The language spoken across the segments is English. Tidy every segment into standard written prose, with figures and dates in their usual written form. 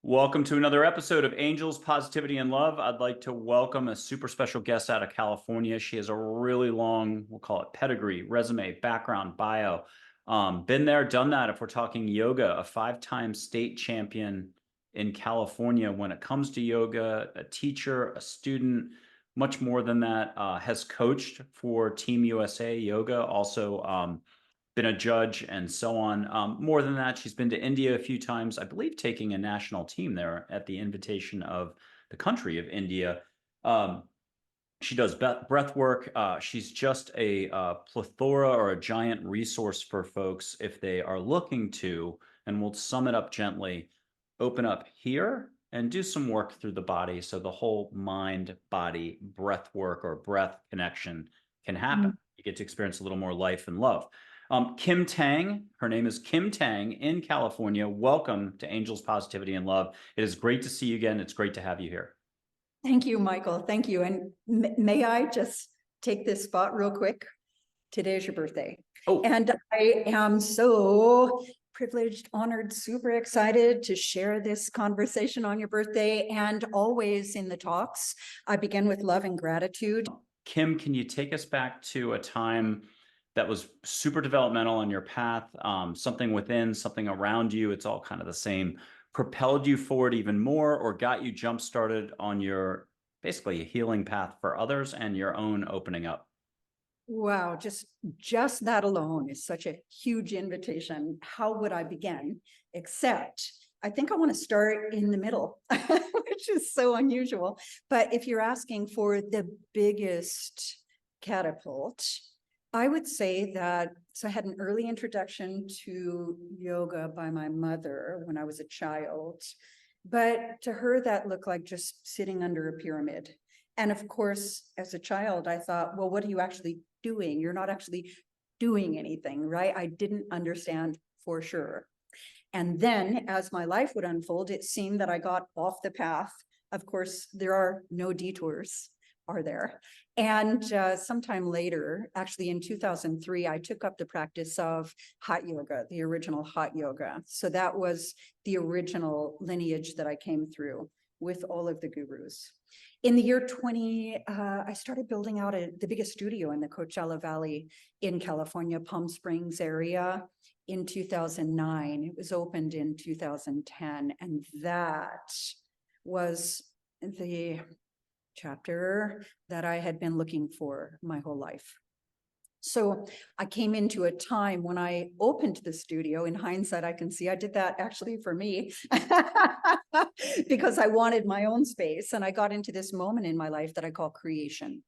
Welcome to another episode of Angels, Positivity, and Love. I'd like to welcome a super special guest out of California. She has a really long, we'll call it pedigree, resume, background, bio. Been there, done that. If we're talking yoga, a 5-time state champion in California when it comes to yoga, a teacher, a student, much more than that, has coached for Team USA Yoga, also been a judge and so on. More than that, she's been to India a few times, I believe, taking a national team there at the invitation of the country of India. She does breath work. She's just a plethora or a giant resource for folks if they are looking to, and we'll sum it up gently, open up here and do some work through the body so the whole mind body breath work or breath connection can happen. You get to experience a little more life and love. KIM TANG, her name is KIM TANG in California. Welcome to Angels, Positivity, and Love. It is great to see you again. It's great to have you here. Thank you, Michael. Thank you. And may I just take this spot real quick? Today is your birthday. Oh. And I am so privileged, honored, super excited to share this conversation on your birthday. And always in the talks, I begin with love and gratitude. Kim, can you take us back to a time that was super developmental on your path, something within, something around you, it's all kind of the same, propelled you forward even more or got you jump-started on your basically a healing path for others and your own opening up? Wow, just that alone is such a huge invitation. How would I begin? Except I think I want to start in the middle, which is so unusual. But if you're asking for the biggest catapult, I would say that, so I had an early introduction to yoga by my mother when I was a child, but to her that looked like just sitting under a pyramid. And of course, as a child, I thought, well, what are you actually doing? You're not actually doing anything, right? I didn't understand for sure. And then as my life would unfold, it seemed that I got off the path. Of course, there are no detours, are there? And sometime later, actually in 2003, I took up the practice of hot yoga, the original hot yoga. So that was the original lineage that I came through with all of the gurus. In the year 20, I started building out the biggest studio in the Coachella Valley in California, Palm Springs area in 2009. It was opened in 2010. And that was the chapter that I had been looking for my whole life. So I came into a time when I opened the studio. In hindsight, I can see I did that actually for me because I wanted my own space. And I got into this moment in my life that I call creation.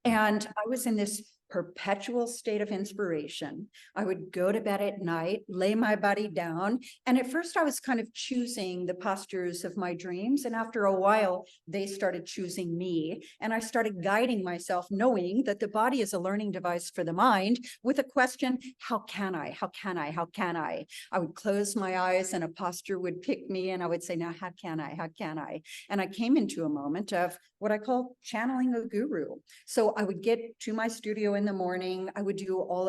And I was in this perpetual state of inspiration. I would go to bed at night, lay my body down. And at first I was kind of choosing the postures of my dreams. And after a while, they started choosing me. And I started guiding myself, knowing that the body is a learning device for the mind with a question, how can I? How can I? How can I? I would close my eyes and a posture would pick me. And I would say, now, how can I? How can I? And I came into a moment of what I call channeling a guru. So I would get to my studio in the morning. I would do all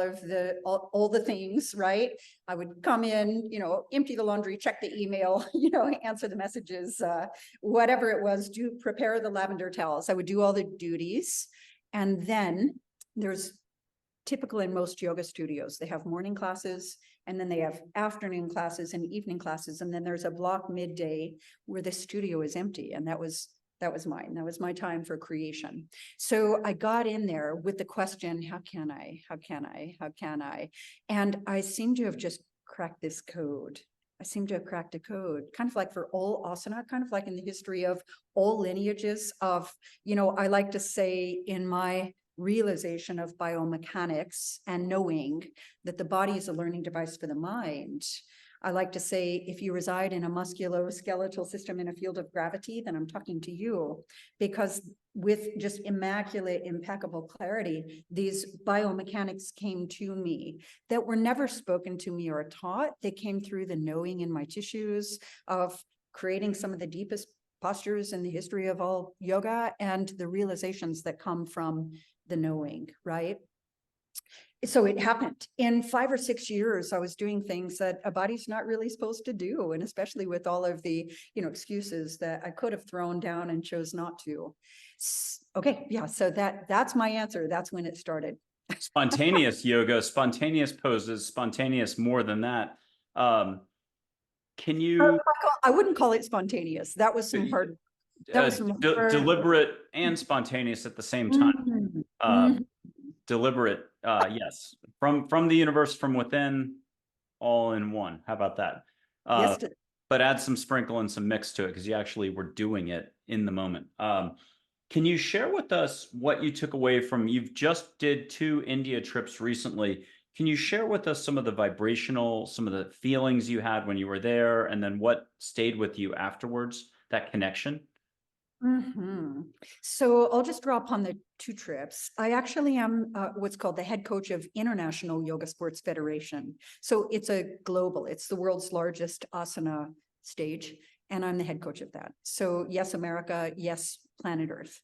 the things, right? I would come in, empty the laundry, check the email, answer the messages, whatever it was, prepare the lavender towels. I would do all the duties. And then there's typical in most yoga studios, they have morning classes and then they have afternoon classes and evening classes. And then there's a block midday where the studio is empty. And that was mine. That was my time for creation. So I got in there with the question, how can I? How can I? How can I? And I seem to have just cracked this code. I seem to have cracked a code, kind of like for all asana, kind of like in the history of all lineages of, I like to say in my realization of biomechanics and knowing that the body is a learning device for the mind. I like to say, if you reside in a musculoskeletal system in a field of gravity, then I'm talking to you, because with just immaculate, impeccable clarity, these biomechanics came to me that were never spoken to me or taught. They came through the knowing in my tissues of creating some of the deepest postures in the history of all yoga and the realizations that come from the knowing, right? So it happened in 5 or 6 years. I was doing things that a body's not really supposed to do. And especially with all of the, excuses that I could have thrown down and chose not to. Okay. Yeah. So that's my answer. That's when it started. Spontaneous yoga, spontaneous poses, spontaneous more than that. Can you I wouldn't call it spontaneous. That was some hard, that was some hard. deliberate and spontaneous at the same time? Mhm. Uh, Mhm. Deliberate, yes, from the universe, from within, all in one. How about that? Yes. But add some sprinkle and some mix to it because you actually were doing it in the moment. Can you share with us what you took away from? You've just did 2 India trips recently. Can you share with us some of the vibrational, some of the feelings you had when you were there, and then what stayed with you afterwards? That connection. So I'll just draw upon the 2 trips. I actually am what's called the head coach of International Yoga Sports Federation. So it's it's the world's largest asana stage, and I'm the head coach of that. So yes, America, yes, planet Earth.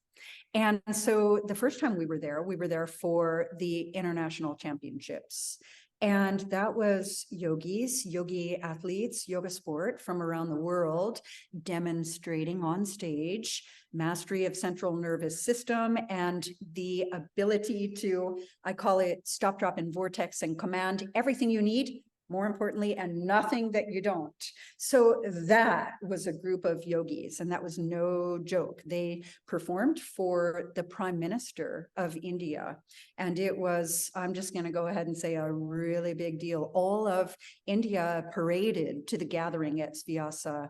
And so the first time we were there for the international championships. And that was yogi athletes, yoga sport from around the world, demonstrating on stage mastery of central nervous system and the ability to, I call it stop, drop, and vortex, and command everything you need, more importantly, and nothing that you don't. So that was a group of yogis, and that was no joke. They performed for the Prime Minister of India, and it was, I'm just going to go ahead and say, a really big deal. All of India paraded to the gathering at Vyasa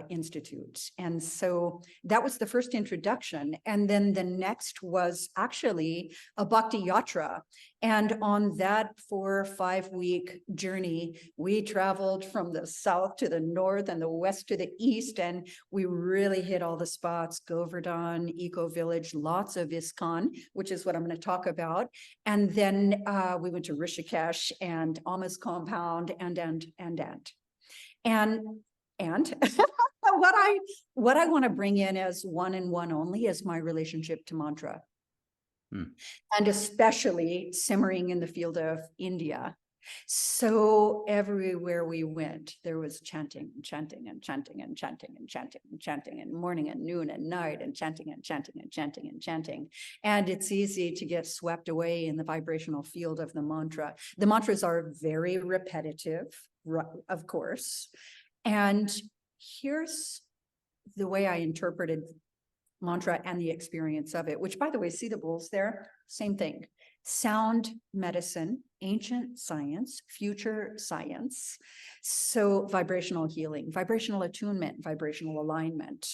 Institute. And so that was the first introduction. And then the next was actually a Bhakti Yatra. And on that 4 or 5 week journey, we traveled from the south to the north and the west to the east. And we really hit all the spots: Govardhan, Eco Village, lots of ISKCON, which is what I'm going to talk about. And then we went to Rishikesh and Ama's compound and what I want to bring in as one and one only is my relationship to mantra. And especially simmering in the field of India. So everywhere we went, there was chanting and chanting and chanting and chanting and chanting and chanting, and morning and noon and night, and chanting and chanting and chanting and chanting. And it's easy to get swept away in the vibrational field of the mantra. The mantras are very repetitive, of course. And here's the way I interpreted mantra and the experience of it, which, by the way, see the bowls there? Same thing. Sound medicine, ancient science, future science. So vibrational healing, vibrational attunement, vibrational alignment.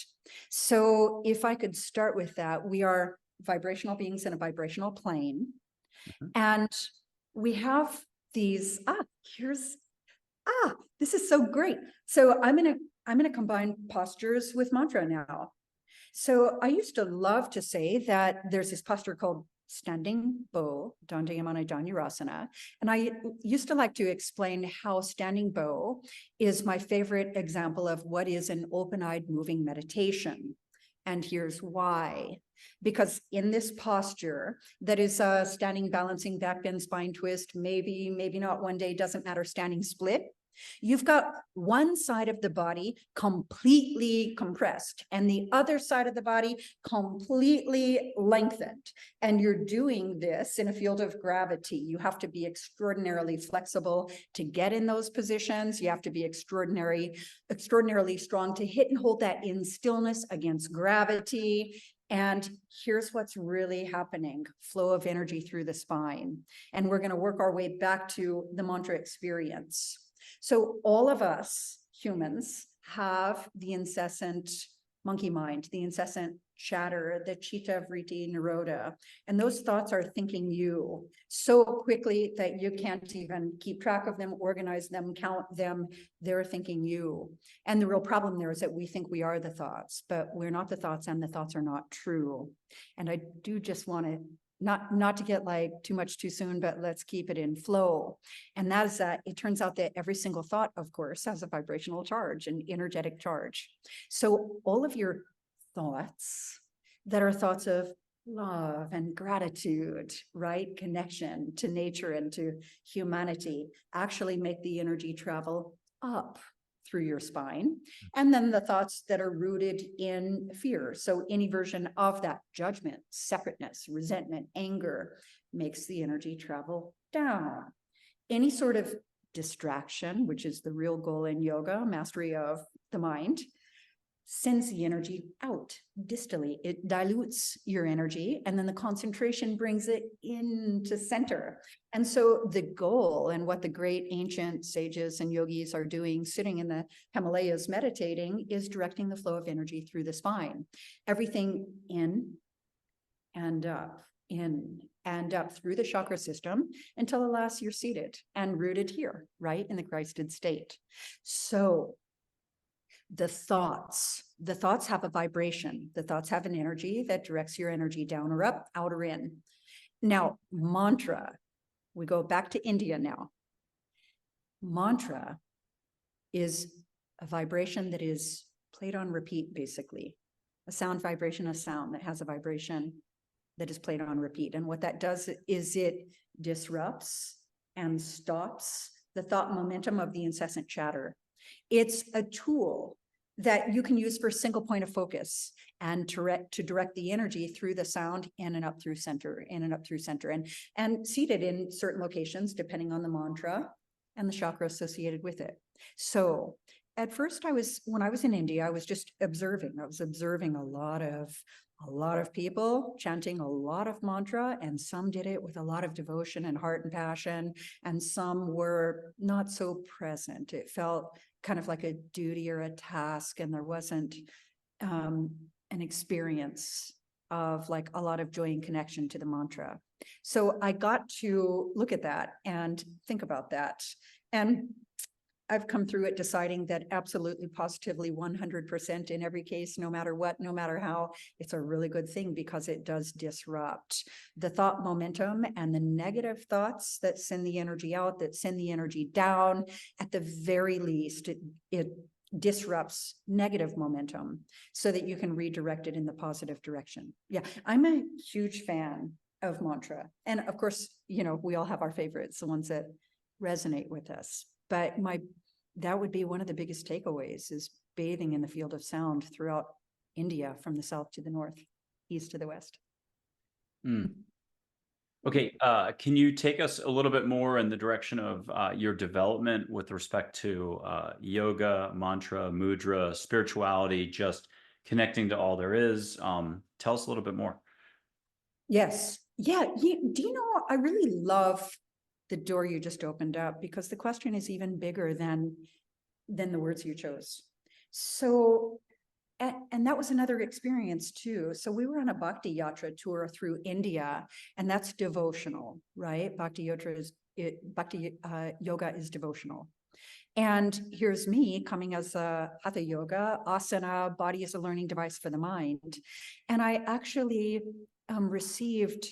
So if I could start with that, we are vibrational beings in a vibrational plane. And we have these, this is so great. So I'm going to combine postures with mantra now. So I used to love to say that there's this posture called standing bow, Dandayamana Dhanurasana. And I used to like to explain how standing bow is my favorite example of what is an open-eyed moving meditation. And here's why. Because in this posture, that is a standing, balancing, back bend, spine twist, maybe not, one day, doesn't matter, standing split. You've got one side of the body completely compressed and the other side of the body completely lengthened. And you're doing this in a field of gravity. You have to be extraordinarily flexible to get in those positions. You have to be extraordinarily strong to hit and hold that in stillness against gravity. And here's what's really happening: flow of energy through the spine. And we're going to work our way back to the mantra experience. So all of us humans have the incessant monkey mind, the incessant chatter, the chitta, vritti, nirodha. And those thoughts are thinking you so quickly that you can't even keep track of them, organize them, count them. They're thinking you. And the real problem there is that we think we are the thoughts, but we're not the thoughts, and the thoughts are not true. And I do just want to not to get like too much too soon, but let's keep it in flow. And that is that it turns out that every single thought, of course, has a vibrational charge, an energetic charge. So all of your thoughts that are thoughts of love and gratitude, right? Connection to nature and to humanity actually make the energy travel up through your spine. And then the thoughts that are rooted in fear. So any version of that, judgment, separateness, resentment, anger, makes the energy travel down. Any sort of distraction, which is the real goal in yoga, mastery of the mind, sends the energy out distally. It dilutes your energy, and then the concentration brings it into center. And so the goal, and what the great ancient sages and yogis are doing, sitting in the Himalayas meditating, is directing the flow of energy through the spine. Everything in and up through the chakra system until at last you're seated and rooted here, right, in the Christed state. So the thoughts have a vibration. The thoughts have an energy that directs your energy down or up, out or in. Now, mantra, we go back to India now. Mantra is a vibration that is played on repeat, basically. A sound vibration, a sound that has a vibration that is played on repeat. And what that does is it disrupts and stops the thought momentum of the incessant chatter. It's a tool that you can use for a single point of focus and to direct the energy through the sound in and up through center, in and up through center, and seated in certain locations, depending on the mantra and the chakra associated with it. So at first when I was in India, I was just observing. I was observing a lot of people chanting a lot of mantra, and some did it with a lot of devotion and heart and passion, and some were not so present. It felt kind of like a duty or a task, and there wasn't an experience of like a lot of joy and connection to the mantra. So I got to look at that and think about that. And I've come through it deciding that absolutely, positively, 100% in every case, no matter what, no matter how, it's a really good thing, because it does disrupt the thought momentum and the negative thoughts that send the energy out, that send the energy down. At the very least, it disrupts negative momentum so that you can redirect it in the positive direction. Yeah, I'm a huge fan of mantra. And of course, we all have our favorites, the ones that resonate with us. But that would be one of the biggest takeaways, is bathing in the field of sound throughout India, from the south to the north, east to the west. Okay, can you take us a little bit more in the direction of your development with respect to yoga, mantra, mudra, spirituality, just connecting to all there is? Tell us a little bit more. Yes. Yeah. Do you know, I really love the door you just opened up, because the question is even bigger than the words you chose. So, and that was another experience too. So we were on a Bhakti Yatra tour through India, and that's devotional, right? Bhakti Yoga is devotional. And here's me coming as a Hatha Yoga, asana, body is a learning device for the mind. And I actually received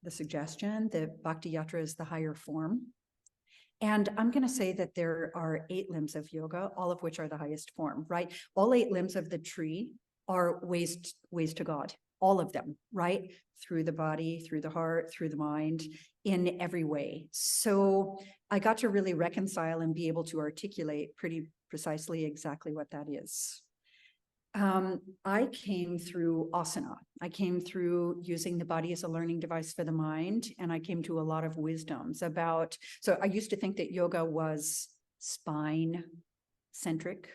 the suggestion that Bhakti Yatra is the higher form. And I'm going to say that there are 8 limbs of yoga, all of which are the highest form, right? All 8 limbs of the tree are ways to God, all of them, right? Through the body, through the heart, through the mind, in every way. So I got to really reconcile and be able to articulate pretty precisely exactly what that is. I came through asana. I came through using the body as a learning device for the mind. And I came to a lot of wisdoms about, so I used to think that yoga was spine centric.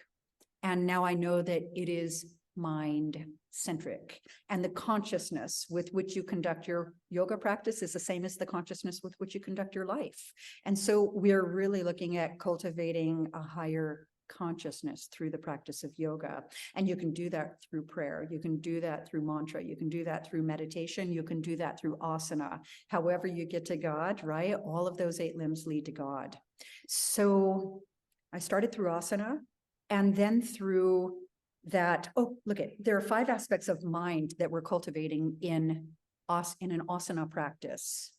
And now I know that it is mind centric. And the consciousness with which you conduct your yoga practice is the same as the consciousness with which you conduct your life. And so we're really looking at cultivating a higher consciousness through the practice of yoga. And you can do that through prayer. You can do that through mantra. You can do that through meditation. You can do that through asana. However you get to God, right? All of those 8 limbs lead to God. So I started through asana, and then through that, there are 5 aspects of mind that we're cultivating in an asana practice: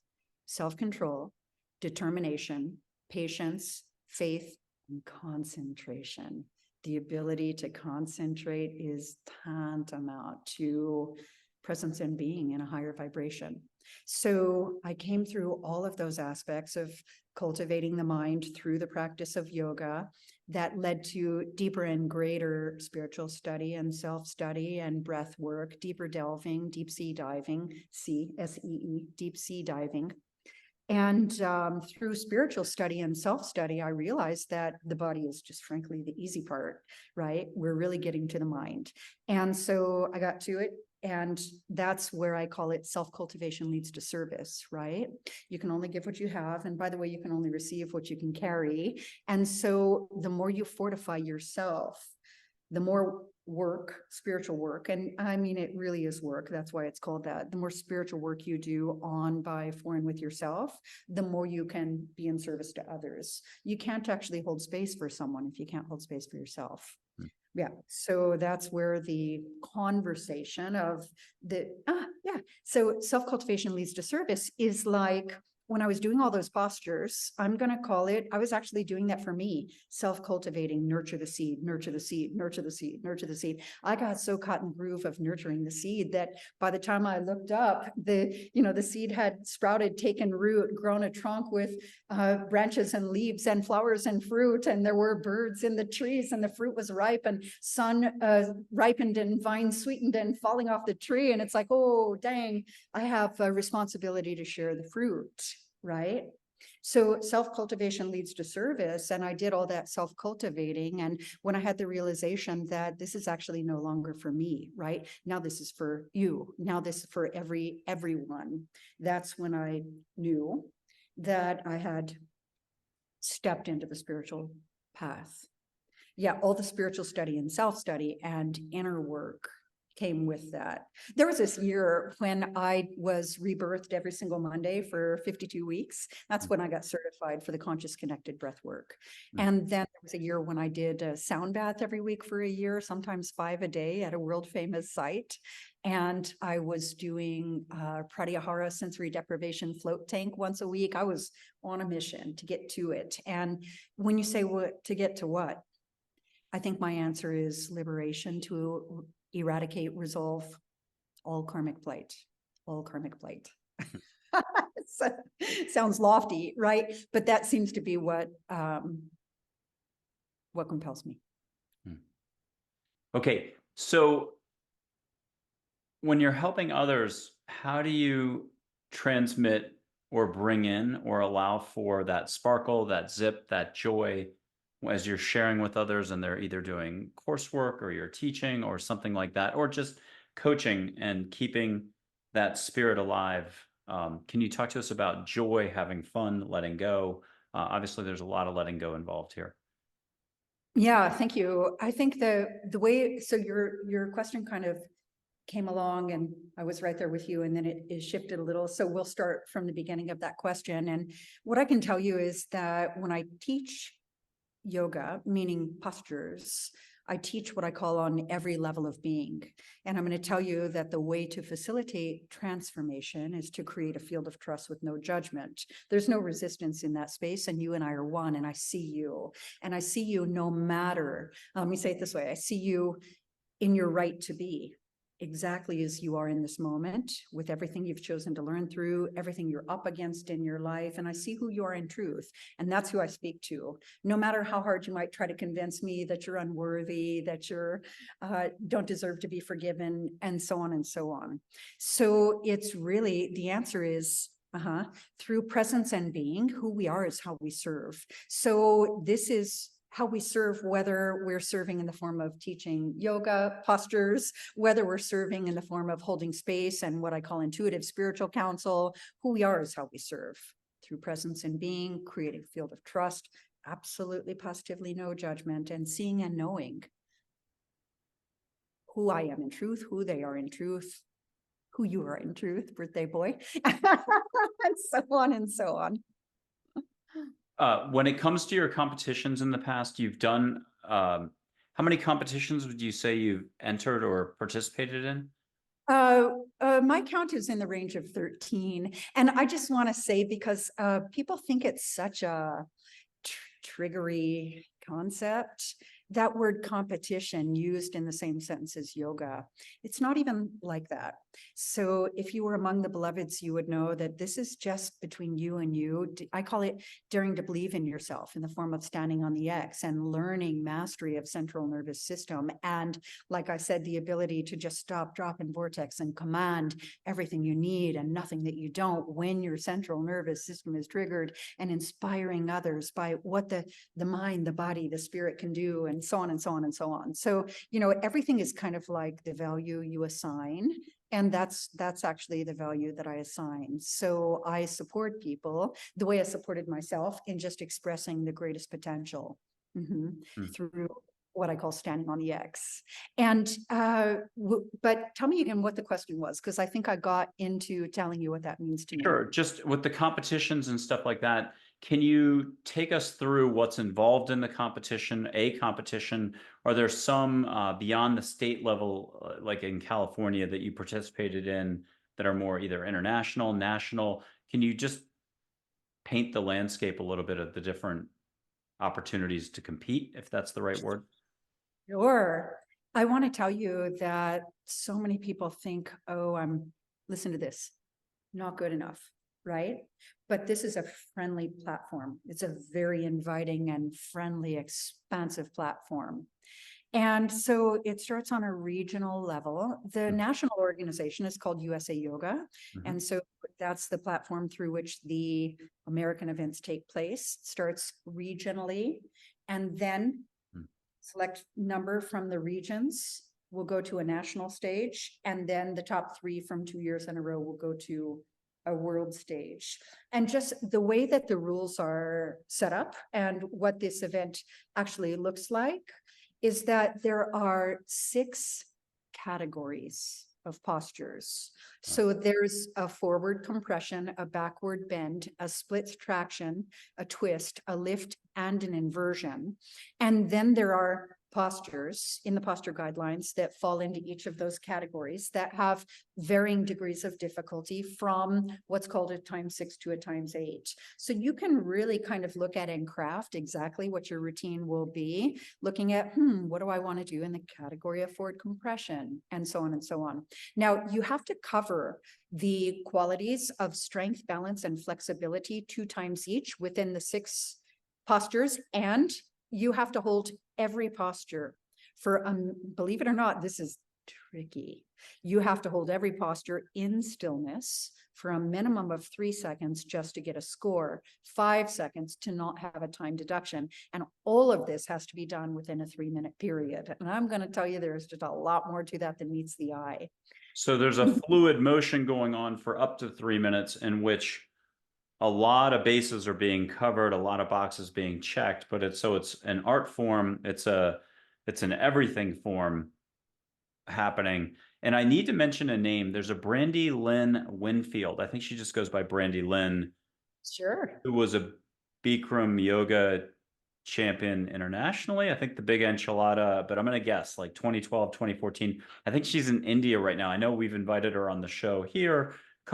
self-control, determination, patience, faith, and concentration. the ability to concentrate is tantamount to presence and being in a higher vibration. So I came through all of those aspects of cultivating the mind through the practice of yoga that led to deeper and greater spiritual study and self-study and breath work, deeper delving, deep sea diving, SEE, deep sea diving. And through spiritual study and self-study, I realized that the body is just frankly the easy part, right? We're really getting to the mind. And so I got to it. And that's where I call it self-cultivation leads to service, right? You can only give what you have. And by the way, you can only receive what you can carry. And so the more you fortify yourself, the more work, spiritual work, and I mean, it really is work. That's why it's called that. The more spiritual work you do on, by, for, and with yourself, the more you can be in service to others. You can't actually hold space for someone if you can't hold space for yourself. Yeah. So that's where the conversation of So self-cultivation leads to service is like, when I was doing all those postures, I'm going to call it, I was actually doing that for me, self-cultivating, nurture the seed, nurture the seed, nurture the seed, nurture the seed. I got so caught in the groove of nurturing the seed that by the time I looked up, the seed had sprouted, taken root, grown a trunk with branches and leaves and flowers and fruit. And there were birds in the trees and the fruit was ripe and sun ripened and vines sweetened and falling off the tree. And it's like, oh, dang, I have a responsibility to share the fruit. Right? So self-cultivation leads to service. And I did all that self-cultivating. And when I had the realization that this is actually no longer for me, right? Now this is for you. Now this is for everyone. That's when I knew that I had stepped into the spiritual path. Yeah, all the spiritual study and self-study and inner work came with that. There was this year when I was rebirthed every single Monday for 52 weeks. That's when I got certified for the conscious connected breath work. And then there was a year when I did a sound bath every week for a year, sometimes 5 a day at a world famous site. And I was doing Pratyahara sensory deprivation float tank once a week. I was on a mission to get to it. And when you say what to get to what, I think my answer is liberation, to eradicate, resolve all karmic plight, all karmic plight. So, sounds lofty, right? But that seems to be what compels me. Okay, so when you're helping others, how do you transmit or bring in or allow for that sparkle, that zip, that joy as you're sharing with others and they're either doing coursework or you're teaching or something like that, or just coaching and keeping that spirit alive? Can you talk to us about joy, having fun, letting go? Obviously, there's a lot of letting go involved here. Yeah, thank you. I think the way, so your question kind of came along and I was right there with you, and then it shifted a little. So we'll start from the beginning of that question. And what I can tell you is that when I teach yoga, meaning postures, I teach what I call on every level of being. And I'm going to tell you that the way to facilitate transformation is to create a field of trust with no judgment. There's no resistance in that space, and you and I are one, and I see you. And I see you no matter, let me say it this way, I see you in your right to be, exactly as you are in this moment, with everything you've chosen to learn through, everything you're up against in your life. And I see who you are in truth. And that's who I speak to. No matter how hard you might try to convince me that you're unworthy, that you're don't deserve to be forgiven, and so on and so on. So it's really, the answer is through presence and being. Who we are is how we serve. So this is how we serve, whether we're serving in the form of teaching yoga postures, whether we're serving in the form of holding space and what I call intuitive spiritual counsel. Who we are is how we serve, through presence and being, creating a field of trust, absolutely positively no judgment, and seeing and knowing who I am in truth, who they are in truth, who you are in truth, birthday boy, and so on and so on. When it comes to your competitions in the past, you've done, how many competitions would you say you've entered or participated in? My count is in the range of 13. And I just want to say, because people think it's such a triggery concept, that word competition used in the same sentence as yoga, it's not even like that. So if you were among the beloveds, you would know that this is just between you and you. I call it daring to believe in yourself in the form of standing on the X and learning mastery of central nervous system. And like I said, the ability to just stop, drop, and vortex and command everything you need and nothing that you don't when your central nervous system is triggered, and inspiring others by what the mind, the body, the spirit can do, and so on and so on and so on. So, you know, everything is kind of like the value you assign. And that's actually the value that I assign. So I support people the way I supported myself in just expressing the greatest potential through what I call standing on the X. And, but tell me again what the question was, because I think I got into telling you what that means to me. Sure. Just with the competitions and stuff like that, can you take us through what's involved in the competition, a competition? Are there some beyond the state level, like in California, that you participated in that are more either international, national? Can you just paint the landscape a little bit of the different opportunities to compete, if that's the right word? Sure. I want to tell you that so many people think, oh, listen to this, not good enough, right? But this is a friendly platform. It's a very inviting and friendly, expansive platform. And so it starts on a regional level. The national organization is called USA Yoga. And so that's the platform through which the American events take place. It starts regionally, and then select number from the regions will go to a national stage. And then the top 3 from 2 years in a row will go to a world stage. And just the way that the rules are set up and what this event actually looks like is that there are 6 categories of postures. So there's a forward compression, a backward bend, a split traction, a twist, a lift, and an inversion. And then there are postures in the posture guidelines that fall into each of those categories that have varying degrees of difficulty, from what's called a ×6 to a ×8. So you can really kind of look at and craft exactly what your routine will be, looking at, what do I want to do in the category of forward compression, and so on and so on. Now, you have to cover the qualities of strength, balance, and flexibility 2 times each within the 6 postures, and you have to hold every posture for, believe it or not, this is tricky. You have to hold every posture in stillness for a minimum of 3 seconds just to get a score, 5 seconds to not have a time deduction. And all of this has to be done within a 3-minute period. And I'm going to tell you, there's just a lot more to that than meets the eye. So there's a fluid motion going on for up to 3 minutes, in which a lot of bases are being covered, a lot of boxes being checked, but it's an art form, it's an everything form happening. And I need to mention a name. There's a Brandy Lynn Winfield. I think she just goes by Brandy Lynn. Sure. Who was a Bikram Yoga champion internationally. I think the big enchilada, but I'm going to guess like 2012, 2014. I think she's in India right now. I know we've invited her on the show here.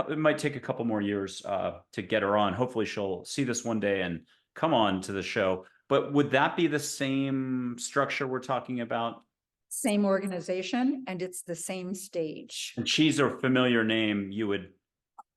It might take a couple more years to get her on. Hopefully she'll see this one day and come on to the show. But would that be the same structure we're talking about? Same organization, and it's the same stage. And she's a familiar name. You would.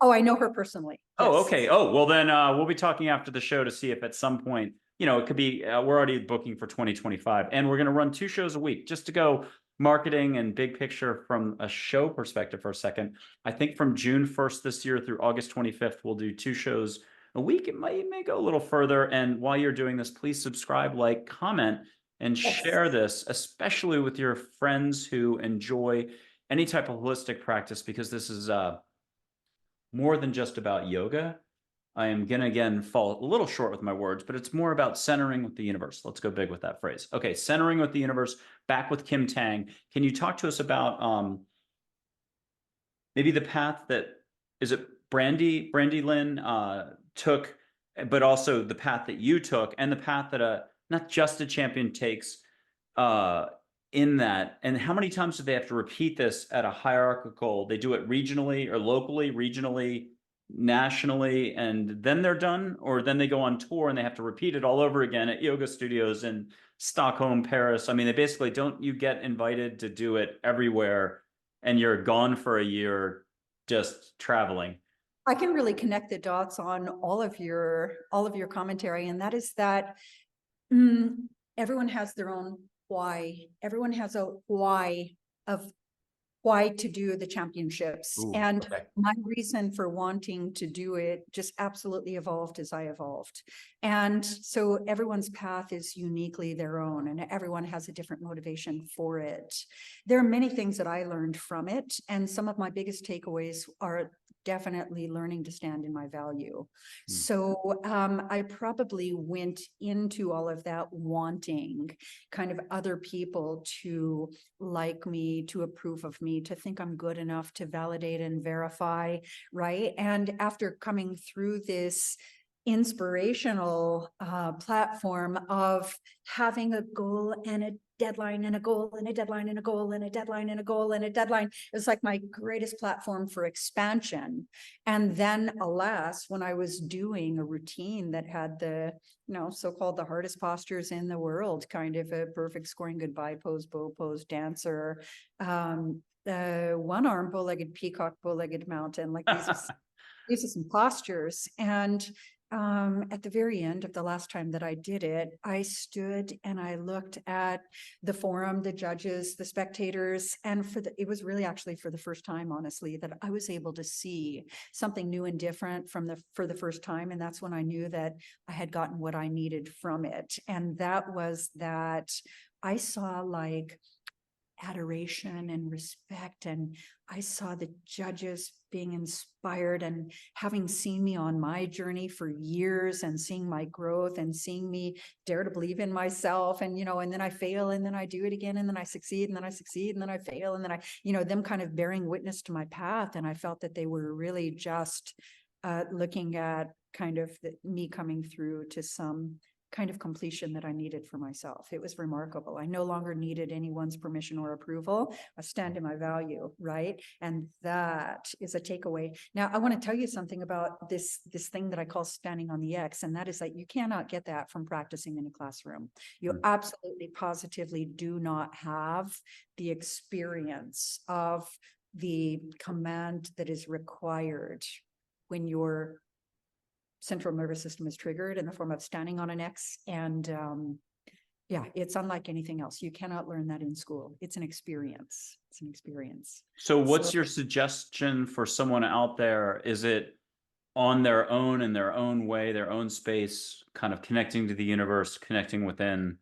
Oh, I know her personally. Oh, Yes. okay. Oh, well then we'll be talking after the show to see if at some point, you know, it could be, we're already booking for 2025, and we're going to run 2 shows a week just to go marketing and big picture from a show perspective for a second. I think from June 1st this year through August 25th, we'll do 2 shows a week. It may go a little further. And while you're doing this, please subscribe, like, comment, and share this, especially with your friends who enjoy any type of holistic practice, because this is more than just about yoga. I am going to again fall a little short with my words, but it's more about centering with the universe. Let's go big with that phrase. Okay, centering with the universe, back with Kim Tang. Can you talk to us about maybe the path that, is it Brandy Lynn took, but also the path that you took, and the path that not just a champion takes in that, and how many times do they have to repeat this at a hierarchical? They do it regionally or locally, regionally, nationally and then they're done, or then they go on tour and they have to repeat it all over again at yoga studios in Stockholm, Paris? I mean, they basically, don't you get invited to do it everywhere and you're gone for a year just traveling? I can really connect the dots on all of your commentary, and that is that mm, everyone has their own why. Everyone has a why of why to do the championships. Ooh, And okay. my reason for wanting to do it just absolutely evolved as I evolved. And so everyone's path is uniquely their own, and everyone has a different motivation for it. There are many things that I learned from it, and some of my biggest takeaways are definitely learning to stand in my value. Hmm. So I probably went into all of that wanting kind of other people to like me, to approve of me, to think I'm good enough, to validate and verify, right? And after coming through this inspirational platform of having a goal and a deadline and a goal and a deadline and a goal and a deadline and a goal and a deadline, it was like my greatest platform for expansion. And then alas, when I was doing a routine that had the so-called the hardest postures in the world, kind of a perfect scoring goodbye pose, bow pose, dancer, one arm bow-legged peacock, bow-legged mountain, like these are some postures. And at the very end of the last time that I did it, I stood and I looked at the forum, the judges, the spectators, and it was really actually for the first time, honestly, that I was able to see something new and different for the first time. And that's when I knew that I had gotten what I needed from it. And that was that I saw like adoration and respect, and I saw the judges being inspired and having seen me on my journey for years and seeing my growth and seeing me dare to believe in myself, and and then I fail and then I do it again and then I succeed and then I succeed and then I fail and then I them kind of bearing witness to my path. And I felt that they were really just looking at kind of me coming through to some kind of completion that I needed for myself. It was remarkable. I no longer needed anyone's permission or approval. I stand in my value, right? And that is a takeaway. Now, I want to tell you something about this thing that I call standing on the X, and that is that you cannot get that from practicing in a classroom. You absolutely positively do not have the experience of the command that is required when your central nervous system is triggered in the form of standing on an X. And yeah, it's unlike anything else. You cannot learn that in school. It's an experience. It's an experience. So So what's your suggestion for someone out there? Is it on their own, in their own way, their own space, kind of connecting to the universe, connecting within?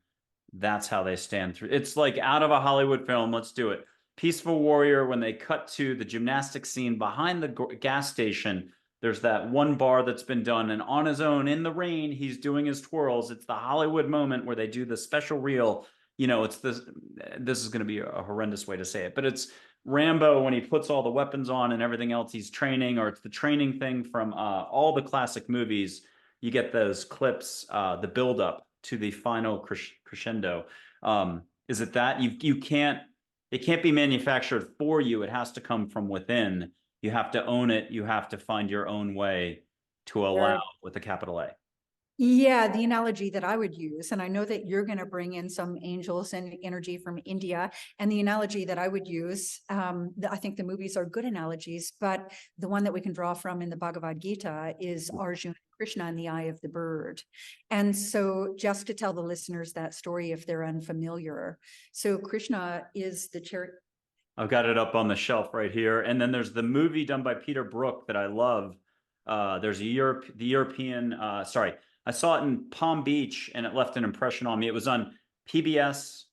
That's how they stand through. It's like out of a Hollywood film. Let's do it. Peaceful Warrior, when they cut to the gymnastics scene behind the gas station, there's that one bar that's been done, and on his own in the rain, he's doing his twirls. It's the Hollywood moment where they do the special reel. It's this is going to be a horrendous way to say it, but it's Rambo when he puts all the weapons on and everything else he's training, or it's the training thing from all the classic movies. You get those clips, the build up to the final crescendo. Is it that you can't, it can't be manufactured for you? It has to come from within. You have to own it. You have to find your own way to allow, with a capital A. yeah, the analogy that I would use, and I know that you're going to bring in some angels and energy from India, and the analogy that I would use, I think the movies are good analogies, but the one that we can draw from in the Bhagavad Gita is Arjuna and Krishna in the eye of the bird. And so just to tell the listeners that story if they're unfamiliar. So Krishna is the chariot. I've got it up on the shelf right here. And then there's the movie done by Peter Brook that I love. There's the European, sorry, I saw it in Palm Beach and it left an impression on me. It was on PBS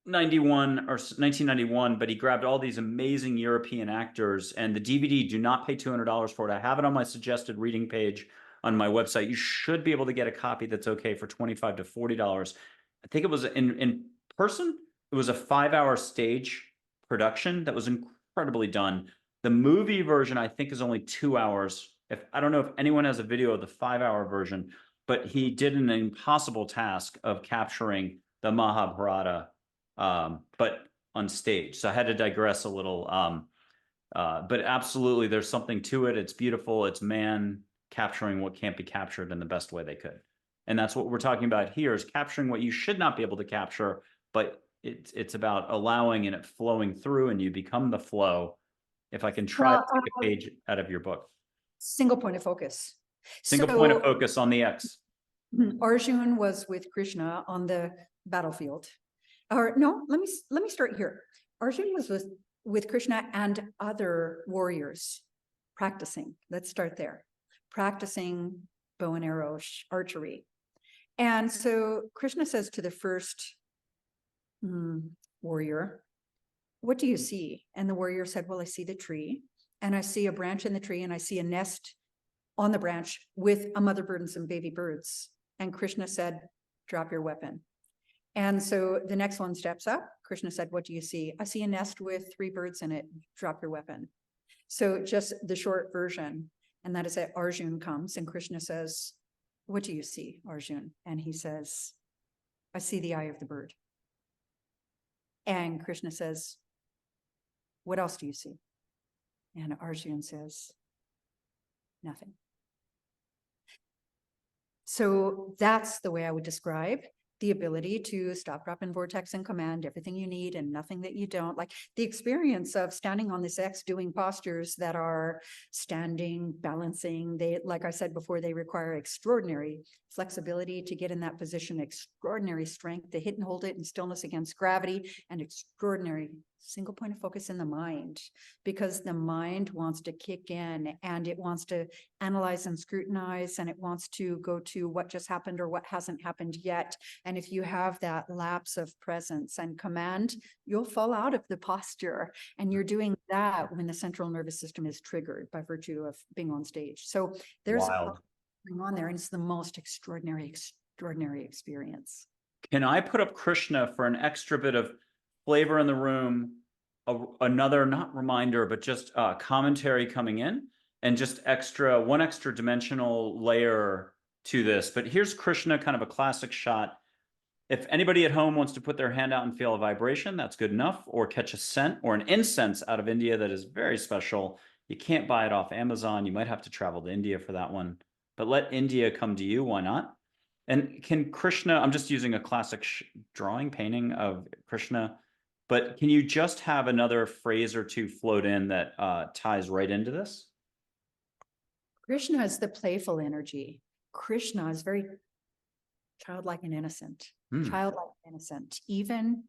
91 or 1991, but he grabbed all these amazing European actors, and the DVD, do not pay $200 for it. I have it on my suggested reading page on my website. You should be able to get a copy that's okay for $25 to $40. I think it was in person. It was a 5-hour stage production that was incredibly done. The movie version, I think, is only 2 hours. I don't know if anyone has a video of the 5-hour version, but he did an impossible task of capturing the Mahabharata, but on stage. So I had to digress a little. But absolutely, there's something to it. It's beautiful. It's man capturing what can't be captured in the best way they could. And that's what we're talking about here, is capturing what you should not be able to capture, but it's about allowing and it flowing through, and you become the flow. If I can try to Well, take a page out of your book. single point of focus. Single point of So focus on the X. Arjun was with Krishna on the battlefield. Or no, let me start here. Arjun was with Krishna and other warriors practicing. Let's start there. Practicing bow and arrow archery. And so Krishna says to the first warrior, "What do you see?" And the warrior said, "Well, I see the tree, and I see a branch in the tree, and I see a nest on the branch with a mother bird and some baby birds." And Krishna said, "Drop your weapon." And so the next one steps up. Krishna said, "What do you see?" "I see a nest with 3 birds in it. Drop your weapon." So just the short version. And that is that Arjun comes and Krishna says, "What do you see, Arjun?" And he says, "I see the eye of the bird." And Krishna says, "What else do you see?" And Arjun says, "Nothing." So that's the way I would describe the ability to stop, drop, and vortex and command everything you need and nothing that you don't. Like the experience of standing on this X, doing postures that are standing, balancing. They, like I said before, they require extraordinary flexibility to get in that position, extraordinary strength to hit and hold it in stillness against gravity, and extraordinary single point of focus in the mind, because the mind wants to kick in and it wants to analyze and scrutinize, and it wants to go to what just happened or what hasn't happened yet. And if you have that lapse of presence and command, you'll fall out of the posture. And you're doing that when the central nervous system is triggered by virtue of being on stage. So there's Wild. going on there, and it's the most extraordinary experience. Can I put up Krishna for an extra bit of flavor in the room? Another, not reminder, but just commentary coming in, and just one extra dimensional layer to this. But here's Krishna, kind of a classic shot. If anybody at home wants to put their hand out and feel a vibration, that's good enough, or catch a scent or an incense out of India that is very special. You can't buy it off Amazon. You might have to travel to India for that one. But let India come to you. Why not? And can Krishna, I'm just using a classic drawing, painting of Krishna, but can you just have another phrase or two float in that ties right into this? Krishna is the playful energy. Krishna is very childlike and innocent, even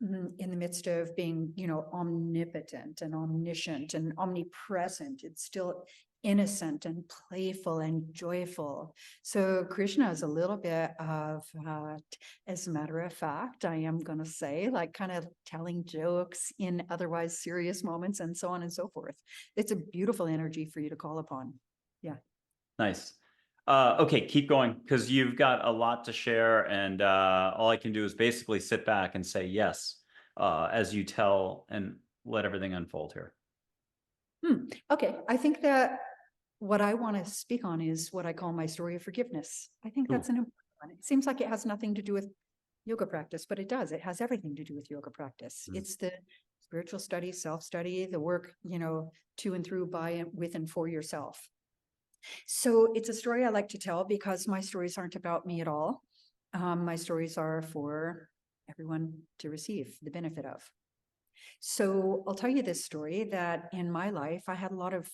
in the midst of being, omnipotent and omniscient and omnipresent. It's still innocent and playful and joyful. So Krishna is a little bit of, as a matter of fact, I am going to say, like kind of telling jokes in otherwise serious moments and so on and so forth. It's a beautiful energy for you to call upon. Yeah. Nice. Okay, keep going, because you've got a lot to share, and all I can do is basically sit back and say yes as you tell and let everything unfold here. Okay, I think that what I want to speak on is what I call my story of forgiveness. I think that's an important one. It seems like it has nothing to do with yoga practice, but it does. It has everything to do with yoga practice. It's the spiritual study, self-study, the work, to and through, by and with and for yourself. So it's a story I like to tell because my stories aren't about me at all. My stories are for everyone to receive the benefit of. So I'll tell you this story that in my life, I had a lot of,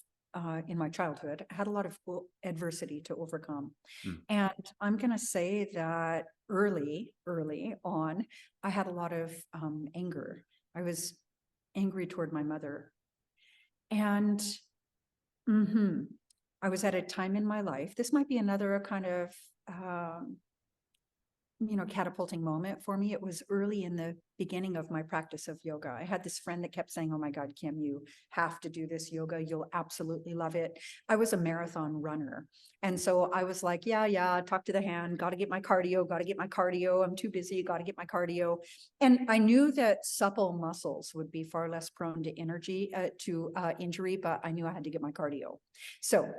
in my childhood, I had a lot of adversity to overcome. And I'm going to say that early on, I had a lot of anger. I was angry toward my mother. And I was at a time in my life, this might be another kind of, catapulting moment for me. It was early in the beginning of my practice of yoga. I had this friend that kept saying, "Oh my God, Kim, you have to do this yoga. You'll absolutely love it." I was a marathon runner. And so I was like, yeah, talk to the hand, got to get my cardio. I'm too busy, got to get my cardio. And I knew that supple muscles would be far less prone to injury, but I knew I had to get my cardio. So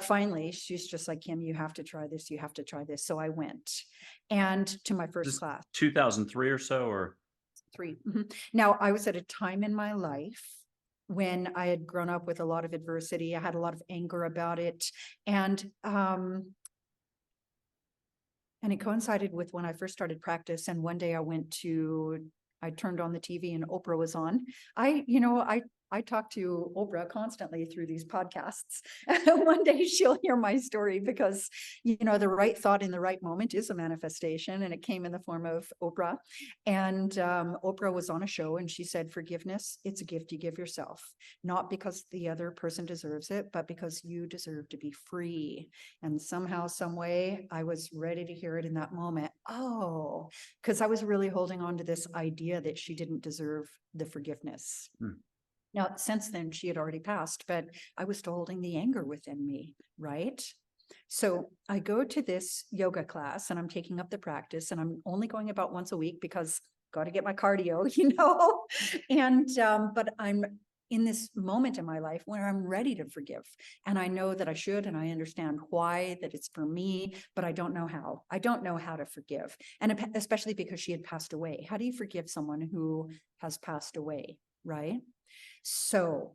finally, she's just like, "Kim, you have to try this. You have to try this." So I went and to my first class. 2003 or so, or 3. Now, I was at a time in my life when I had grown up with a lot of adversity. I had a lot of anger about it. And it coincided with when I first started practice. And one day I turned on the TV and Oprah was on. I talk to Oprah constantly through these podcasts. One day she'll hear my story because, the right thought in the right moment is a manifestation. And it came in the form of Oprah. And Oprah was on a show and she said, forgiveness, it's a gift you give yourself, not because the other person deserves it, but because you deserve to be free. And somehow, some way, I was ready to hear it in that moment. Oh, because I was really holding on to this idea that she didn't deserve the forgiveness. Now, since then, she had already passed, but I was still holding the anger within me, right? So I go to this yoga class and I'm taking up the practice, and I'm only going about once a week because got to get my cardio, and but I'm in this moment in my life where I'm ready to forgive. And I know that I should, and I understand why, that it's for me, but I don't know how. I don't know how to forgive. And especially because she had passed away. How do you forgive someone who has passed away, right? So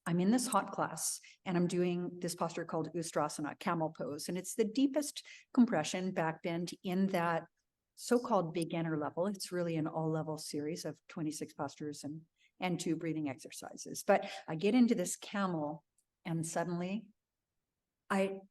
I'm in this hot class and I'm doing this posture called Ustrasana, camel pose. And it's the deepest compression, back bend in that so-called beginner level. It's really an all-level series of 26 postures and 2 breathing exercises. But I get into this camel and suddenly I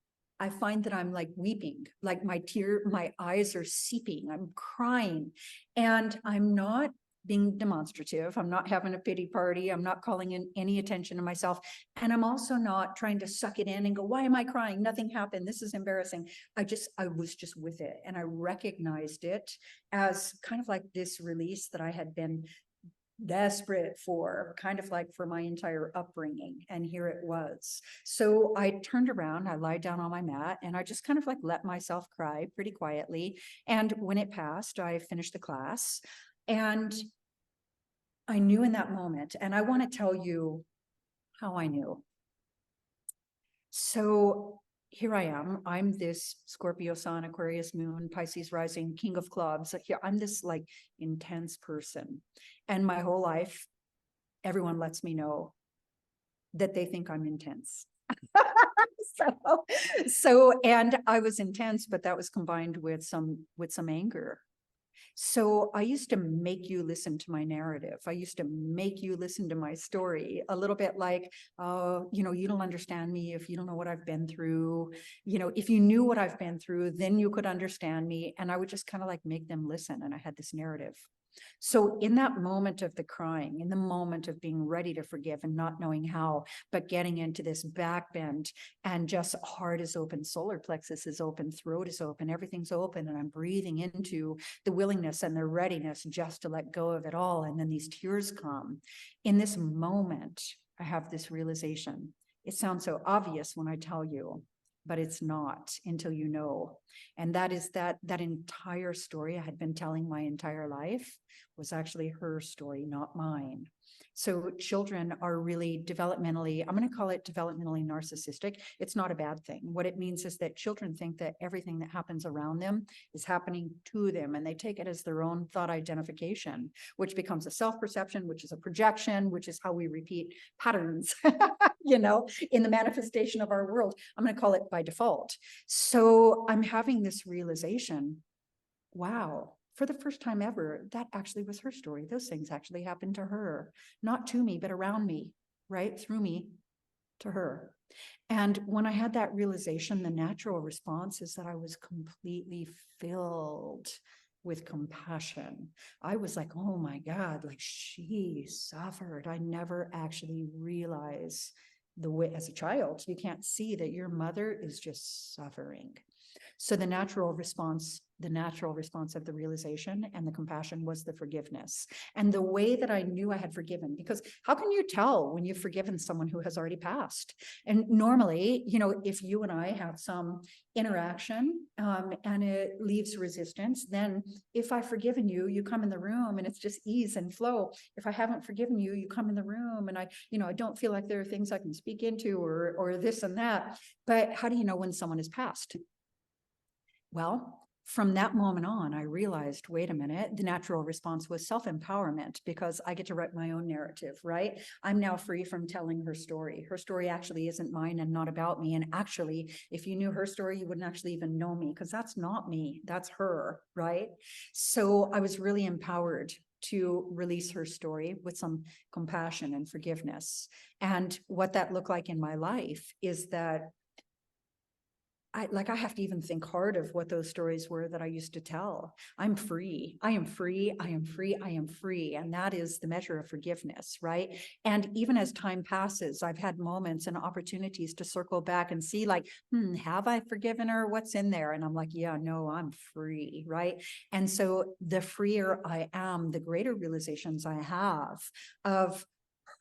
find that I'm like weeping, like my eyes are seeping, I'm crying, and I'm not being demonstrative. I'm not having a pity party. I'm not calling in any attention to myself. And I'm also not trying to suck it in and go, why am I crying? Nothing happened. This is embarrassing. I was just with it. And I recognized it as kind of like this release that I had been desperate for, kind of like for my entire upbringing. And here it was. So I turned around, I lied down on my mat, and I just kind of like let myself cry pretty quietly. And when it passed, I finished the class. And I knew in that moment, and I want to tell you how I knew. So here I am. I'm this Scorpio sun, Aquarius moon, Pisces rising, king of clubs. Here I'm this like intense person. And my whole life, everyone lets me know that they think I'm intense. And I was intense, but that was combined with some anger. So I used to make you listen to my narrative. I used to make you listen to my story, a little bit like, you don't understand me if you don't know what I've been through. If you knew what I've been through, then you could understand me. And I would just kind of like make them listen. And I had this narrative. So in that moment of the crying, in the moment of being ready to forgive and not knowing how, but getting into this back bend, and just heart is open, solar plexus is open, throat is open, everything's open. And I'm breathing into the willingness and the readiness just to let go of it all. And then these tears come. In this moment, I have this realization. It sounds so obvious when I tell you, but it's not until you know. And that is that entire story I had been telling my entire life was actually her story, not mine. So children are really developmentally, I'm going to call it developmentally narcissistic. It's not a bad thing. What it means is that children think that everything that happens around them is happening to them, and they take it as their own thought identification, which becomes a self-perception, which is a projection, which is how we repeat patterns, in the manifestation of our world. I'm going to call it by default. So I'm having this realization, wow, for the first time ever, that actually was her story. Those things actually happened to her, not to me, but around me, right? Through me to her. And when I had that realization, the natural response is that I was completely filled with compassion. I was like, oh my God, like she suffered. I never actually realized the way, as a child, you can't see that your mother is just suffering. So the natural response of the realization and the compassion was the forgiveness. And the way that I knew I had forgiven, because how can you tell when you've forgiven someone who has already passed? And normally, if you and I have some interaction and it leaves resistance, then if I've forgiven you, you come in the room and it's just ease and flow. If I haven't forgiven you, you come in the room and I don't feel like there are things I can speak into or this and that. But how do you know when someone has passed? Well, from that moment on, I realized, wait a minute, the natural response was self-empowerment, because I get to write my own narrative, right? I'm now free from telling her story. Her story actually isn't mine and not about me. And actually, if you knew her story, you wouldn't actually even know me, because that's not me, that's her, right? So I was really empowered to release her story with some compassion and forgiveness. And what that looked like in my life is that I have to even think hard of what those stories were that I used to tell. I'm free. I am free. I am free. I am free. And that is the measure of forgiveness, right? And even as time passes, I've had moments and opportunities to circle back and see, like, have I forgiven her? What's in there? And I'm like, yeah, no, I'm free, right? And so the freer I am, the greater realizations I have of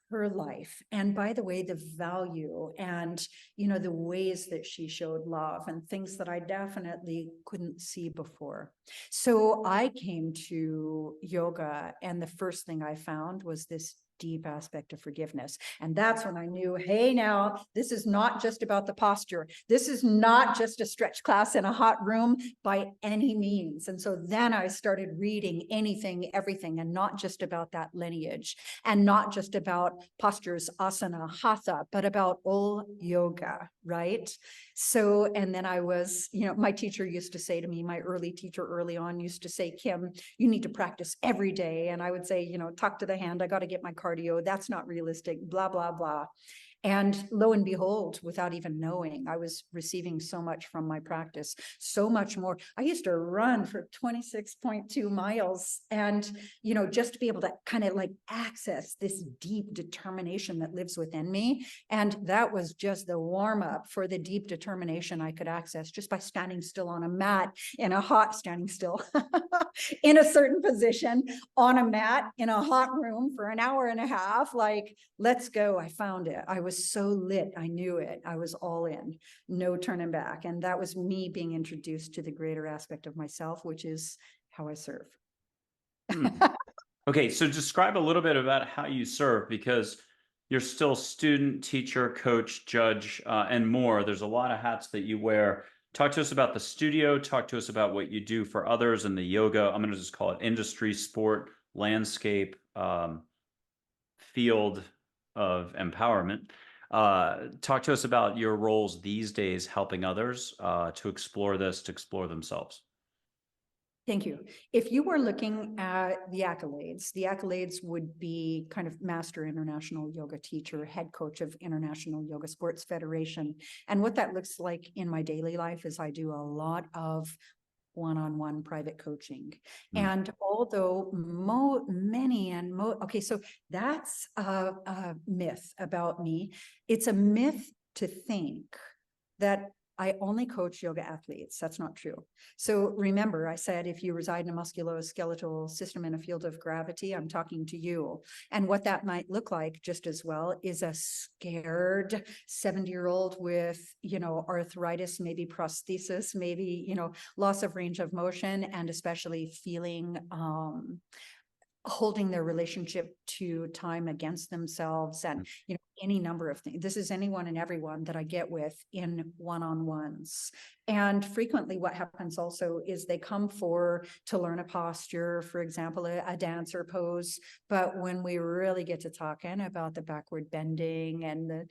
her life. And by the way, the value and, the ways that she showed love and things that I definitely couldn't see before. So I came to yoga, and the first thing I found was this deep aspect of forgiveness. And that's when I knew, hey, now this is not just about the posture. This is not just a stretch class in a hot room by any means. And so then I started reading anything, everything, and not just about that lineage, and not just about postures, asana, hatha, but about all yoga, right? So, and then I was, my teacher used to say to me, my early teacher early on used to say, Kim, you need to practice every day. And I would say, talk to the hand, I got to get my cardio. That's not realistic, blah, blah, blah. And lo and behold, without even knowing, I was receiving so much from my practice, so much more. I used to run for 26.2 miles, and, just to be able to kind of like access this deep determination that lives within me. And that was just the warm up for the deep determination I could access just by standing still on a mat in a hot, standing still in a certain position on a mat in a hot room for an hour and a half. Like, let's go. I found it. I was so lit. I knew it. I was all in, no turning back. And that was me being introduced to the greater aspect of myself, which is how I serve. Okay, so describe a little bit about how you serve, because you're still student, teacher, coach, judge, and more. There's a lot of hats that you wear. Talk to us about the studio. Talk to us about what you do for others in the yoga. I'm going to just call it industry, sport, landscape, field of empowerment. Talk to us about your roles these days helping others to explore this, to explore themselves. Thank you. If you were looking at the accolades would be kind of master international yoga teacher, head coach of International Yoga Sports Federation. And what that looks like in my daily life is I do a lot of one-on-one private coaching. And although okay, so that's a myth about me. It's a myth to think that I only coach yoga athletes. That's not true. So remember, I said, if you reside in a musculoskeletal system in a field of gravity, I'm talking to you. And what that might look like just as well is a scared 70-year-old with, arthritis, maybe prosthesis, maybe, loss of range of motion, and especially feeling, holding their relationship to time against themselves, and any number of things. This is anyone and everyone that I get with in one-on-ones. And frequently what happens also is they come to learn a posture, for example, a dancer pose. But when we really get to talking about the backward bending and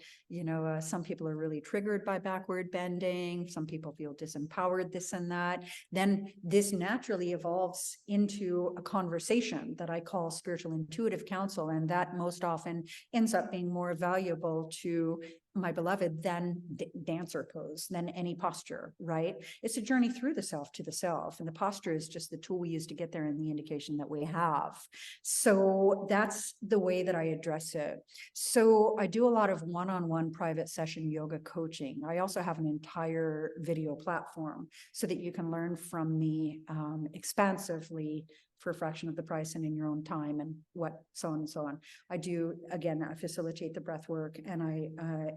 some people are really triggered by backward bending. Some people feel disempowered, this and that. Then this naturally evolves into a conversation that I call spiritual intuitive counsel. And that most often ends up being more valuable to my beloved than dancer pose, than any posture, right? It's a journey through the self to the self. And the posture is just the tool we use to get there and the indication that we have. So that's the way that I address it. So I do a lot of one-on-one private session yoga coaching. I also have an entire video platform so that you can learn from me expansively for a fraction of the price and in your own time, and so on and so on. I do, again, I facilitate the breath work, and I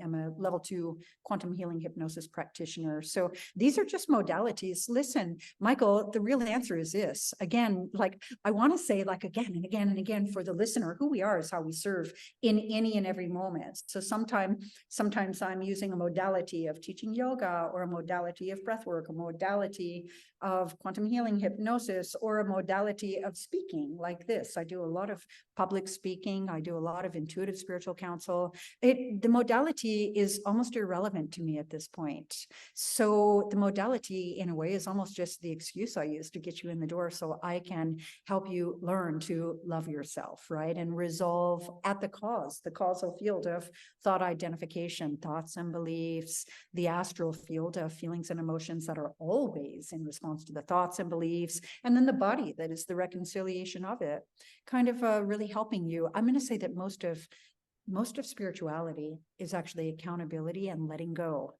am I'm a level 2 quantum healing hypnosis practitioner. So these are just modalities. Listen, Michael, the real answer is this. Again, like I want to say like again and again and again for the listener, who we are is how we serve in any and every moment. So sometimes I'm using a modality of teaching yoga, or a modality of breathwork, a modality of quantum healing hypnosis, or a modality of speaking like this. I do a lot of public speaking. I do a lot of intuitive spiritual counsel. The modality is almost irrelevant to me at this point. So the modality in a way is almost just the excuse I use to get you in the door so I can help you learn to love yourself, right? And resolve at the causal field of thought identification, thoughts and beliefs, the astral field of feelings and emotions that are always in response to the thoughts and beliefs, and then the body that is the reconciliation of it, kind of really helping you. I'm going to say that most of spirituality is actually accountability and letting go.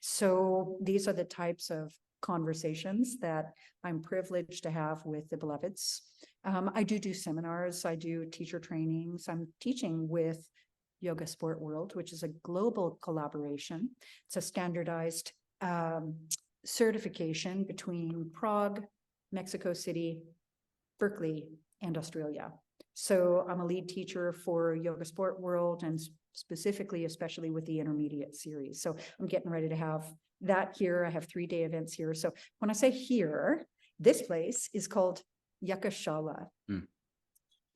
So these are the types of conversations that I'm privileged to have with the beloveds. I do seminars. I do teacher trainings. I'm teaching with Yoga Sport World, which is a global collaboration. It's a standardized certification between Prague, Mexico City, Berkeley, and Australia. So I'm a lead teacher for Yoga Sport World, and specifically, especially with the intermediate series. So I'm getting ready to have that here. I have 3-day events here. So when I say here, this place is called Yucca Shala.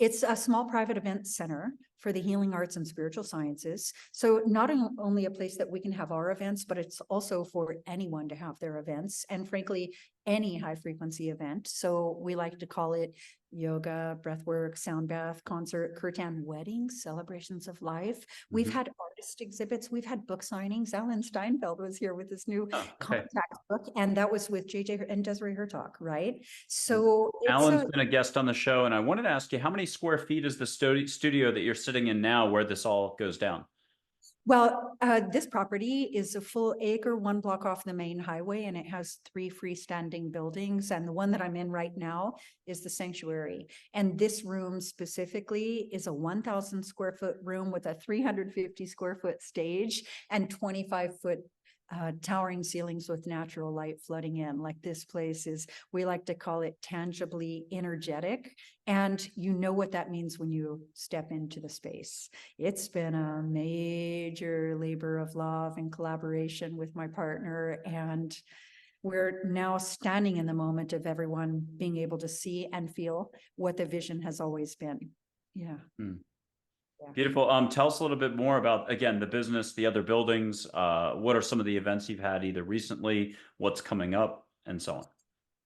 It's a small private event center for the healing arts and spiritual sciences. So not only a place that we can have our events, but it's also for anyone to have their events, and frankly, any high frequency event. So we like to call it yoga, breathwork, sound bath, concert, kirtan, weddings, celebrations of life. We've had artist exhibits. We've had book signings. Alan Steinfeld was here with his new contact book, and that was with JJ and Desiree Hertog, right? So Alan's been a guest on the show, and I wanted to ask you, how many square feet is the studio that you're sitting in now where this all goes down? Well, this property is a full acre, 1 block off the main highway, and it has 3 freestanding buildings. And the one that I'm in right now is the sanctuary. And this room specifically is a 1,000 square foot room with a 350 square foot stage and 25-foot towering ceilings with natural light flooding in. Like this place is, we like to call it tangibly energetic. And you know what that means when you step into the space. It's been a major labor of love and collaboration with my partner. And we're now standing in the moment of everyone being able to see and feel what the vision has always been. Yeah. Yeah. Beautiful. Tell us a little bit more about, again, the business, the other buildings. What are some of the events you've had either recently, what's coming up, and so on?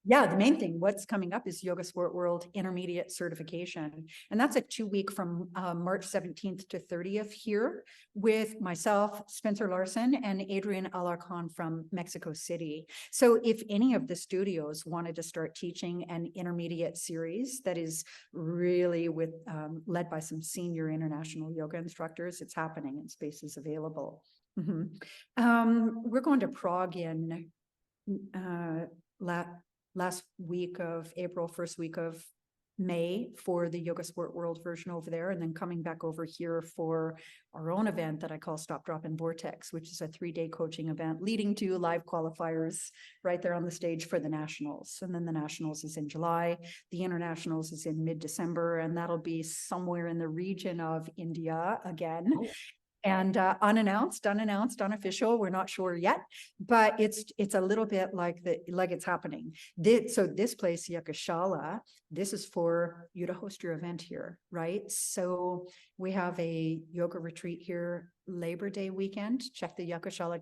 Yeah, the main thing, what's coming up is Yoga Sport World Intermediate Certification. And that's a 2-week from March 17th to 30th here with myself, Spencer Larson, and Adrian Alarcon from Mexico City. So if any of the studios wanted to start teaching an intermediate series that is really led by some senior international yoga instructors, it's happening and space is available. We're going to Prague in last week of April, first week of May for the Yoga Sport World version over there, and then coming back over here for our own event that I call Stop, Drop, and Vortex, which is a 3-day coaching event leading to live qualifiers right there on the stage for the nationals. And then the nationals is in July, the internationals is in mid-December, and that'll be somewhere in the region of India again. Oh. And unannounced, unofficial. We're not sure yet, but it's a little bit like it's happening. So this place, Yucca Shala, this is for you to host your event here, right? So we have a yoga retreat here Labor Day weekend. Check the Yucca Shala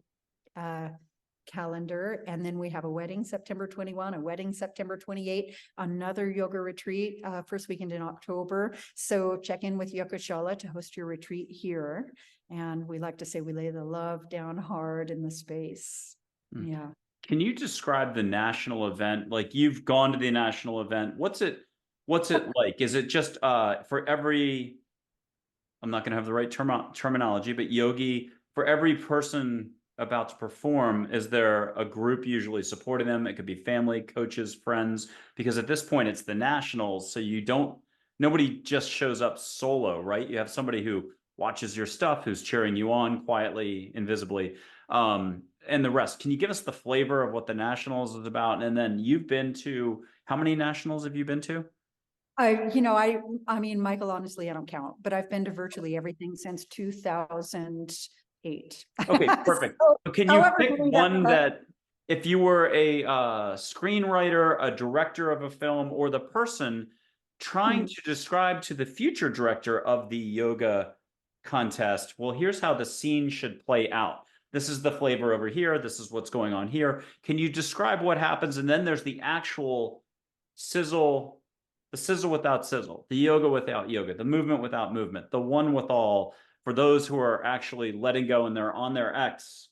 calendar, and then we have a wedding September 21, a wedding September 28, another yoga retreat first weekend in October. So check in with Yucca Shala to host your retreat here. And we like to say we lay the love down hard in the space. Yeah. Can you describe the national event? Like, you've gone to the national event. What's it like? Is it just for every, I'm not going to have the right terminology, but yogi, for every person about to perform, is there a group usually supporting them? It could be family, coaches, friends, because at this point it's the nationals. So nobody just shows up solo, right? You have somebody who watches your stuff, who's cheering you on quietly, invisibly, and the rest. Can you give us the flavor of what the Nationals is about? And then you've been to, how many Nationals have you been to? I mean, Michael, honestly, I don't count, but I've been to virtually everything since 2008. Okay, perfect. So, But can you however pick many one that, if you were a screenwriter, a director of a film, or the person trying to describe to the future director of the yoga contest, well, here's how the scene should play out. This is the flavor over here. This is what's going on here. Can you describe what happens? And then there's the actual sizzle, the sizzle without sizzle, the yoga without yoga, the movement without movement, the one with all, for those who are actually letting go and they're on their X,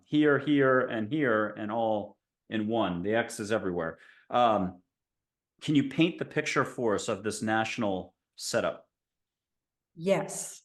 here, here, and all in one. The X is everywhere. Can you paint the picture for us of this national setup? Yes.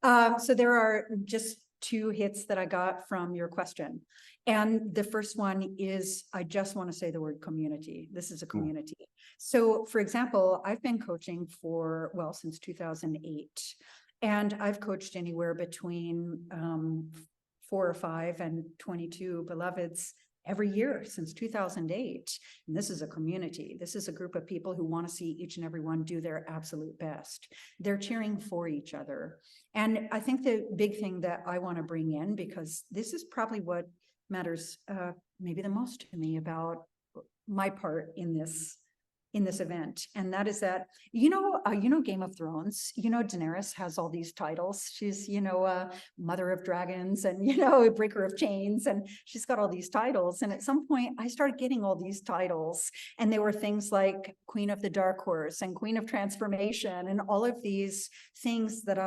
So there are just two hits that I got from your question. And the first one is, I just want to say the word community. This is a community. So for example, I've been coaching for, well, since 2008. And I've coached anywhere between 4 or 5 and 22 beloveds every year since 2008. And this is a community. This is a group of people who want to see each and every one do their absolute best. They're cheering for each other. And I think the big thing that I want to bring in, because this is probably what matters maybe the most to me about my part in this event, and that is that Game of Thrones, Daenerys has all these titles. She's mother of dragons and breaker of chains, and she's got all these titles. And at some point I started getting all these titles, and they were things like Queen of the Dark Horse and Queen of Transformation, and all of these things that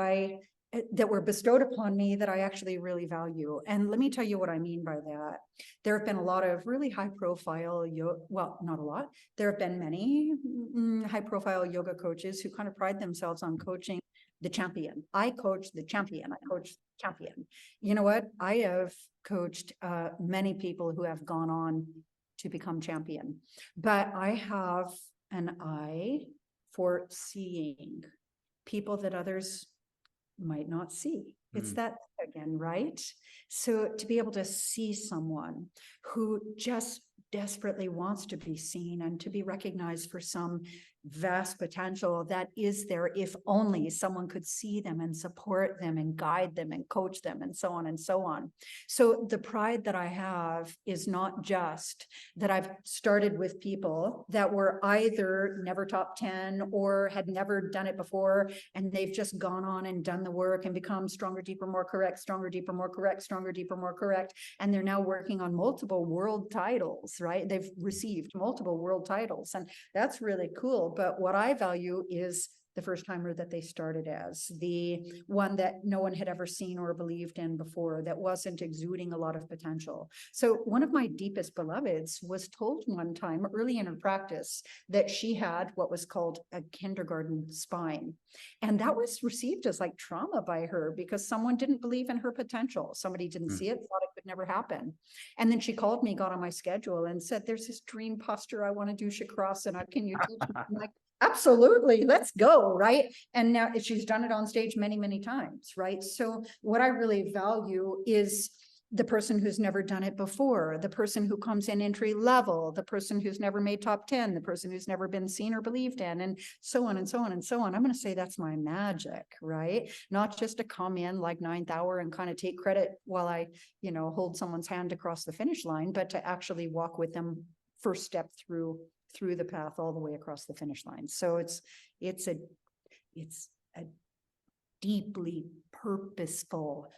were bestowed upon me that I actually really value. And let me tell you what I mean by that. There have been a lot of really high profile, well, not a lot. There have been many high profile yoga coaches who kind of pride themselves on coaching the champion. I coach the champion. I coach the champion. You know what? I have coached many people who have gone on to become champion, but I have an eye for seeing people that others might not see. It's that again, right? So to be able to see someone who just desperately wants to be seen and to be recognized for some vast potential that is there, if only someone could see them and support them and guide them and coach them and so on and so on. So the pride that I have is not just that I've started with people that were either never top 10 or had never done it before, and they've just gone on and done the work and become stronger, deeper, more correct, stronger, deeper, more correct, stronger, deeper, more correct. And they're now working on multiple world titles, right? They've received multiple world titles, and that's really cool. But what I value is the first timer that they started as, the one that no one had ever seen or believed in before, that wasn't exuding a lot of potential. So one of my deepest beloveds was told one time early in her practice that she had what was called a kindergarten spine. And that was received as like trauma by her because someone didn't believe in her potential. Somebody didn't see it, thought it could never happen. And then she called me, got on my schedule and said, there's this dream posture I want to do, Shakrasana. Can you teach me? I'm like, absolutely, let's go, right? And now she's done it on stage many, many times, right? So what I really value is the person who's never done it before, the person who comes in entry level, the person who's never made top 10, the person who's never been seen or believed in, and so on and so on and so on. I'm going to say that's my magic, right? Not just to come in like ninth hour and kind of take credit while I, hold someone's hand across the finish line, but to actually walk with them first step through the path all the way across the finish line. So it's a deeply purposeful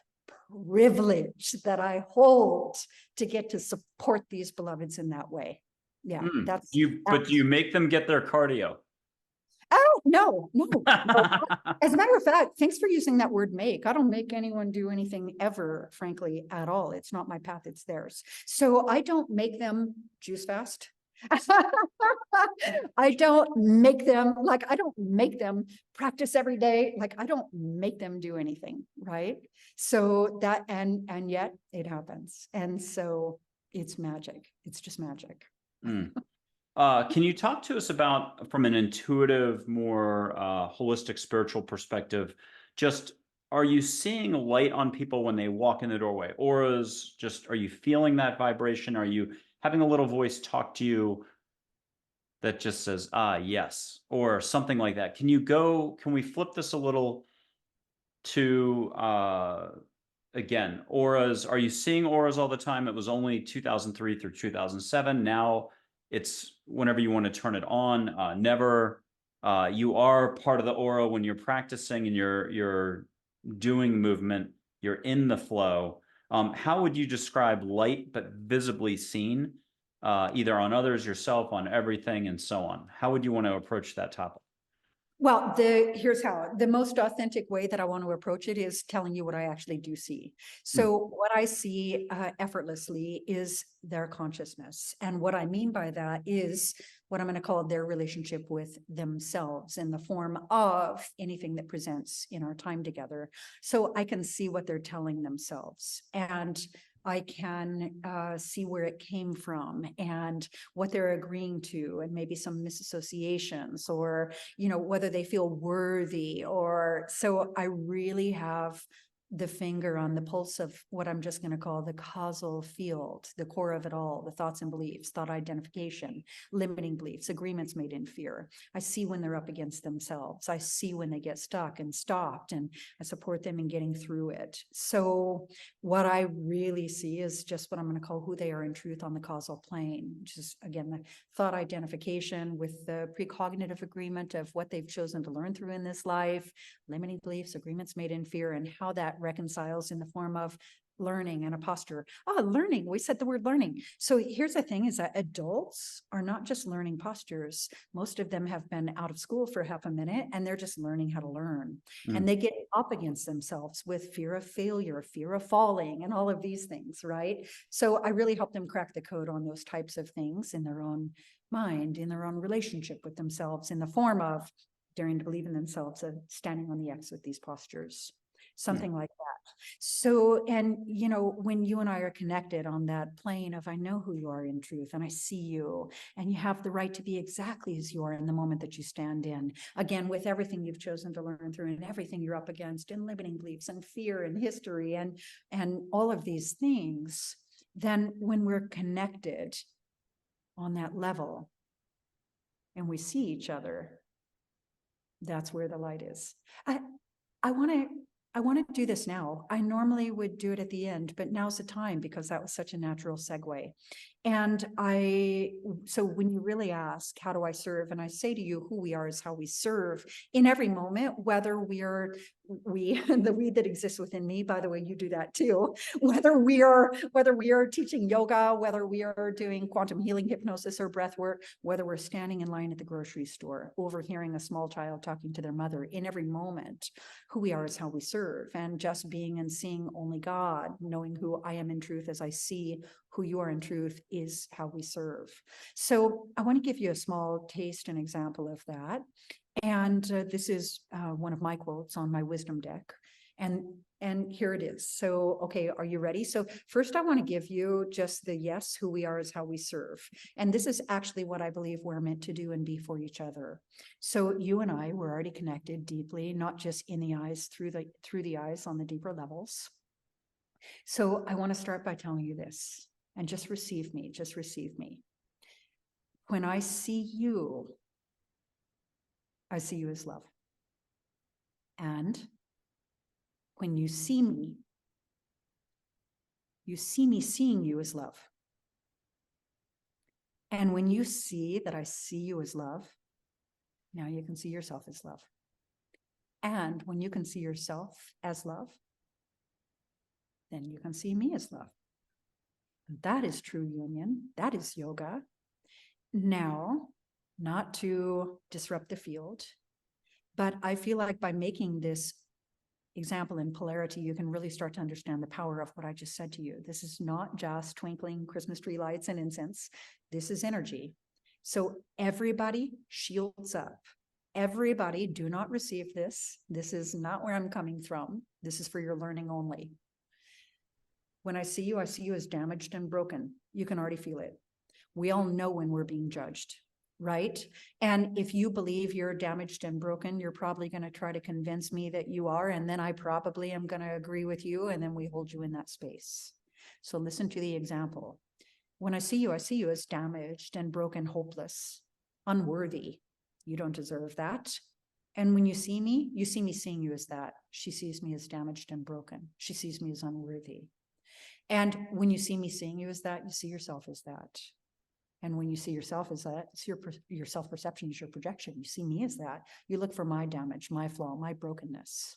privilege that I hold to get to support these beloveds in that way. Yeah, But do you make them get their cardio? Oh, no. As a matter of fact, thanks for using that word make. I don't make anyone do anything ever, frankly, at all. It's not my path, it's theirs. So I don't make them juice fast. I don't make them practice every day. Like I don't make them do anything, right? So that, and yet it happens. And so it's magic. It's just magic. Can you talk to us about, from an intuitive, more holistic spiritual perspective, just, are you seeing light on people when they walk in the doorway? Auras, just, are you feeling that vibration? Are you having a little voice talk to you that just says, ah, yes, or something like that? Can we flip this a little to, again, auras? Are you seeing auras all the time? It was only 2003 through 2007. Now it's whenever you want to turn it on. Never. You are part of the aura when you're practicing and you're doing movement. You're in the flow. How would you describe light but visibly seen, either on others, yourself, on everything, and so on? How would you want to approach that topic? Well, here's how the most authentic way that I want to approach it is telling you what I actually do see. So what I see effortlessly is their consciousness. And what I mean by that is what I'm going to call their relationship with themselves in the form of anything that presents in our time together. So I can see what they're telling themselves, and I can see where it came from and what they're agreeing to, and maybe some misassociations, or, you know, whether they feel worthy. Or so I really have the finger on the pulse of what I'm just going to call the causal field, the core of it all, the thoughts and beliefs, thought identification, limiting beliefs, agreements made in fear. I see when they're up against themselves. I see when they get stuck and stopped, and I support them in getting through it. So what I really see is just what I'm going to call who they are in truth on the causal plane, which is, again, the thought identification with the precognitive agreement of what they've chosen to learn through in this life, limiting beliefs, agreements made in fear, and how that reconciles in the form of learning and a posture. Learning. We said the word learning. So here's the thing, is that adults are not just learning postures. Most of them have been out of school for half a minute and they're just learning how to learn. And they get up against themselves with fear of failure, fear of falling, and all of these things, right? So I really help them crack the code on those types of things in their own mind, in their own relationship with themselves, in the form of daring to believe in themselves, standing on the X with these postures, something like that. So, and you know, when you and I are connected on that plane of, I know who you are in truth, and I see you, and you have the right to be exactly as you are in the moment that you stand in, again, with everything you've chosen to learn through, and everything you're up against, and limiting beliefs and fear and history and all of these things, then when we're connected on that level and we see each other, that's where the light is. I want to do this now. I normally would do it at the end, but now's the time because that was such a natural segue. And so when you really ask, how do I serve? And I say to you, who we are is how we serve in every moment, whether the we that exists within me, by the way, you do that too, whether we are teaching yoga, whether we are doing quantum healing, hypnosis, or breath work, whether we're standing in line at the grocery store, overhearing a small child talking to their mother, in every moment, who we are is how we serve. And just being and seeing only God, knowing who I am in truth as I see who you are in truth, is how we serve. So I want to give you a small taste and example of that. And this is one of my quotes on my wisdom deck. And here it is. So, okay, are you ready? So first I want to give you just the yes, who we are is how we serve. And this is actually what I believe we're meant to do and be for each other. So you and I, we're already connected deeply, not just in the eyes, through the eyes on the deeper levels. So I want to start by telling you this, and just receive me, just receive me. When I see you as love. And when you see me seeing you as love. And when you see that I see you as love, now you can see yourself as love. And when you can see yourself as love, then you can see me as love. That is true union. That is yoga. Now, not to disrupt the field, but I feel like by making this example in polarity, you can really start to understand the power of what I just said to you. This is not just twinkling Christmas tree lights and incense. This is energy. So everybody shields up. Everybody, do not receive this. This is not where I'm coming from. This is for your learning only. When I see you as damaged and broken. You can already feel it. We all know when we're being judged. right? And if you believe you're damaged and broken, you're probably going to try to convince me that you are. And then I probably am going to agree with you. And then we hold you in that space. So listen to the example. When I see you as damaged and broken, hopeless, unworthy. You don't deserve that. And when you see me seeing you as that. She sees me as damaged and broken. She sees me as unworthy. And when you see me seeing you as that, you see yourself as that. And when you see yourself as that, it's your self-perception is your projection. You see me as that. You look for my damage, my flaw, my brokenness.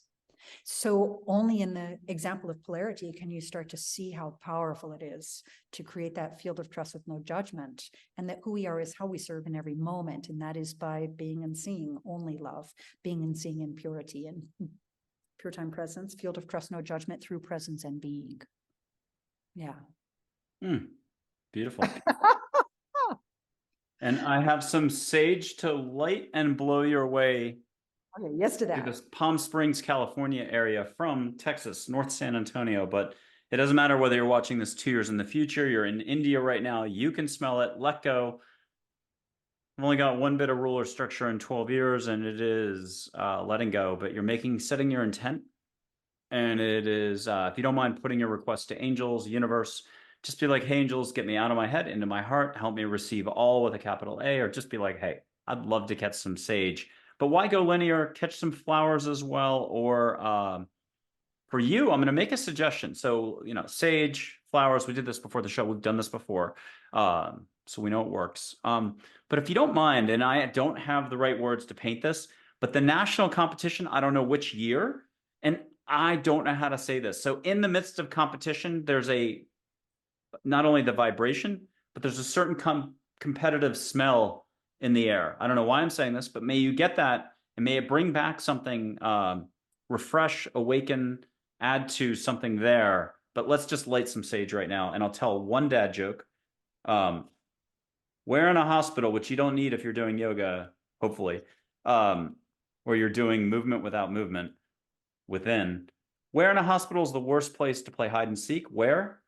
So only in the example of polarity can you start to see how powerful it is to create that field of trust with no judgment, and that who we are is how we serve in every moment. And that is by being and seeing only love, being and seeing in purity and pure time presence, field of trust, no judgment through presence and being. Yeah. Beautiful. And I have some sage to light and blow your way. Okay, yes to that. To this Palm Springs, California area from Texas, North San Antonio. But it doesn't matter whether you're watching this 2 years in the future, you're in India right now, you can smell it, let go. I've only got one bit of rule or structure in 12 years, and it is letting go. But you're setting your intent. And it is, if you don't mind putting your request to angels, universe, just be like, hey, angels, get me out of my head, into my heart, help me receive all with a capital A, or just be like, hey, I'd love to catch some sage. But why go linear? Catch some flowers as well. Or for you, I'm going to make a suggestion. So, sage, flowers, we did this before the show. We've done this before. So we know it works. But if you don't mind, and I don't have the right words to paint this, but the national competition, I don't know which year, and I don't know how to say this. So in the midst of competition, there's not only the vibration, but there's a certain competitive smell in the air. I don't know why I'm saying this, but may you get that, and may it bring back something, refresh, awaken, add to something there. But let's just light some sage right now, and I'll tell one dad joke. Where in a hospital, which you don't need if you're doing yoga, hopefully, or you're doing movement without movement within, where in a hospital is the worst place to play hide and seek? Where?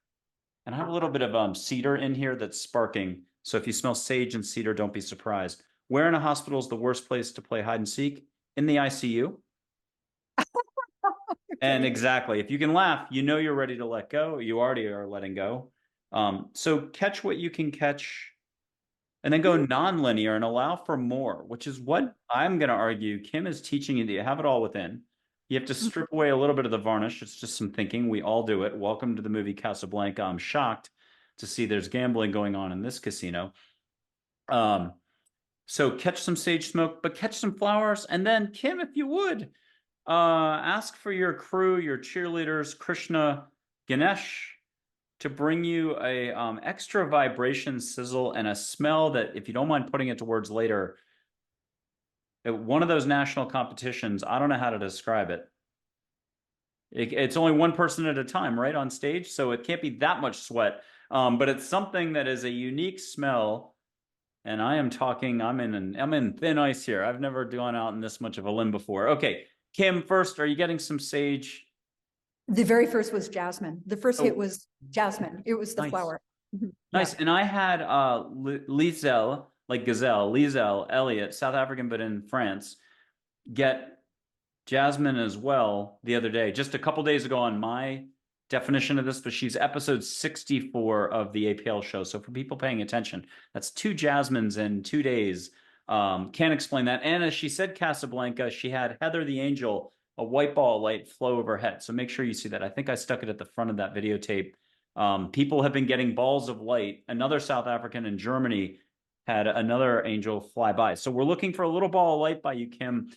And I have a little bit of cedar in here that's sparking. So if you smell sage and cedar, don't be surprised. Where in a hospital is the worst place to play hide and seek? In the ICU. And exactly, if you can laugh, you're ready to let go. You already are letting go. So catch what you can catch, and then go non-linear and allow for more, which is what I'm going to argue Kim is teaching you, that you have it all within. You have to strip away a little bit of the varnish. It's just some thinking. We all do it. Welcome to the movie Casablanca. I'm shocked to see there's gambling going on in this casino. So catch some sage smoke, but catch some flowers. And then, Kim, if you would, ask for your crew, your cheerleaders, Krishna, Ganesh, to bring you a extra vibration, sizzle, and a smell that, if you don't mind putting it to words later, at one of those national competitions, I don't know how to describe it. It's only one person at a time, right, on stage, so it can't be that much sweat. But it's something that is a unique smell. And I'm in thin ice here. I've never gone out in this much of a limb before. Okay, Kim, first, are you getting some sage? The very first was jasmine. The first hit was jasmine. It was the Nice. flower. Nice. Yeah. And I had Liesel, like gazelle, Liesel Elliott, South African, but in France, get jasmine as well the other day, just a couple days ago on my definition of this, but she's episode 64 of the APL show. So for people paying attention, that's 2 jasmines in 2 days. Can't explain that. And as she said, Casablanca, she had Heather the Angel, a white ball of light flow over her head. So make sure you see that. I think I stuck it at the front of that videotape. People have been getting balls of light. Another South African in Germany had another angel fly by. So we're looking for a little ball of light by you, Kim.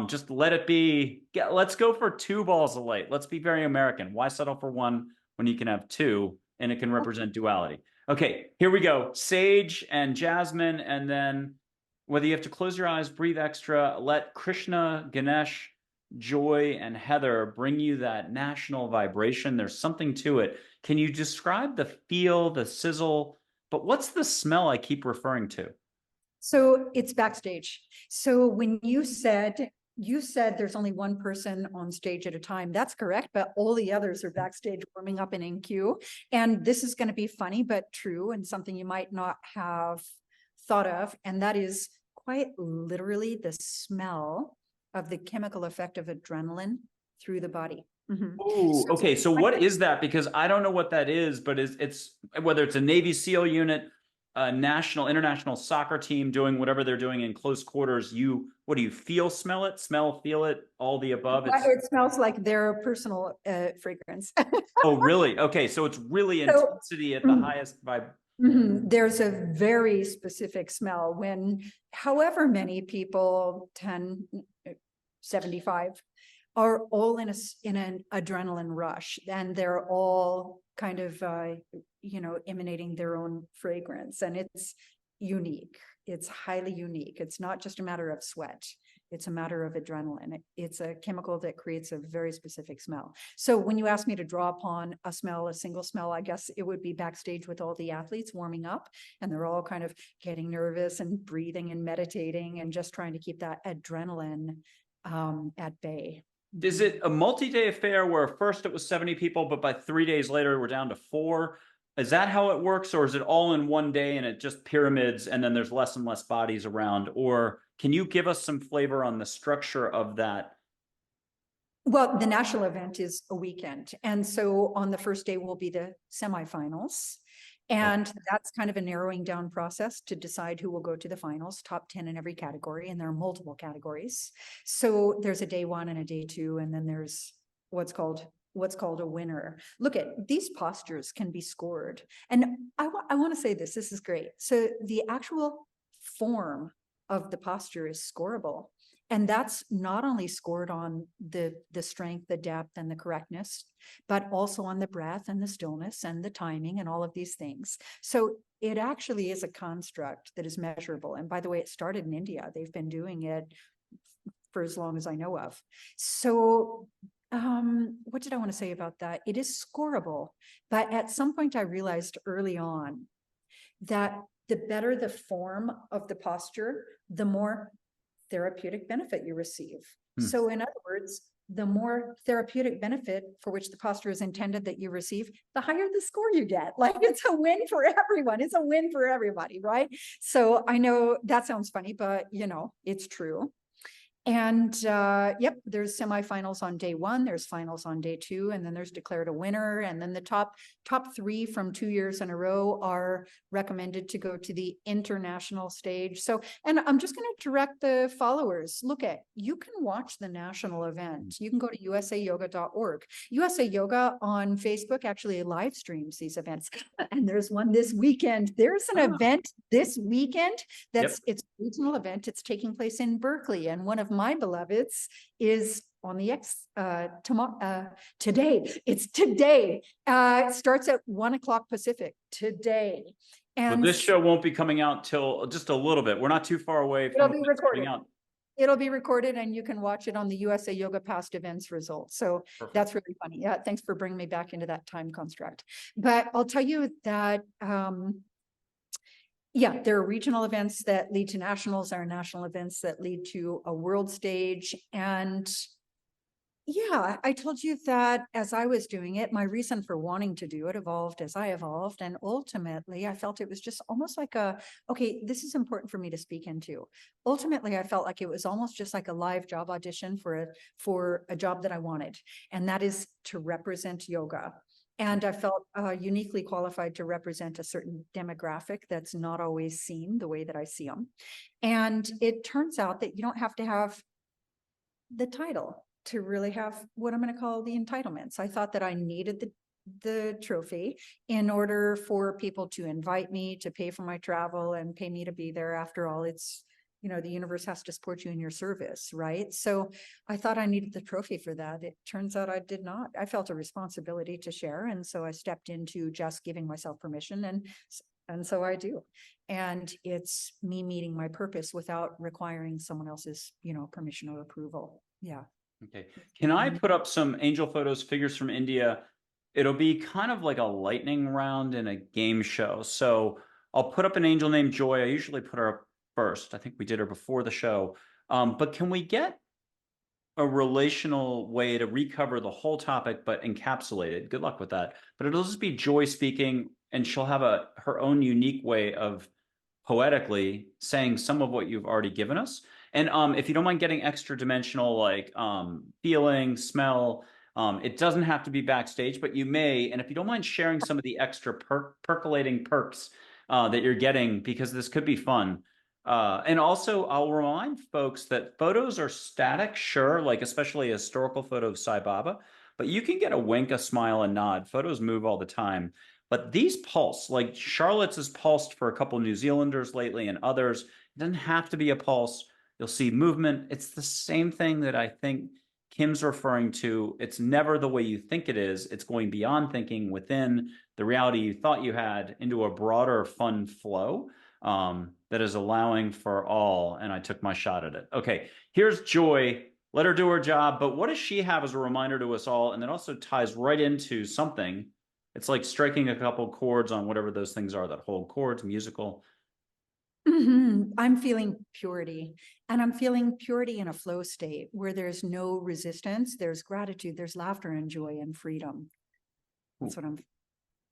Just let it be. Let's go for 2 balls of light. Let's be very American. Why settle for 1 when you can have 2 and it can represent duality? Okay, here we go. Sage and jasmine, and then whether you have to close your eyes, breathe extra, let Krishna, Ganesh, Joy, and Heather bring you that national vibration. There's something to it. Can you describe the feel, the sizzle? But what's the smell I keep referring to? So it's backstage. So when you said there's only one person on stage at a time, that's correct, but all the others are backstage warming up and in queue. And this is going to be funny, but true, and something you might not have thought of, and that is quite literally the smell of the chemical effect of adrenaline through the body. Ooh, So okay. So what is that? Because I don't know what that is, but it's whether it's a Navy SEAL unit, a national, international soccer team doing whatever they're doing in close quarters. What do you feel, smell it, feel it, all the above? it smells like their personal fragrance. Oh, really? Okay. So it's really So, intensity at the highest vibe. there's a very specific smell when however many people, 10, 75, are all in an adrenaline rush, and they're all kind of emanating their own fragrance, and it's unique. It's highly unique. It's not just a matter of sweat. It's a matter of adrenaline. It's a chemical that creates a very specific smell. So when you ask me to draw upon a smell, a single smell, I guess it would be backstage with all the athletes warming up, and they're all kind of getting nervous and breathing and meditating and just trying to keep that adrenaline at bay. Is it a multi-day affair where first it was 70 people, but by 3 days later we're down to 4? Is that how it works, or is it all in one day and it just pyramids and then there's less and less bodies around? Or can you give us some flavor on the structure of that? Well, the national event is a weekend. And so on the first day will be the semifinals. And that's kind of a narrowing down process to decide who will go to the finals, top 10 in every category. And there are multiple categories. So there's a day 1 and a day 2, and then there's what's called a winner. Look at these postures can be scored. And I want to say this is great. So the actual form of the posture is scoreable. And that's not only scored on the strength, the depth, and the correctness, but also on the breath and the stillness and the timing and all of these things. So it actually is a construct that is measurable. And by the way, it started in India. They've been doing it for as long as I know of. So what did I want to say about that? It is scoreable. But at some point I realized early on that the better the form of the posture, the more therapeutic benefit you receive. So in other words, the more therapeutic benefit for which the posture is intended that you receive, the higher the score you get. Like, it's a win for everyone. It's a win for everybody, right? So I know that sounds funny, but it's true. And yep, there's semifinals on day 1, there's finals on day 2, and then there's declared a winner. And then the top 3 from 2 years in a row are recommended to go to the international stage. So, and I'm just going to direct the followers, you can watch the national event. You can go to usayoga.org. USA Yoga on Facebook actually live streams these events. And there's one this weekend. There's an event this weekend it's a regional event. It's taking place in Berkeley. And one of my beloveds is on the today. It's today. It starts at 1:00 Pacific today. And this show won't be coming out till just a little bit. We're not too far away from it'll be recorded. It'll be recorded, and you can watch it on the USA Yoga past events results. So perfect. That's really funny. Yeah, thanks for bringing me back into that time construct. But I'll tell you that yeah, there are regional events that lead to nationals, there are national events that lead to a world stage. And yeah, I told you that as I was doing it, my reason for wanting to do it evolved as I evolved. And ultimately, I felt it was just almost like okay, this is important for me to speak into. Ultimately, I felt like it was almost just like a live job audition for a job that I wanted. And that is to represent yoga. And I felt uniquely qualified to represent a certain demographic that's not always seen the way that I see them. And it turns out that you don't have to have the title to really have what I'm going to call the entitlements. I thought that I needed the trophy in order for people to invite me, to pay for my travel and pay me to be there. After all, it's, the universe has to support you in your service, right? So I thought I needed the trophy for that. It turns out I did not. I felt a responsibility to share. And so I stepped into just giving myself permission, and so I do. And it's me meeting my purpose without requiring someone else's, permission or approval. Yeah. Okay. Can I put up some angel photos, figures from India? It'll be kind of like a lightning round in a game show. So I'll put up an angel named Joy. I usually put her up first. I think we did her before the show. But can we get a relational way to recover the whole topic, but encapsulated? Good luck with that. But it'll just be Joy speaking, and she'll have her own unique way of poetically saying some of what you've already given us. And if you don't mind getting extra dimensional, like feeling, smell, it doesn't have to be backstage, but you may. And if you don't mind sharing some of the extra percolating perks that you're getting, because this could be fun. And also, I'll remind folks that photos are static, sure, like especially a historical photo of Sai Baba, but you can get a wink, a smile, a nod. Photos move all the time. But these pulse, like Charlotte's has pulsed for a couple New Zealanders lately and others. It doesn't have to be a pulse. You'll see movement. It's the same thing that I think Kim's referring to. It's never the way you think it is. It's going beyond thinking within the reality you thought you had into a broader, fun flow that is allowing for all. And I took my shot at it. Okay, here's Joy. Let her do her job. But what does she have as a reminder to us all? And that also ties right into something. It's like striking a couple chords on whatever those things are that hold chords, musical. I'm feeling purity, and I'm feeling purity in a flow state where there's no resistance, there's gratitude, there's laughter and joy and freedom. That's what I'm.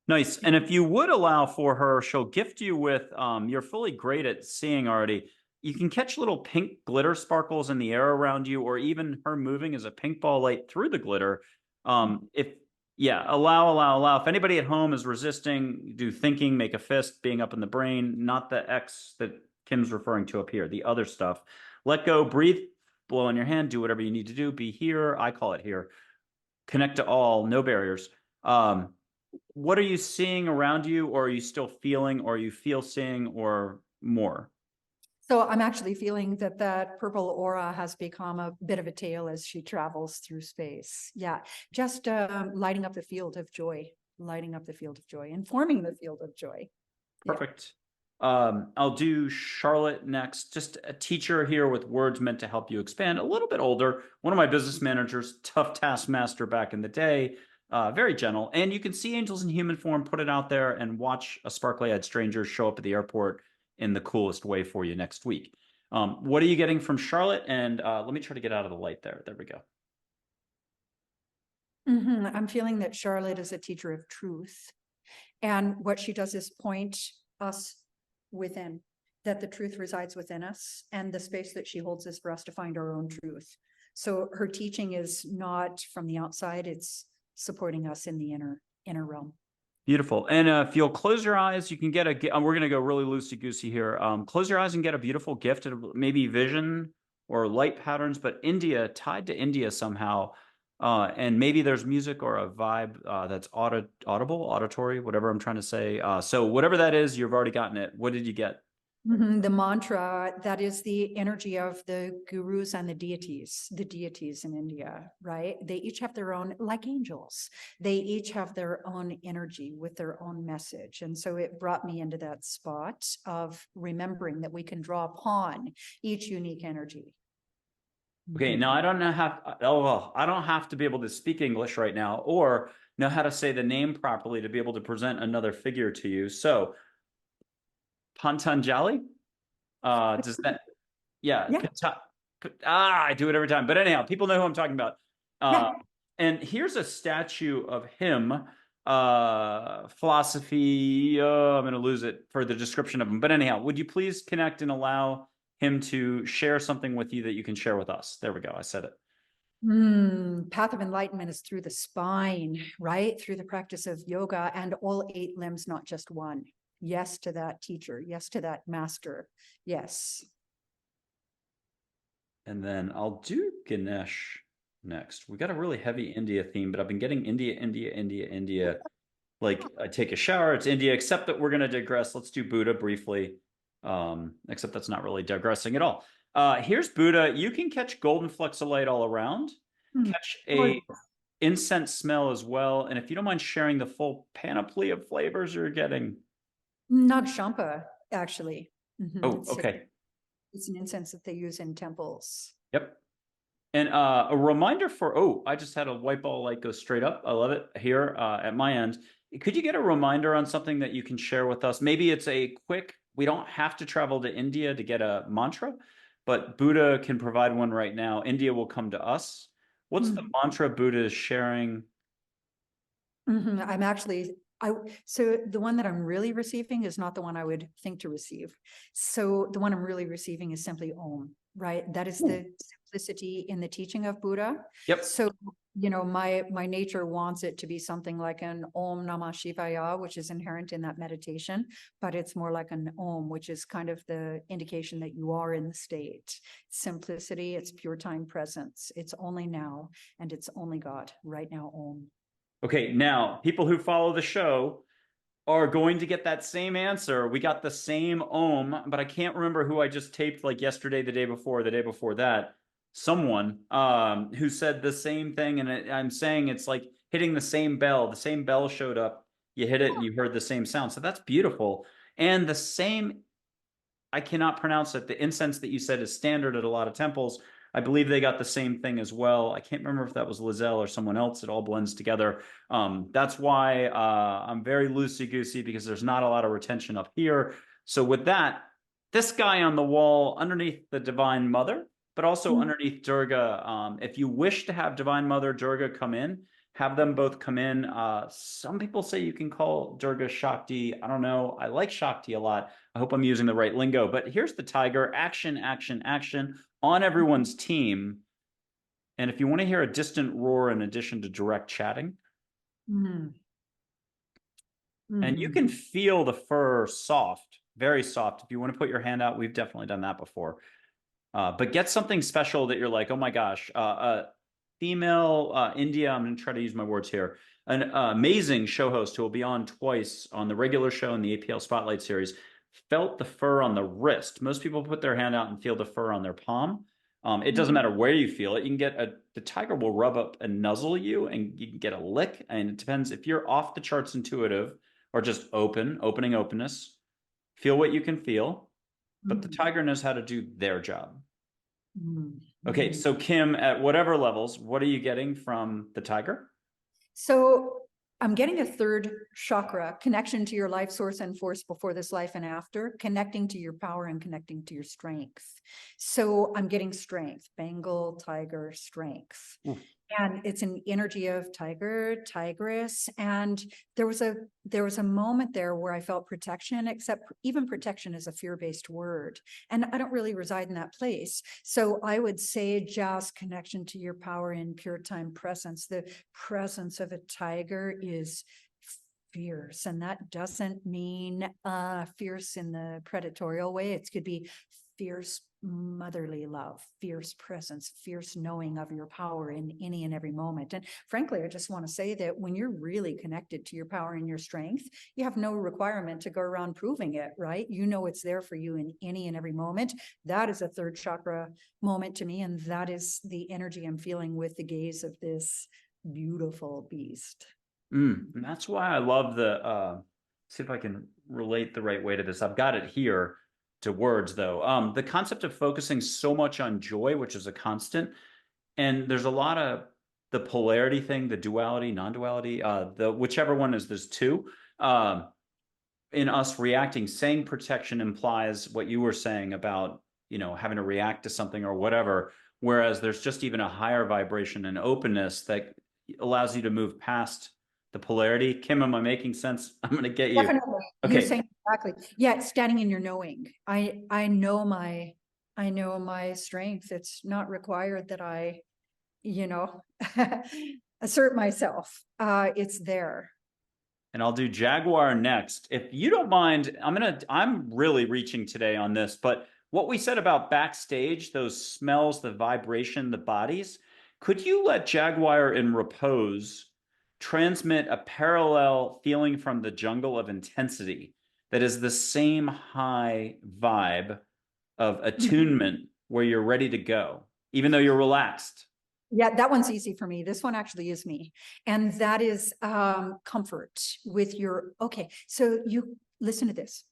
Nice. And if you would allow for her, she'll gift you with, you're fully great at seeing already. You can catch little pink glitter sparkles in the air around you, or even her moving as a pink ball light through the glitter. If, yeah, allow. If anybody at home is resisting, do thinking, make a fist, being up in the brain, not the X that Kim's referring to up here, the other stuff. Let go, breathe, blow on your hand, do whatever you need to do, be here. I call it here. Connect to all, no barriers. What are you seeing around you, or are you still feeling, or you feel seeing, or more? So I'm actually feeling that that purple aura has become a bit of a tail as she travels through space. Yeah, just lighting up the field of joy, lighting up the field of joy, and forming the field of joy. Perfect. I'll do Charlotte next. Just a teacher here with words meant to help you expand. A little bit older. One of my business managers, tough taskmaster back in the day. Very gentle. And you can see angels in human form, put it out there, and watch a sparkly-eyed stranger show up at the airport in the coolest way for you next week. What are you getting from Charlotte? And let me try to get out of the light there. There we go. I'm feeling that Charlotte is a teacher of truth. And what she does is point us within, that the truth resides within us, and the space that she holds is for us to find our own truth. So her teaching is not from the outside, it's supporting us in the inner realm. Beautiful. And if you'll close your eyes, you can get a, we're going to go really loosey-goosey here. Close your eyes and get a beautiful gift, maybe vision or light patterns, but India, tied to India somehow. And maybe there's music or a vibe that's audible, auditory, whatever I'm trying to say. So whatever that is, you've already gotten it. What did you get? The mantra, that is the energy of the gurus and the deities in India, right? They each have their own, like angels, they each have their own energy with their own message. And so it brought me into that spot of remembering that we can draw upon each unique energy. Okay, now I don't know how, oh, well, I don't have to be able to speak English right now or know how to say the name properly to be able to present another figure to you. So Pantanjali? Does that, yeah, Yeah. I do it every time. But anyhow, people know who I'm talking about. Yeah. And here's a statue of him. Philosophy, I'm going to lose it for the description of him. But anyhow, would you please connect and allow him to share something with you that you can share with us? There we go. I said it. Path of enlightenment is through the spine, right? Through the practice of yoga and all 8 limbs, not just one. Yes to that teacher. Yes to that master. Yes. And then I'll do Ganesh next. We got a really heavy India theme, but I've been getting India. Like I take a shower, it's India, except that we're going to digress. Let's do Buddha briefly. Except that's not really digressing at all. Here's Buddha. You can catch golden flecks of light all around. Catch a incense smell as well. And if you don't mind sharing the full panoply of flavors you're getting. Not champa, actually. Oh, okay. It's an incense that they use in temples. Yep. And a reminder for, oh, I just had a white ball light go straight up. I love it here at my end. Could you get a reminder on something that you can share with us? Maybe it's a quick, we don't have to travel to India to get a mantra, but Buddha can provide one right now. India will come to us. What's the mantra Buddha is sharing? I'm actually So the one that I'm really receiving is not the one I would think to receive. So the one I'm really receiving is simply Om, right? That is the simplicity in the teaching of Buddha. Yep. So, you know, my nature wants it to be something like an Om Namah Shivaya, which is inherent in that meditation, but it's more like an Om, which is kind of the indication that you are in the state. Simplicity, it's pure time presence. It's only now, and it's only God right now, Om. Okay, now people who follow the show are going to get that same answer. We got the same Om, but I can't remember who I just taped like yesterday, the day before, the day before that. Someone who said the same thing, and I'm saying it's like hitting the same bell. The same bell showed up. You hit it, and you heard the same sound. So that's beautiful. And the same, I cannot pronounce it. The incense that you said is standard at a lot of temples. I believe they got the same thing as well. I can't remember if that was Lizelle or someone else. It all blends together. That's why I'm very loosey-goosey, because there's not a lot of retention up here. So with that, this guy on the wall underneath the Divine Mother, but also underneath Durga, if you wish to have Divine Mother Durga come in, have them both come in. Some people say you can call Durga Shakti. I don't know. I like Shakti a lot. I hope I'm using the right lingo. But here's the tiger. Action, action, action on everyone's team. And if you want to hear a distant roar in addition to direct chatting, and you can feel the fur soft, very soft. If you want to put your hand out, we've definitely done that before. But get something special that you're like, oh my gosh, female India, I'm going to try to use my words here, an amazing show host who will be on twice on the regular show and the APL Spotlight series, felt the fur on the wrist. Most people put their hand out and feel the fur on their palm. It doesn't matter where you feel it. You can get the tiger will rub up and nuzzle you, and you can get a lick. And it depends if you're off the charts intuitive or just opening openness. Feel what you can feel, but the tiger knows how to do their job. Okay, so Kim, at whatever levels, what are you getting from the tiger? So I'm getting a third chakra, connection to your life source and force before this life and after, connecting to your power and connecting to your strength. So I'm getting strength, Bengal, tiger, strength. And it's an energy of tiger, tigress. And there was a moment there where I felt protection, except even protection is a fear-based word. And I don't really reside in that place. So I would say just connection to your power in pure time presence. The presence of a tiger is fierce. And that doesn't mean fierce in the predatorial way. It could be fierce motherly love, fierce presence, fierce knowing of your power in any and every moment. And frankly, I just want to say that when you're really connected to your power and your strength, you have no requirement to go around proving it, right? You know it's there for you in any and every moment. That is a third chakra moment to me, and that is the energy I'm feeling with the gaze of this beautiful beast. And that's why I love the, see if I can relate the right way to this. I've got it here to words though. The concept of focusing so much on joy, which is a constant, and there's a lot of the polarity thing, the duality, non-duality, the whichever one is, there's two. In us reacting, saying protection implies what you were saying about, you know, having to react to something or whatever, whereas there's just even a higher vibration and openness that allows you to move past the polarity. Kim, am I making sense? I'm going to get you. Definitely. Okay. You're saying exactly. Yeah, standing in your knowing. I know my strength. It's not required that I, you know, assert myself. It's there. And I'll do Jaguar next. If you don't mind, I'm really reaching today on this, but what we said about backstage, those smells, the vibration, the bodies, could you let Jaguar in repose transmit a parallel feeling from the jungle of intensity that is the same high vibe of attunement where you're ready to go, even though you're relaxed? Yeah, that one's easy for me. This one actually is me. And that is comfort with your, okay, so you listen to this.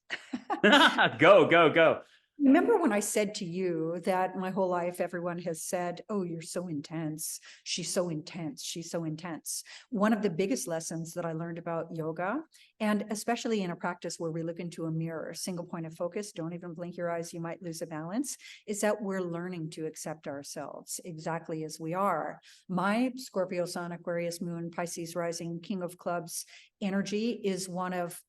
Go, go, go. Remember when I said to you that my whole life, everyone has said, oh, you're so intense. She's so intense. She's so intense. One of the biggest lessons that I learned about yoga, and especially in a practice where we look into a mirror, single point of focus, don't even blink your eyes, you might lose a balance, is that we're learning to accept ourselves exactly as we are. My Scorpio Sun, Aquarius Moon, Pisces Rising, King of Clubs energy is one of,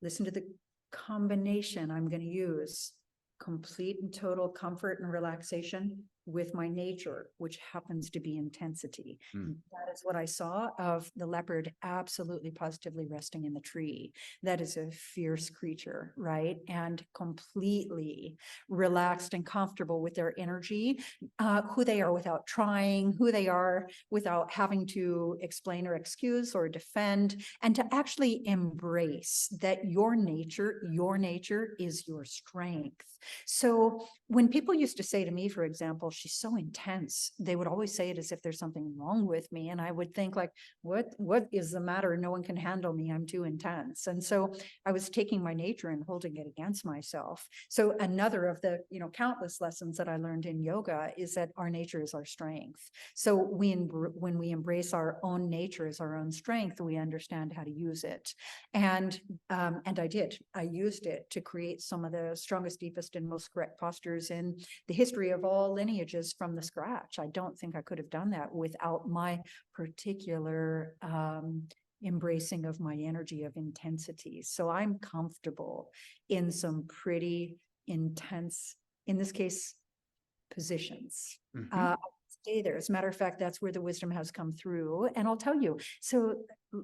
listen to the combination I'm going to use, complete and total comfort and relaxation with my nature, which happens to be intensity. Mm. That is what I saw of the leopard absolutely positively resting in the tree. That is a fierce creature, right? And completely relaxed and comfortable with their energy, who they are without trying, who they are without having to explain or excuse or defend, and to actually embrace that your nature is your strength. So when people used to say to me, for example, she's so intense, they would always say it as if there's something wrong with me. And I would think like, what is the matter? No one can handle me. I'm too intense. And so I was taking my nature and holding it against myself. So another of the, countless lessons that I learned in yoga is that our nature is our strength. So when we embrace our own nature as our own strength, we understand how to use it. And I did. I used it to create some of the strongest, deepest, and most correct postures in the history of all lineages from the scratch. I don't think I could have done that without my particular embracing of my energy of intensity. So I'm comfortable in some pretty intense, in this case, positions. Mm-hmm. Stay there. As a matter of fact, that's where the wisdom has come through. And I'll tell you, so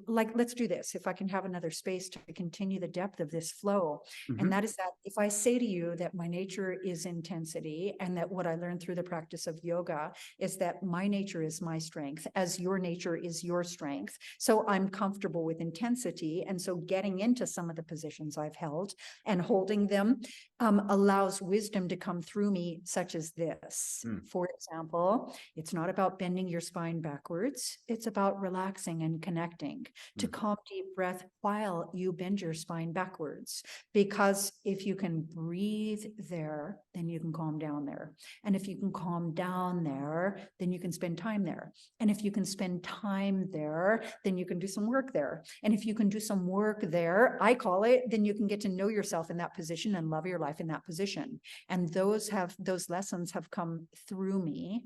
like, let's do this. If I can have another space to continue the depth of this flow. Mm-hmm. And that is that if I say to you that my nature is intensity, and that what I learned through the practice of yoga is that my nature is my strength, as your nature is your strength. So I'm comfortable with intensity. And so getting into some of the positions I've held and holding them allows wisdom to come through me, such as this. Mm. For example, it's not about bending your spine backwards. It's about relaxing and connecting to calm deep breath while you bend your spine backwards. Because if you can breathe there, then you can calm down there. And if you can calm down there, then you can spend time there. And if you can spend time there, then you can do some work there. And if you can do some work there, I call it, then you can get to know yourself in that position and love your life in that position. And those lessons have come through me,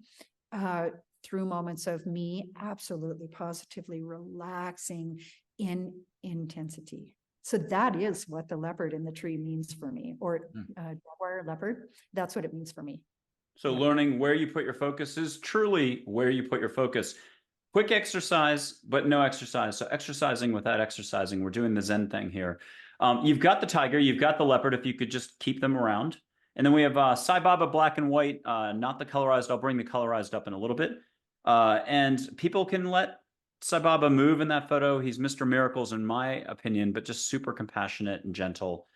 through moments of me absolutely positively relaxing in intensity. So that is what the leopard in the tree means for me, or jaguar leopard. That's what it means for me. So Yeah. learning where you put your focus is truly where you put your focus. Quick exercise, but no exercise. So exercising without exercising. We're doing the Zen thing here. You've got the tiger, you've got the leopard, if you could just keep them around. And then we have Sai Baba black and white, not the colorized. I'll bring the colorized up in a little bit. And people can let Sai Baba move in that photo. He's Mr. Miracles in my opinion, but just super compassionate and gentle.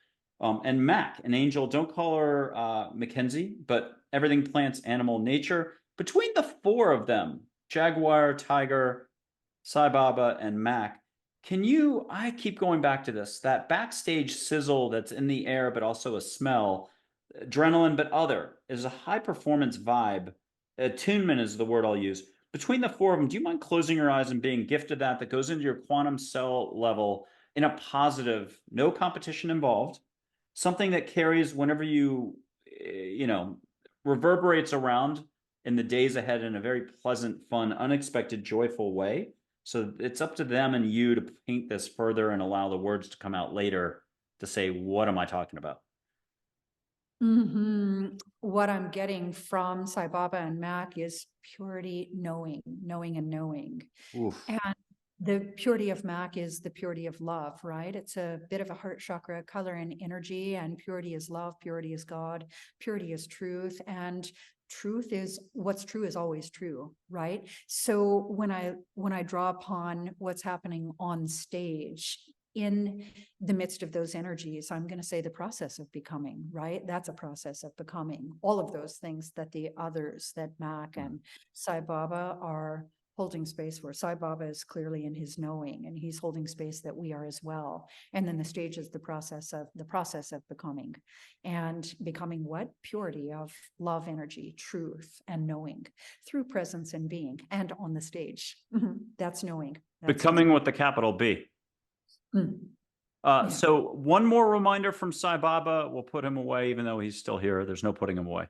And Mac, an angel, don't call her Mackenzie, but everything plants, animal, nature. Between the four of them, Jaguar, Tiger, Sai Baba, and Mac, I keep going back to this, that backstage sizzle that's in the air, but also a smell, adrenaline, but other, is a high performance vibe. Attunement is the word I'll use. Between the four of them, do you mind closing your eyes and being gifted that goes into your quantum cell level in a positive, no competition involved, something that carries whenever reverberates around in the days ahead in a very pleasant, fun, unexpected, joyful way. So it's up to them and you to paint this further and allow the words to come out later to say, what am I talking about? What I'm getting from Sai Baba and Mac is purity, knowing, knowing, and knowing. Oof. And the purity of Mac is the purity of love, right? It's a bit of a heart chakra color and energy, and purity is love, purity is God, purity is truth, and truth is what's true is always true, right? So when I draw upon what's happening on stage in the midst of those energies, I'm going to say the process of becoming, right? That's a process of becoming all of those things that the others, that Mac and Sai Baba are holding space where Sai Baba is clearly in his knowing, and he's holding space that we are as well. And then the stage is the process of becoming, and becoming what? Purity of love, energy, truth, and knowing through presence and being. And on the stage, that's knowing. That's Becoming with the capital B. Yeah. So one more reminder from Sai Baba. We'll put him away, even though he's still here. There's no putting him away.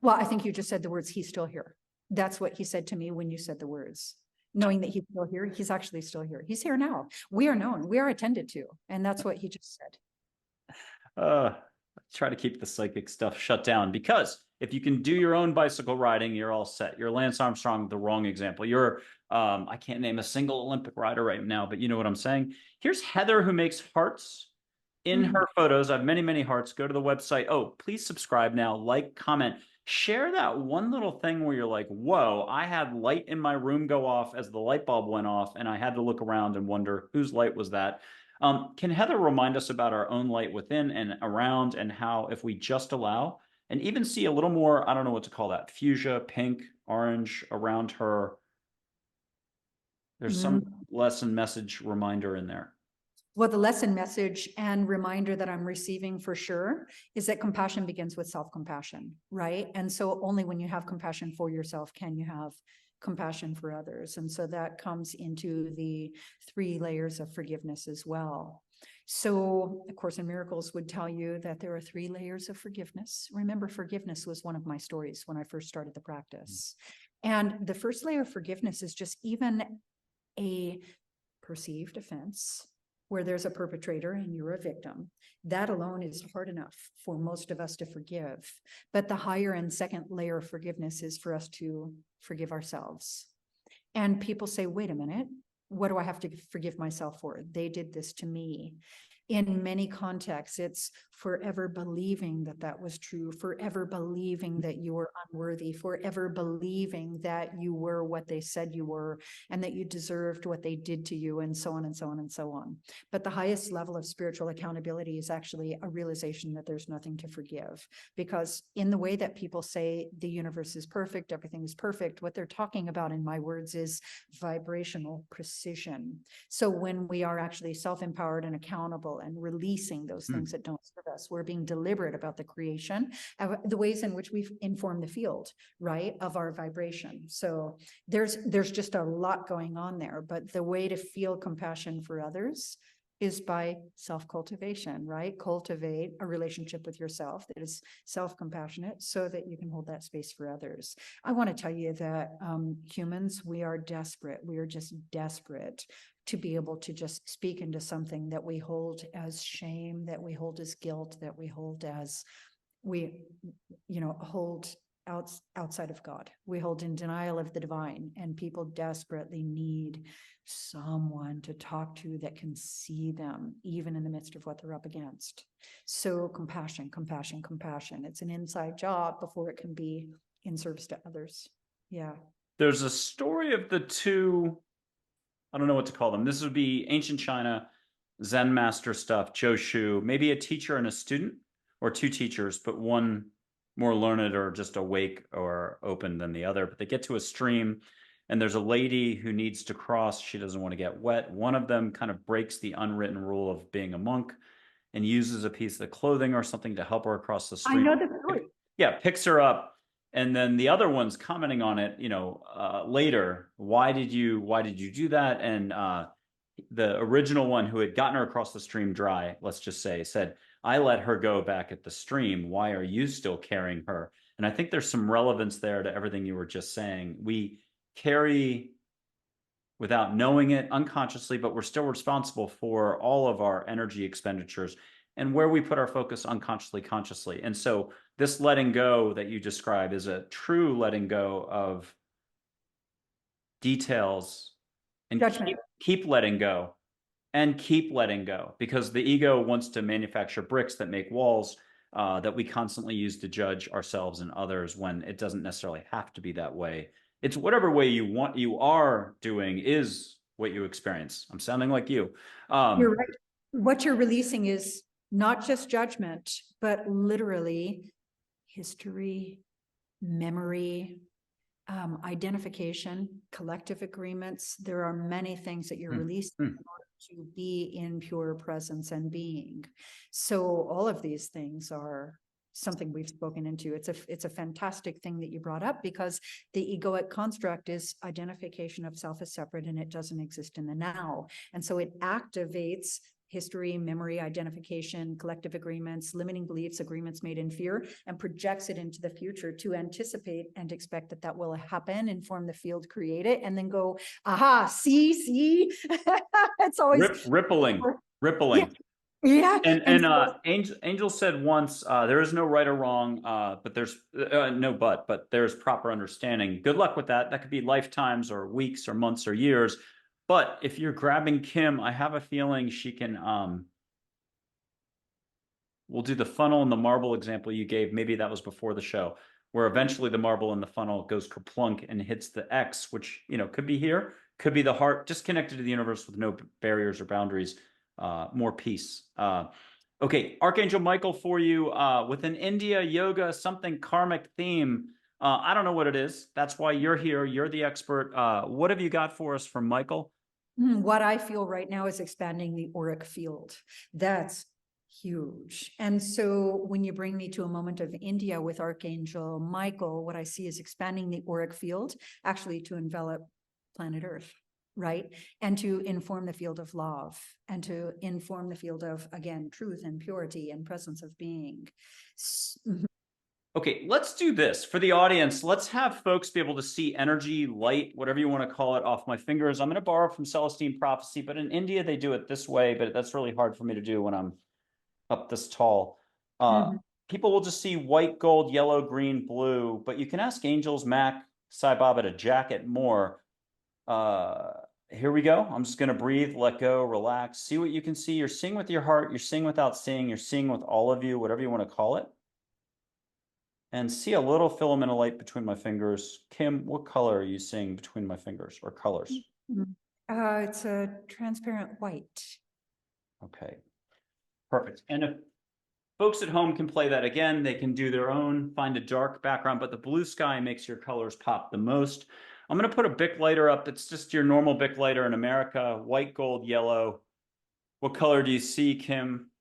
Well, I think you just said the words, he's still here. That's what he said to me when you said the words. Knowing that he's still here, he's actually still here. He's here now. We are known, we are attended to. And that's what he just said. Try to keep the psychic stuff shut down, because if you can do your own bicycle riding, you're all set. You're Lance Armstrong, the wrong example. You're, I can't name a single Olympic rider right now, but you know what I'm saying? Here's Heather, who makes hearts in her photos. I have many, many hearts. Go to the website. Oh, please subscribe now, like, comment, share that one little thing where you're like, whoa, I had light in my room go off as the light bulb went off, and I had to look around and wonder whose light was that. Can Heather remind us about our own light within and around, and how if we just allow and even see a little more, I don't know what to call that, fuchsia, pink, orange around her, there's some lesson message reminder in there. Well, the lesson message and reminder that I'm receiving for sure is that compassion begins with self-compassion, right? And so only when you have compassion for yourself can you have compassion for others. And so that comes into the 3 layers of forgiveness as well. So A Course in Miracles would tell you that there are 3 layers of forgiveness. Remember, forgiveness was one of my stories when I first started the practice. And the first layer of forgiveness is just even a perceived offense where there's a perpetrator and you're a victim. That alone is hard enough for most of us to forgive. But the higher and second layer of forgiveness is for us to forgive ourselves. And people say, wait a minute, what do I have to forgive myself for? They did this to me. In many contexts, it's forever believing that that was true, forever believing that you were unworthy, forever believing that you were what they said you were, and that you deserved what they did to you, and so on and so on and so on. But the highest level of spiritual accountability is actually a realization that there's nothing to forgive. Because in the way that people say the universe is perfect, everything is perfect, what they're talking about in my words is vibrational precision. So when we are actually self-empowered and accountable and releasing those things that don't serve us, we're being deliberate about the creation, the ways in which we've informed the field, right, of our vibration. So there's just a lot going on there, but the way to feel compassion for others is by self-cultivation, right? Cultivate a relationship with yourself that is self-compassionate so that you can hold that space for others. I want to tell you that humans, we are desperate. We are just desperate to be able to just speak into something that we hold as shame, that we hold as guilt, that we hold as, hold outside of God. We hold in denial of the divine, and people desperately need someone to talk to that can see them, even in the midst of what they're up against. So compassion, compassion, compassion. It's an inside job before it can be in service to others. Yeah. There's a story of the 2, I don't know what to call them. This would be ancient China, Zen master stuff, Joshu, maybe a teacher and a student, or 2 teachers, but one more learned or just awake or open than the other. But they get to a stream, and there's a lady who needs to cross. She doesn't want to get wet. One of them kind of breaks the unwritten rule of being a monk and uses a piece of clothing or something to help her across the stream. I know the story. Yeah, picks her up. And then the other one's commenting on it, later. Why did you do that? And the original one, who had gotten her across the stream dry, let's just say, said, I let her go back at the stream. Why are you still carrying her? And I think there's some relevance there to everything you were just saying. We carry without knowing it unconsciously, but we're still responsible for all of our energy expenditures and where we put our focus unconsciously, consciously. And so this letting go that you describe is a true letting go of details, and keep letting go, and keep letting go, because the ego wants to manufacture bricks that make walls that we constantly use to judge ourselves and others, when it doesn't necessarily have to be that way. It's whatever way you are doing is what you experience. I'm sounding like you. You're right. What you're releasing is not just judgment, but literally history, memory, identification, collective agreements. There are many things that you're releasing in order to be in pure presence and being. So all of these things are something we've spoken into. It's a fantastic thing that you brought up, because the egoic construct is identification of self as separate, and it doesn't exist in the now. And so it activates history, memory, identification, collective agreements, limiting beliefs, agreements made in fear, and projects it into the future to anticipate and expect that that will happen, inform the field, create it, and then go, aha, see. It's always Rippling. Yeah. Yeah. And So, Angel said once, there is no right or wrong, but there's but there's proper understanding. Good luck with that. That could be lifetimes or weeks or months or years. But if you're grabbing Kim, I have a feeling she can, we'll do the funnel and the marble example you gave. Maybe that was before the show, where eventually the marble in the funnel goes kerplunk and hits the X, which, could be here, could be the heart, just connected to the universe with no barriers or boundaries, more peace. Okay, Archangel Michael for you, within India, yoga, something karmic theme. I don't know what it is. That's why you're here. You're the expert. What have you got for us from Michael? what I feel right now is expanding the auric field. That's huge. And so when you bring me to a moment of India with Archangel Michael, what I see is expanding the auric field, actually to envelop planet Earth, right? And to inform the field of love, and to inform the field of, again, truth and purity and presence of being. Okay, let's do this for the audience. Let's have folks be able to see energy, light, whatever you want to call it, off my fingers. I'm going to borrow from Celestine Prophecy, but in India they do it this way, but that's really hard for me to do when I'm up this tall. People will just see white, gold, yellow, green, blue, but you can ask angels, Mac, Sai Baba to jack it more. Here we go. I'm just going to breathe, let go, relax, see what you can see. You're seeing with your heart, you're seeing without seeing, you're seeing with all of you, whatever you want to call it. And see a little filament of light between my fingers. Kim, what color are you seeing between my fingers, or colors? It's a transparent white. Okay, perfect. And if folks at home can play that again, they can do their own, find a dark background, but the blue sky makes your colors pop the most. I'm going to put a Bic lighter up. It's just your normal Bic lighter in America, white, gold, yellow. What color do you see, Kim?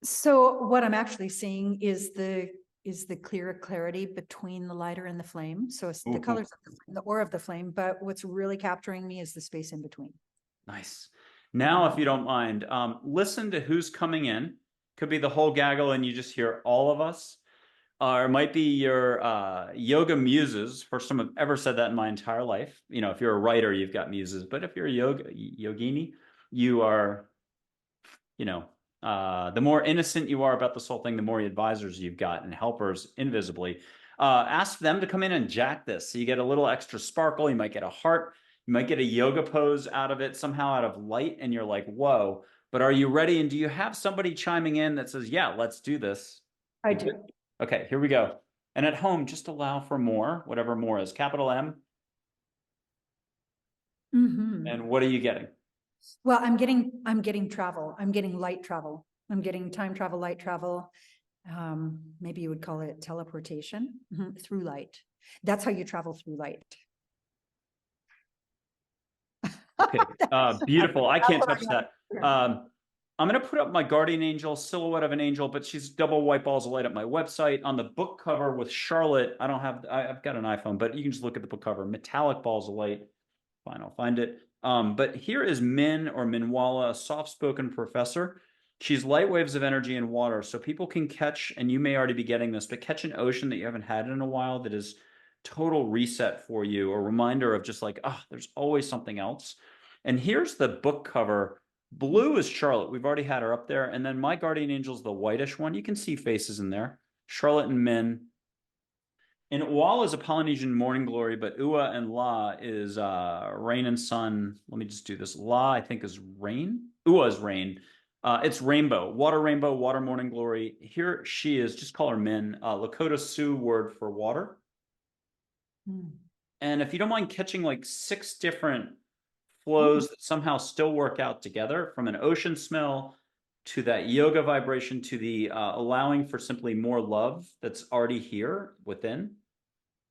So what I'm actually seeing is the clear clarity between the lighter and the flame. So it's the colors of the flame, the aura of the flame, but what's really capturing me is the space in between. Nice. Now, if you don't mind, listen to who's coming in. Could be the whole gaggle and you just hear all of us. Or it might be your yoga muses. First time I've ever said that in my entire life. If you're a writer, you've got muses. But if you're a yogini, you are, the more innocent you are about this whole thing, the more advisors you've got and helpers invisibly. Ask them to come in and jack this. So you get a little extra sparkle. You might get a heart. You might get a yoga pose out of it, somehow out of light. And you're like, whoa. But are you ready? And do you have somebody chiming in that says, yeah, let's do this? I do. Okay, here we go. And at home, just allow for more, whatever more is. Capital M. And what are you getting? Well, I'm getting travel. I'm getting light travel. I'm getting time travel, light travel. Maybe you would call it teleportation through light. That's how you travel through light. Okay, beautiful. I can't touch that. I'm going to put up my guardian angel, silhouette of an angel, but she's double white balls of light at my website. On the book cover with Charlotte, I've got an iPhone, but you can just look at the book cover. Metallic balls of light. Fine, I'll find it. But here is Min, or Minwala, a soft-spoken professor. She's light waves of energy in water. So people can catch, and you may already be getting this, but catch an ocean that you haven't had in a while that is total reset for you, a reminder of just like, there's always something else. And here's the book cover. Blue is Charlotte. We've already had her up there. And then my guardian angel is the whitish one. You can see faces in there. Charlotte and Min. And Ual is a Polynesian morning glory, but Ua and La is rain and sun. Let me just do this. La, I think, is rain. Ua is rain. It's rainbow, water morning glory. Here she is. Just call her Min. Lakota Sioux word for water. And if you don't mind catching like 6 different flows that somehow still work out together, from an ocean smell to that yoga vibration to the allowing for simply more love that's already here within.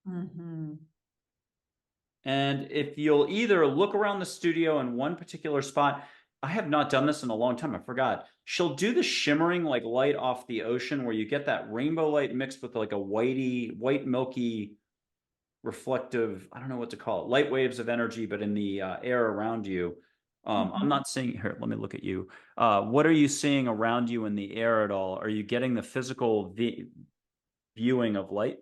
Mm-hmm. And if you'll either look around the studio in one particular spot, I have not done this in a long time. I forgot. She'll do the shimmering like light off the ocean where you get that rainbow light mixed with like a white milky reflective, I don't know what to call it, light waves of energy, but in the air around you. I'm Mm-hmm. not seeing here. Let me look at you. What are you seeing around you in the air at all? Are you getting the physical viewing of light?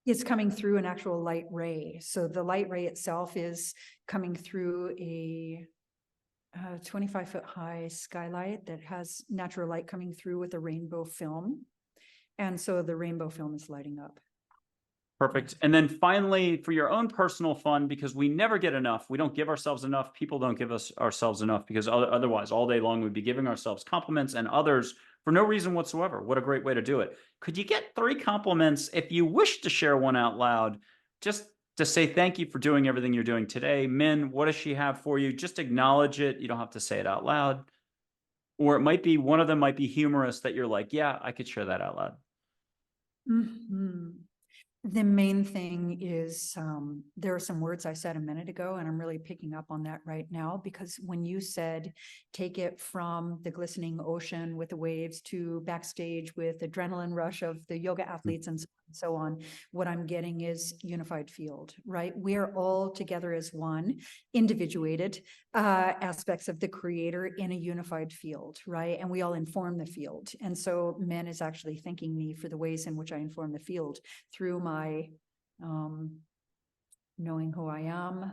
It's coming through an actual light ray. So the light ray itself is coming through a 25-foot high skylight that has natural light coming through with a rainbow film. And so the rainbow film is lighting up. Perfect. And then finally, for your own personal fun, because we never get enough, we don't give ourselves enough. People don't give us ourselves enough because otherwise, all day long, we'd be giving ourselves compliments and others for no reason whatsoever. What a great way to do it. Could you get 3 compliments if you wish to share one out loud, just to say thank you for doing everything you're doing today? Min, what does she have for you? Just acknowledge it. You don't have to say it out loud. Or it might be one of them might be humorous that you're like, yeah, I could share that out loud. Mm-hmm. The main thing is there are some words I said a minute ago, and I'm really picking up on that right now, because when you said take it from the glistening ocean with the waves to backstage with adrenaline rush of the yoga athletes and so on, what I'm getting is unified field, right? We're all together as one, individuated aspects of the creator in a unified field, right? And we all inform the field. And so Men is actually thanking me for the ways in which I inform the field through my knowing who I am,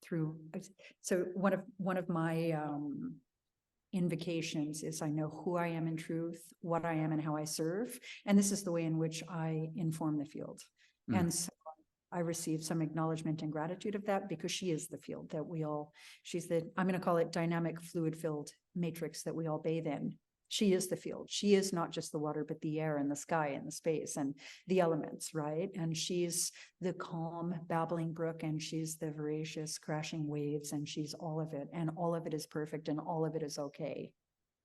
through, so one of my invocations is I know who I am in truth, what I am, and how I serve. And this is the way in which I inform the field. And so I receive some acknowledgement and gratitude of that, because she is the field that we all, she's the, I'm going to call it dynamic fluid filled matrix that we all bathe in. She is the field. She is not just the water, but the air and the sky and the space and the elements, right? And she's the calm, babbling brook, and she's the voracious, crashing waves, and she's all of it. And all of it is perfect, and all of it is okay.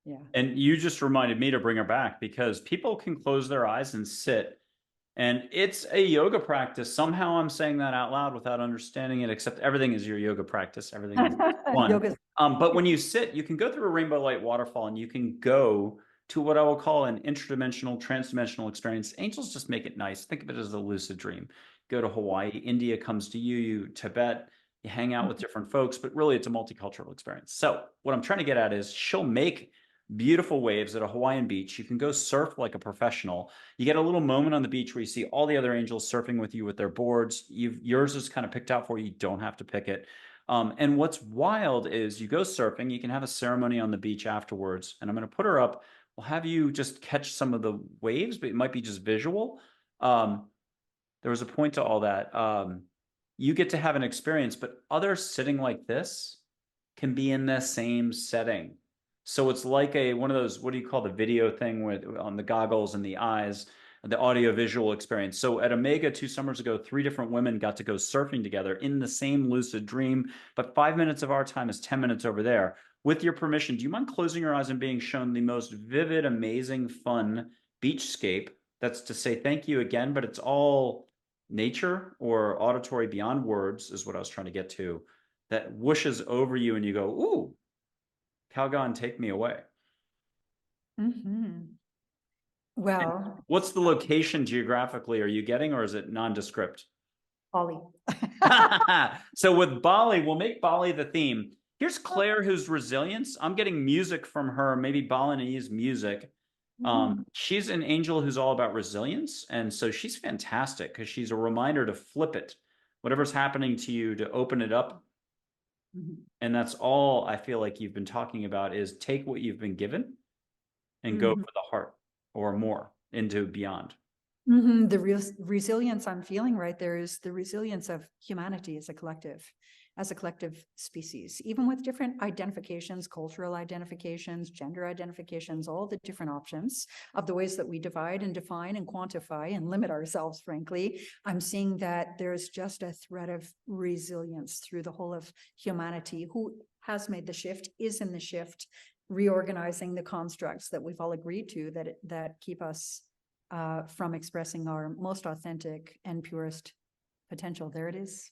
Yeah. And you just reminded me to bring her back because people can close their eyes and sit. And it's a yoga practice. Somehow I'm saying that out loud without understanding it, except everything is your yoga practice. Everything is one. Yoga. But when you sit, you can go through a rainbow light waterfall and you can go to what I will call an interdimensional, transdimensional experience. Angels just make it nice. Think of it as a lucid dream. Go to Hawaii, India comes to you, Tibet, you hang out with different folks, but really it's a multicultural experience. So what I'm trying to get at is she'll make beautiful waves at a Hawaiian beach. You can go surf like a professional. You get a little moment on the beach where you see all the other angels surfing with you with their boards. Yours is kind of picked out for you. You don't have to pick it. And what's wild is you go surfing, you can have a ceremony on the beach afterwards. And I'm going to put her up. We'll have you just catch some of the waves, but it might be just visual. There was a point to all that. You get to have an experience, but others sitting like this can be in the same setting. So it's like one of those, what do you call the video thing with on the goggles and the eyes, the audio visual experience. So at Omega 2 summers ago, 3 different women got to go surfing together in the same lucid dream, but 5 minutes of our time is 10 minutes over there. With your permission, do you mind closing your eyes and being shown the most vivid, amazing, fun beachscape? That's to say thank you again, but it's all nature or auditory beyond words is what I was trying to get to, that whooshes over you and you go, ooh, Calgon, take me away. Mm-hmm. Well, What's the location geographically are you getting, or is it nondescript? Ollie. So with Bali, we'll make Bali the theme. Here's Claire, who's resilience. I'm getting music from her, maybe Balinese music. She's an angel who's all about resilience. And so she's fantastic because she's a reminder to flip it. Whatever's happening to you, to open it up. And that's all I feel like you've been talking about is take what you've been given and go for the heart or more into beyond. The resilience I'm feeling right there is the resilience of humanity as a collective species, even with different identifications, cultural identifications, gender identifications, all the different options of the ways that we divide and define and quantify and limit ourselves, frankly. I'm seeing that there's just a thread of resilience through the whole of humanity who has made the shift, is in the shift, reorganizing the constructs that we've all agreed to that keep us from expressing our most authentic and purest potential. There it is.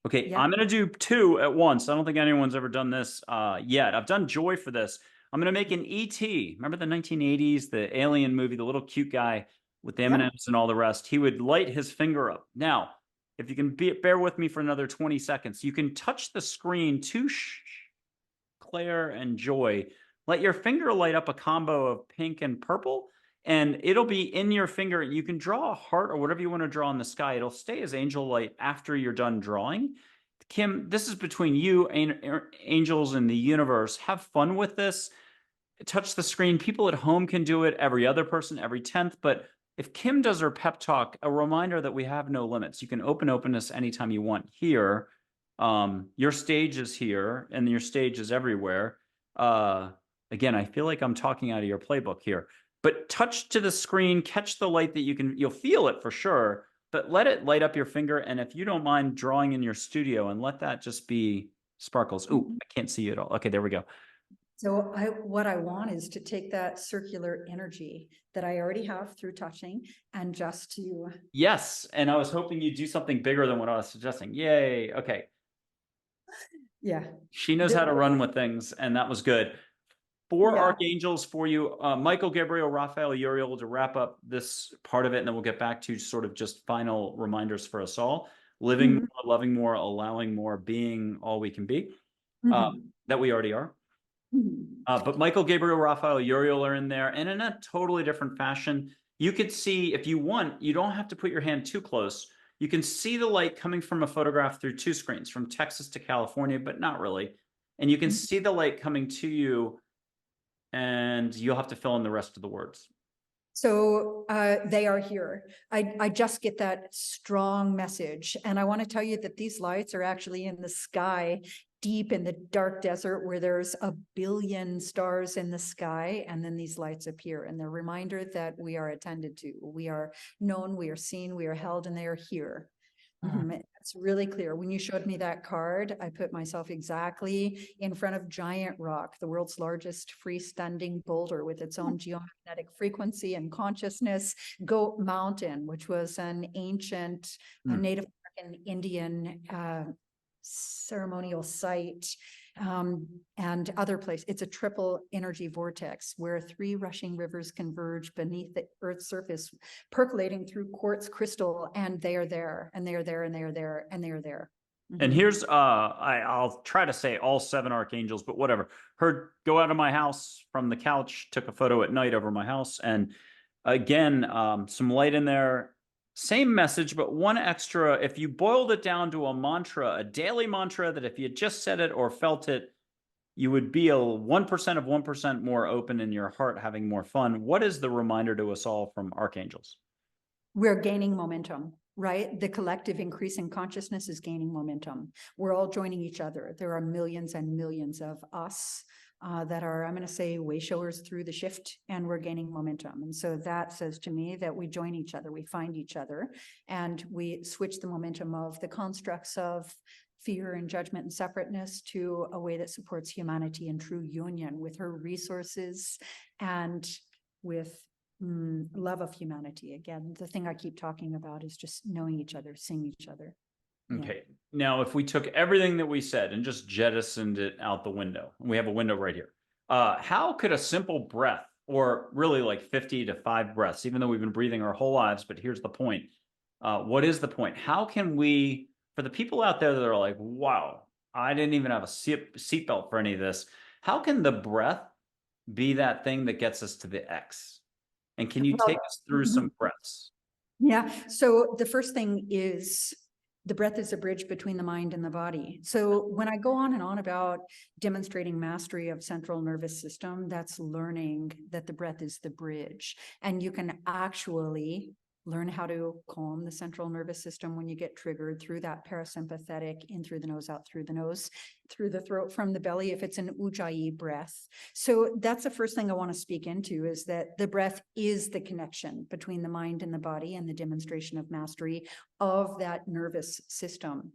Okay, Yep. I'm going to do two at once. I don't think anyone's ever done this yet. I've done Joy for this. I'm going to make an E.T. Remember the 1980s, the alien movie, the little cute guy with the Yep. M&Ms and all the rest? He would light his finger up. Now, if you can bear with me for another 20 seconds, you can touch the screen to Claire and Joy. Let your finger light up a combo of pink and purple, and it'll be in your finger. You can draw a heart or whatever you want to draw in the sky. It'll stay as angel light after you're done drawing. Kim, this is between you, angels, and the universe. Have fun with this. Touch the screen. People at home can do it, every other person, every 10th. But if Kim does her pep talk, a reminder that we have no limits. You can open this anytime you want here. Your stage is here, and your stage is everywhere. Again, I feel like I'm talking out of your playbook here. But touch to the screen, catch the light that you'll feel it for sure, but let it light up your finger. And if you don't mind drawing in your studio, and let that just be sparkles. Ooh, I can't see you at all. Okay, there we go. So what I want is to take that circular energy that I already have through touching and just to. Yes, and I was hoping you'd do something bigger than what I was suggesting. Yay, okay. Yeah. She knows how to run with things, and that was good. Four archangels for you. Michael, Gabriel, Raphael, Uriel, to wrap up this part of it, and then we'll get back to sort of just final reminders for us all. Living more, loving more, allowing more, being all we can be, that we already are. But Michael, Gabriel, Raphael, Uriel are in there, and in a totally different fashion. You could see, if you want, you don't have to put your hand too close. You can see the light coming from a photograph through two screens, from Texas to California, but not really. And you can see the light coming to you, and you'll have to fill in the rest of the words. So they are here. I just get that strong message. And I want to tell you that these lights are actually in the sky, deep in the dark desert where there's a billion stars in the sky. And then these lights appear, and they're a reminder that we are attended to. We are known, we are seen, we are held, and they are here. It's really clear. When you showed me that card, I put myself exactly in front of Giant Rock, the world's largest freestanding boulder with its own geomagnetic frequency and consciousness. Goat Mountain, which was an ancient Native American Indian ceremonial site, and other places. It's a triple energy vortex where three rushing rivers converge beneath the Earth's surface, percolating through quartz crystal, and they are there, and they are there, and they are there, and they are there. And here's I'll try to say all seven archangels, but whatever. Heard go out of my house from the couch, took a photo at night over my house, and again, some light in there. Same message, but one extra. If you boiled it down to a mantra, a daily mantra, that if you just said it or felt it, you would be a 1% of 1% more open in your heart, having more fun. What is the reminder to us all from archangels? We're gaining momentum, right? The collective increase in consciousness is gaining momentum. We're all joining each other. There are millions and millions of us that are, I'm going to say, way showers through the shift, and we're gaining momentum. And so that says to me that we join each other, we find each other, and we switch the momentum of the constructs of fear and judgment and separateness to a way that supports humanity in true union with her resources and with love of humanity. Again, the thing I keep talking about is just knowing each other, seeing each other. Okay. Now, if we took everything that we said and just jettisoned it out the window, and we have a window right here, how could a simple breath, or really like 50 to 5 breaths, even though we've been breathing our whole lives, but here's the point. What is the point? How can we, for the people out there that are like, wow, I didn't even have a seatbelt for any of this, how can the breath be that thing that gets us to the X? And can you take us through some breaths? Yeah. So the first thing is the breath is a bridge between the mind and the body. So when I go on and on about demonstrating mastery of central nervous system, that's learning that the breath is the bridge. And you can actually learn how to calm the central nervous system when you get triggered through that parasympathetic, in through the nose, out through the nose, through the throat, from the belly, if it's an ujjayi breath. So that's the first thing I want to speak into, is that the breath is the connection between the mind and the body, and the demonstration of mastery of that nervous system.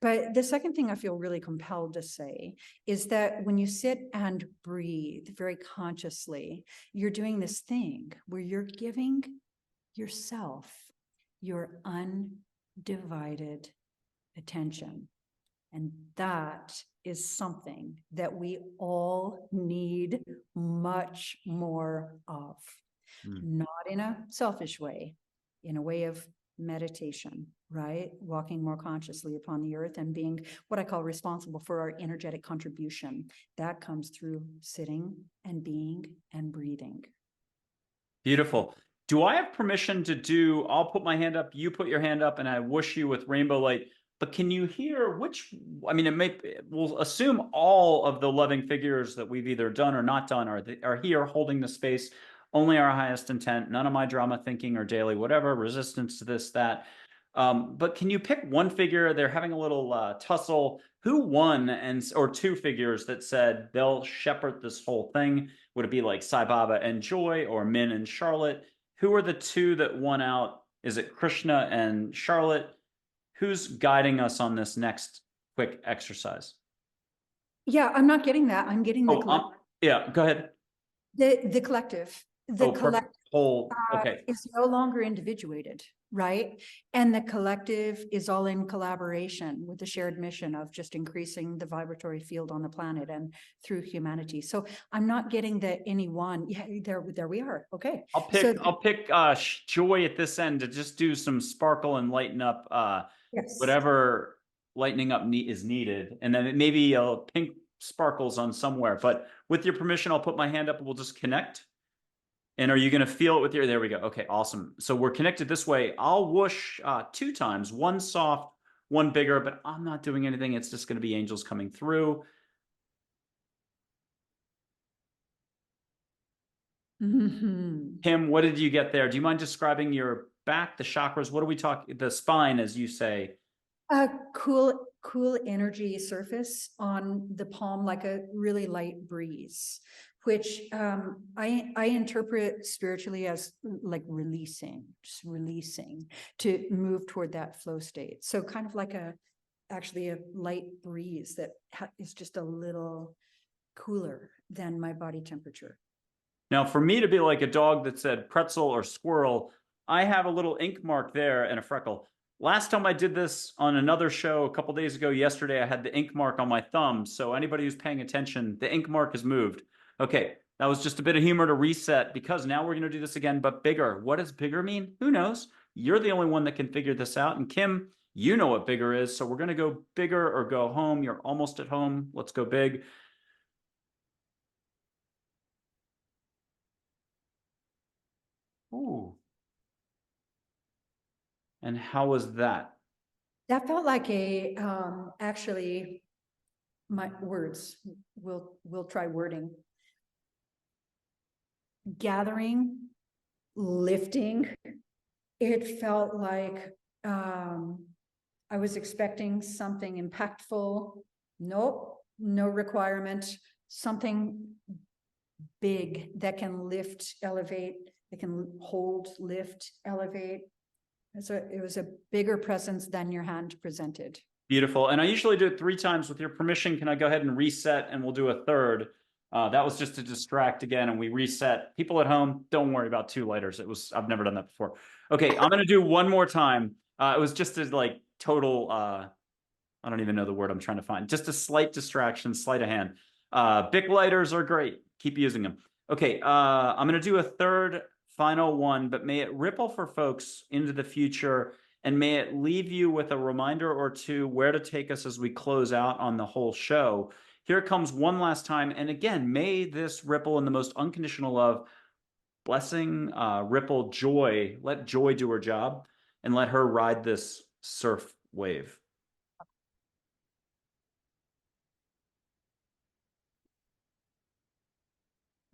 But the second thing I feel really compelled to say is that when you sit and breathe very consciously, you're doing this thing where you're giving yourself, your undivided attention. And that is something that we all need much more of, not in a selfish way, in a way of meditation, right? Walking more consciously upon the earth and being what I call responsible for our energetic contribution. That comes through sitting and being and breathing. Beautiful. Do I have permission to do, I'll put my hand up, you put your hand up, and I whoosh you with rainbow light. But can you hear which, I mean, we'll assume all of the loving figures that we've either done or not done are here holding the space, only our highest intent, none of my drama thinking or daily, whatever, resistance to this, that. But can you pick one figure? They're having a little tussle. Who won, or two figures that said they'll shepherd this whole thing? Would it be like Sai Baba and Joy, or Min and Charlotte? Who are the two that won out? Is it Krishna and Charlotte? Who's guiding us on this next quick exercise? Yeah, I'm not getting that. I'm getting the collective. Yeah, go ahead. The collective. The collective okay. is no longer individuated, right? And the collective is all in collaboration with the shared mission of just increasing the vibratory field on the planet and through humanity. So I'm not getting that any one. Yeah, there we are. Okay. I'll pick Joy at this end to just do some sparkle and lighten up yes. whatever lightening up is needed, and then maybe pink sparkles on somewhere. But with your permission, I'll put my hand up and we'll just connect. And are you going to feel it with your, there we go. Okay, awesome. So we're connected this way. I'll whoosh 2 times, one soft, one bigger, but I'm not doing anything. It's just going to be angels coming through. Kim, what did you get there? Do you mind describing your back, the chakras? What are we talking? The spine, as you say. A cool energy surface on the palm, like a really light breeze, which I interpret spiritually as like releasing, just releasing to move toward that flow state. So kind of like actually a light breeze that is just a little cooler than my body temperature. Now, for me to be like a dog that said pretzel or squirrel, I have a little ink mark there and a freckle. Last time I did this on another show a couple days ago, yesterday, I had the ink mark on my thumb. So anybody who's paying attention, the ink mark has moved. Okay, that was just a bit of humor to reset, because now we're going to do this again, but bigger. What does bigger mean? Who knows? You're the only one that can figure this out. And Kim, you know what bigger is. So we're going to go bigger or go home. You're almost at home. Let's go big. Ooh. And how was that? That felt like a actually, my words, we'll try wording. Gathering, lifting. It felt like I was expecting something impactful. Nope, no requirement. Something big that can lift, elevate, that can hold, lift, elevate. So it was a bigger presence than your hand presented. Beautiful. And I usually do it 3 times. With your permission, can I go ahead and reset, and we'll do a third? That was just to distract again, and we reset. People at home, don't worry about 2 lighters. I've never done that before. Okay, I'm going to do one more time. It was just a like total, I don't even know the word I'm trying to find. Just a slight distraction, sleight of hand. Bic lighters are great. Keep using them. Okay, I'm going to do a third final one, but may it ripple for folks into the future, and may it leave you with a reminder or two where to take us as we close out on the whole show. Here it comes one last time. And again, may this ripple in the most unconditional love, blessing, ripple, joy. Let joy do her job, and let her ride this surf wave.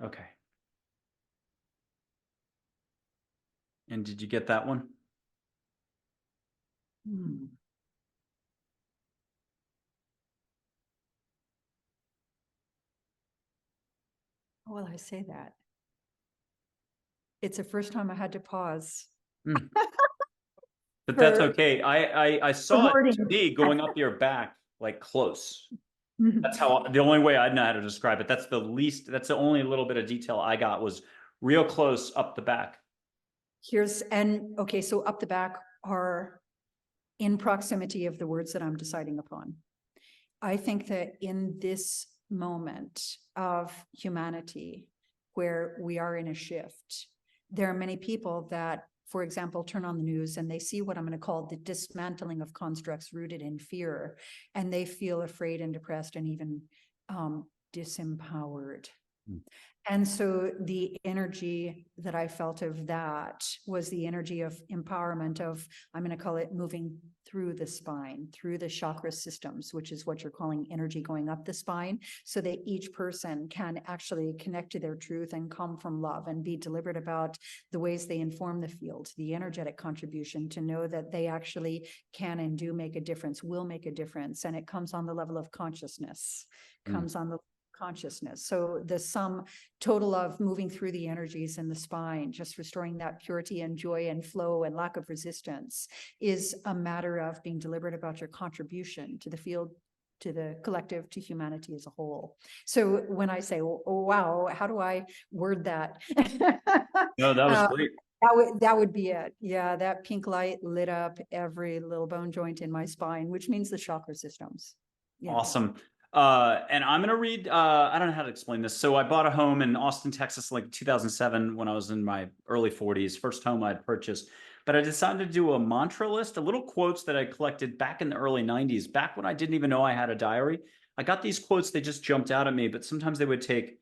Okay. And did you get that one? How will I say that? It's the first time I had to pause. But that's okay. I saw it to me going up your back, like close. That's how, the only way I know how to describe it. That's the only little bit of detail I got, was real close up the back. Okay, so up the back are in proximity of the words that I'm deciding upon. I think that in this moment of humanity, where we are in a shift, there are many people that, for example, turn on the news and they see what I'm going to call the dismantling of constructs rooted in fear, and they feel afraid and depressed and even disempowered. Mm. And so the energy that I felt of that was the energy of empowerment, of, I'm going to call it moving through the spine, through the chakra systems, which is what you're calling energy going up the spine, so that each person can actually connect to their truth and come from love and be deliberate about the ways they inform the field, the energetic contribution, to know that they actually can and do make a difference, will make a difference. And it comes on the level of consciousness, comes on the consciousness. So the sum total of moving through the energies in the spine, just restoring that purity and joy and flow and lack of resistance, is a matter of being deliberate about your contribution to the field, to the collective, to humanity as a whole. So when I say, oh wow, how do I word that? No, that was great. That would be it. Yeah, that pink light lit up every little bone joint in my spine, which means the chakra systems. Yeah. Awesome. And I'm going to read, I don't know how to explain this. So I bought a home in Austin, Texas, like 2007, when I was in my early 40s, first home I'd purchased. But I decided to do a mantra list, a little quotes that I collected back in the early 90s, back when I didn't even know I had a diary. I got these quotes, they just jumped out at me, but sometimes they would take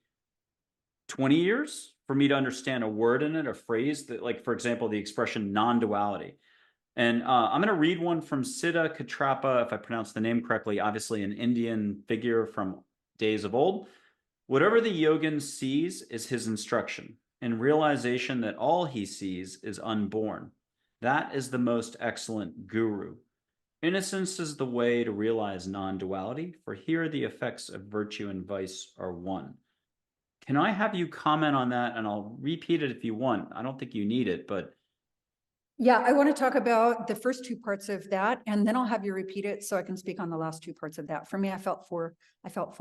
20 years for me to understand a word in it, a phrase that, like, for example, the expression non-duality. And I'm going to read one from Siddha Katrapa, if I pronounce the name correctly, obviously an Indian figure from days of old. Whatever the yogin sees is his instruction, and realization that all he sees is unborn. That is the most excellent guru. Innocence is the way to realize non-duality, for here the effects of virtue and vice are one. Can I have you comment on that? And I'll repeat it if you want. I don't think you need it, but yeah, I want to talk about the first two parts of that, and then I'll have you repeat it so I can speak on the last two parts of that. For me, I felt four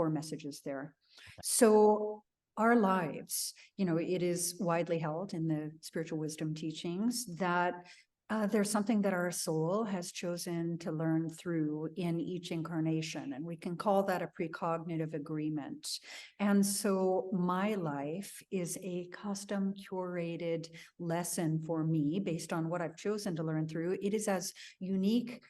messages there. So our lives, it is widely held in the spiritual wisdom teachings that there's something that our soul has chosen to learn through in each incarnation, and we can call that a precognitive agreement. And so my life is a custom curated lesson for me based on what I've chosen to learn through. It is as unique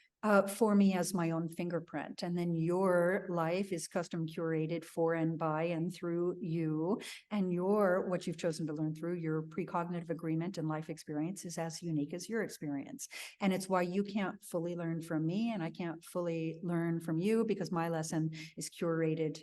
for me as my own fingerprint. And then your life is custom curated for and by and through you. And what you've chosen to learn through, your precognitive agreement and life experience, is as unique as your experience. And it's why you can't fully learn from me and I can't fully learn from you, because my lesson is curated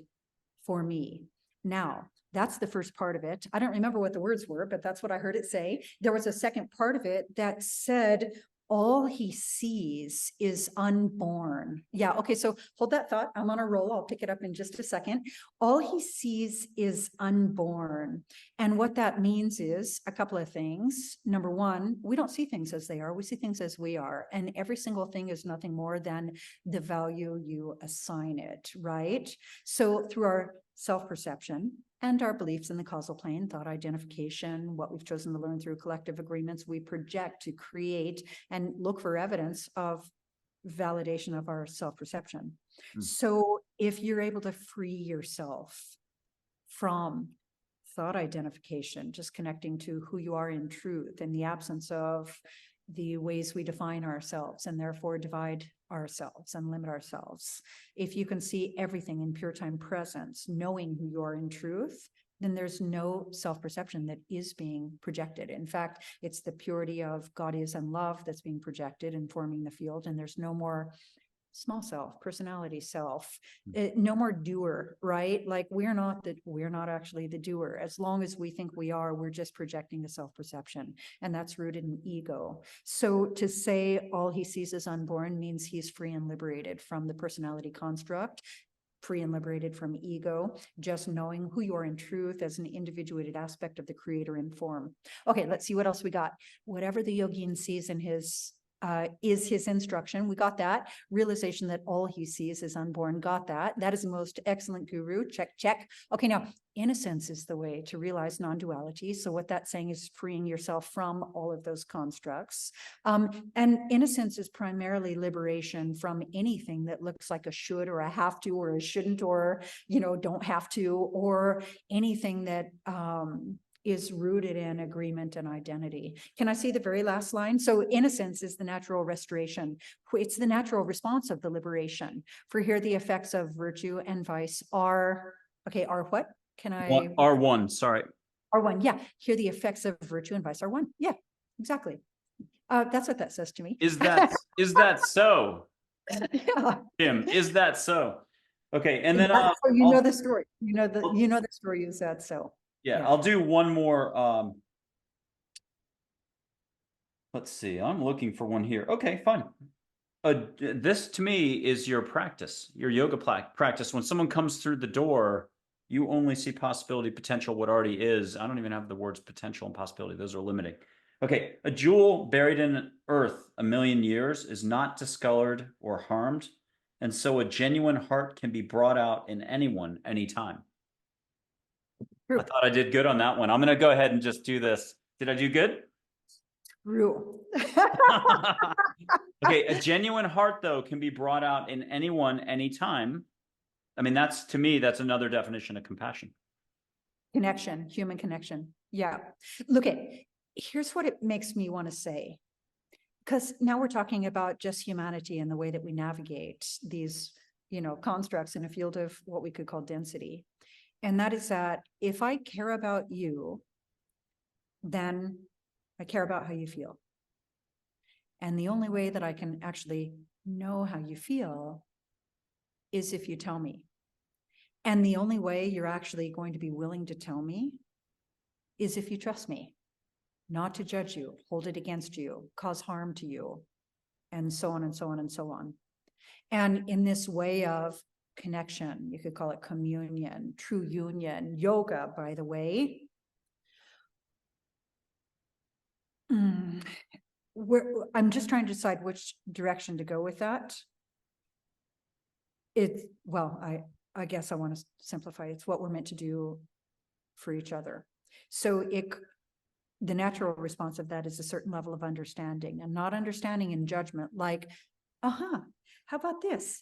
for me. Now, that's the first part of it. I don't remember what the words were, but that's what I heard it say. There was a second part of it that said, all he sees is unborn. Yeah, okay, so hold that thought. I'm on a roll. I'll pick it up in just a second. All he sees is unborn. And what that means is a couple of things. Number one, we don't see things as they are. We see things as we are. And every single thing is nothing more than the value you assign it, right? So through our self-perception and our beliefs in the causal plane, thought identification, what we've chosen to learn through collective agreements, we project to create and look for evidence of validation of our self-perception. So if you're able to free yourself from thought identification, just connecting to who you are in truth in the absence of the ways we define ourselves and therefore divide ourselves and limit ourselves. If you can see everything in pure time presence, knowing who you are in truth, then there's no self-perception that is being projected. In fact, it's the purity of God is and love that's being projected and forming the field. And there's no more small self, personality self, no more doer, right? Like we're not actually the doer. As long as we think we are, we're just projecting the self-perception, and that's rooted in ego. So to say all he sees is unborn means he's free and liberated from the personality construct, free and liberated from ego, just knowing who you are in truth as an individuated aspect of the creator in form. Okay, let's see what else we got. Whatever the yogin sees in his is his instruction. We got that. Realization that all he sees is unborn. Got that. That is the most excellent guru. Check, check. Okay, now innocence is the way to realize non-duality. So what that's saying is freeing yourself from all of those constructs. And innocence is primarily liberation from anything that looks like a should or a have to or a shouldn't or, don't have to, or anything that is rooted in agreement and identity. Can I see the very last line? So innocence is the natural restoration. It's the natural response of the liberation. For here, the effects of virtue and vice are, okay, are what? Can I? R1, sorry. R1, yeah. Here, the effects of virtue and vice are one. Yeah, exactly. That's what that says to me. Is that so? Yeah. Kim, is that so? Okay, and then So you know the story. You know the story is that so. Yeah, I'll do one more. Let's see. I'm looking for one here. Okay, fine. This to me is your practice, your yoga practice. When someone comes through the door, you only see possibility, potential, what already is. I don't even have the words potential and possibility. Those are limiting. Okay, a jewel buried in earth 1,000,000 years is not discolored or harmed. And so a genuine heart can be brought out in anyone, anytime. True. I thought I did good on that one. I'm going to go ahead and just do this. Did I do good? True. Okay, a genuine heart, though, can be brought out in anyone, anytime. I mean, that's, to me, that's another definition of compassion. Connection, human connection. Yeah. Look, here's what it makes me want to say. Because now we're talking about just humanity and the way that we navigate these, constructs in a field of what we could call density. And that is that if I care about you, then I care about how you feel. And the only way that I can actually know how you feel is if you tell me. And the only way you're actually going to be willing to tell me is if you trust me, not to judge you, hold it against you, cause harm to you, and so on and so on and so on. And in this way of connection, you could call it communion, true union, yoga, by the way. I'm just trying to decide which direction to go with that. I guess I want to simplify. It's what we're meant to do for each other. So the natural response of that is a certain level of understanding, and not understanding in judgment, like, how about this?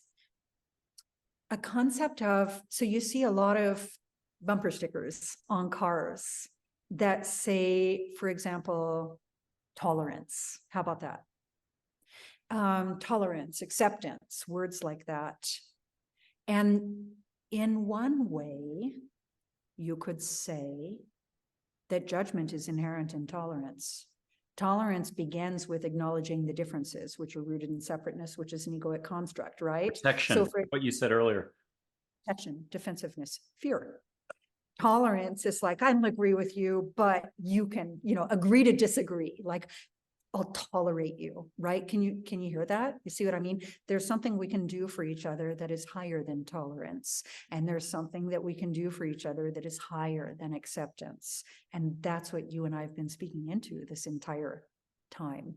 A concept of, so you see a lot of bumper stickers on cars that say, for example, tolerance. How about that? Tolerance, acceptance, words like that. And in one way, you could say that judgment is inherent in tolerance. Tolerance begins with acknowledging the differences, which are rooted in separateness, which is an egoic construct, right? Protection, so for what you said earlier. Protection, defensiveness, fear. Tolerance is like, I don't agree with you, but you can, agree to disagree. Like, I'll tolerate you, right? Can you hear that? You see what I mean? There's something we can do for each other that is higher than tolerance. And there's something that we can do for each other that is higher than acceptance. And that's what you and I have been speaking into this entire time.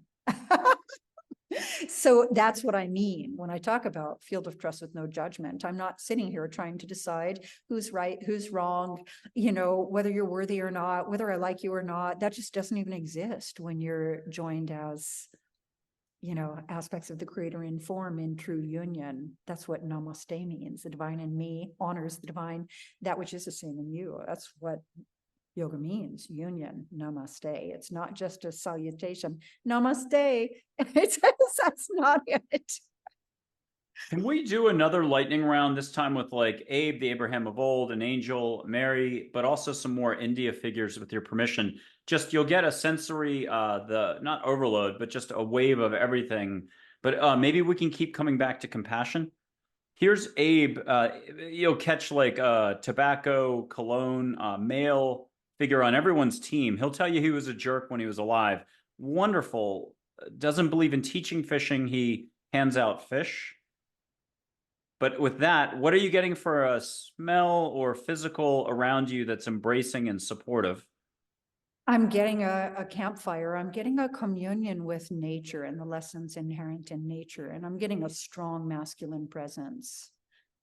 So that's what I mean when I talk about field of trust with no judgment. I'm not sitting here trying to decide who's right, who's wrong, whether you're worthy or not, whether I like you or not. That just doesn't even exist when you're joined as, aspects of the creator in form in true union. That's what namaste means. The divine in me honors the divine, that which is the same in you. That's what yoga means, union, namaste. It's not just a salutation, namaste. That's not it. Can we do another lightning round this time with like Abe, the Abraham of old, an angel, Mary, but also some more India figures with your permission? Just you'll get a sensory, not overload, but just a wave of everything. But maybe we can keep coming back to compassion. Here's Abe. You'll catch like tobacco, cologne, male figure on everyone's team. He'll tell you he was a jerk when he was alive. Wonderful. Doesn't believe in teaching fishing. He hands out fish. But with that, what are you getting for a smell or physical around you that's embracing and supportive? I'm getting a campfire. I'm getting a communion with nature and the lessons inherent in nature. And I'm getting a strong masculine presence.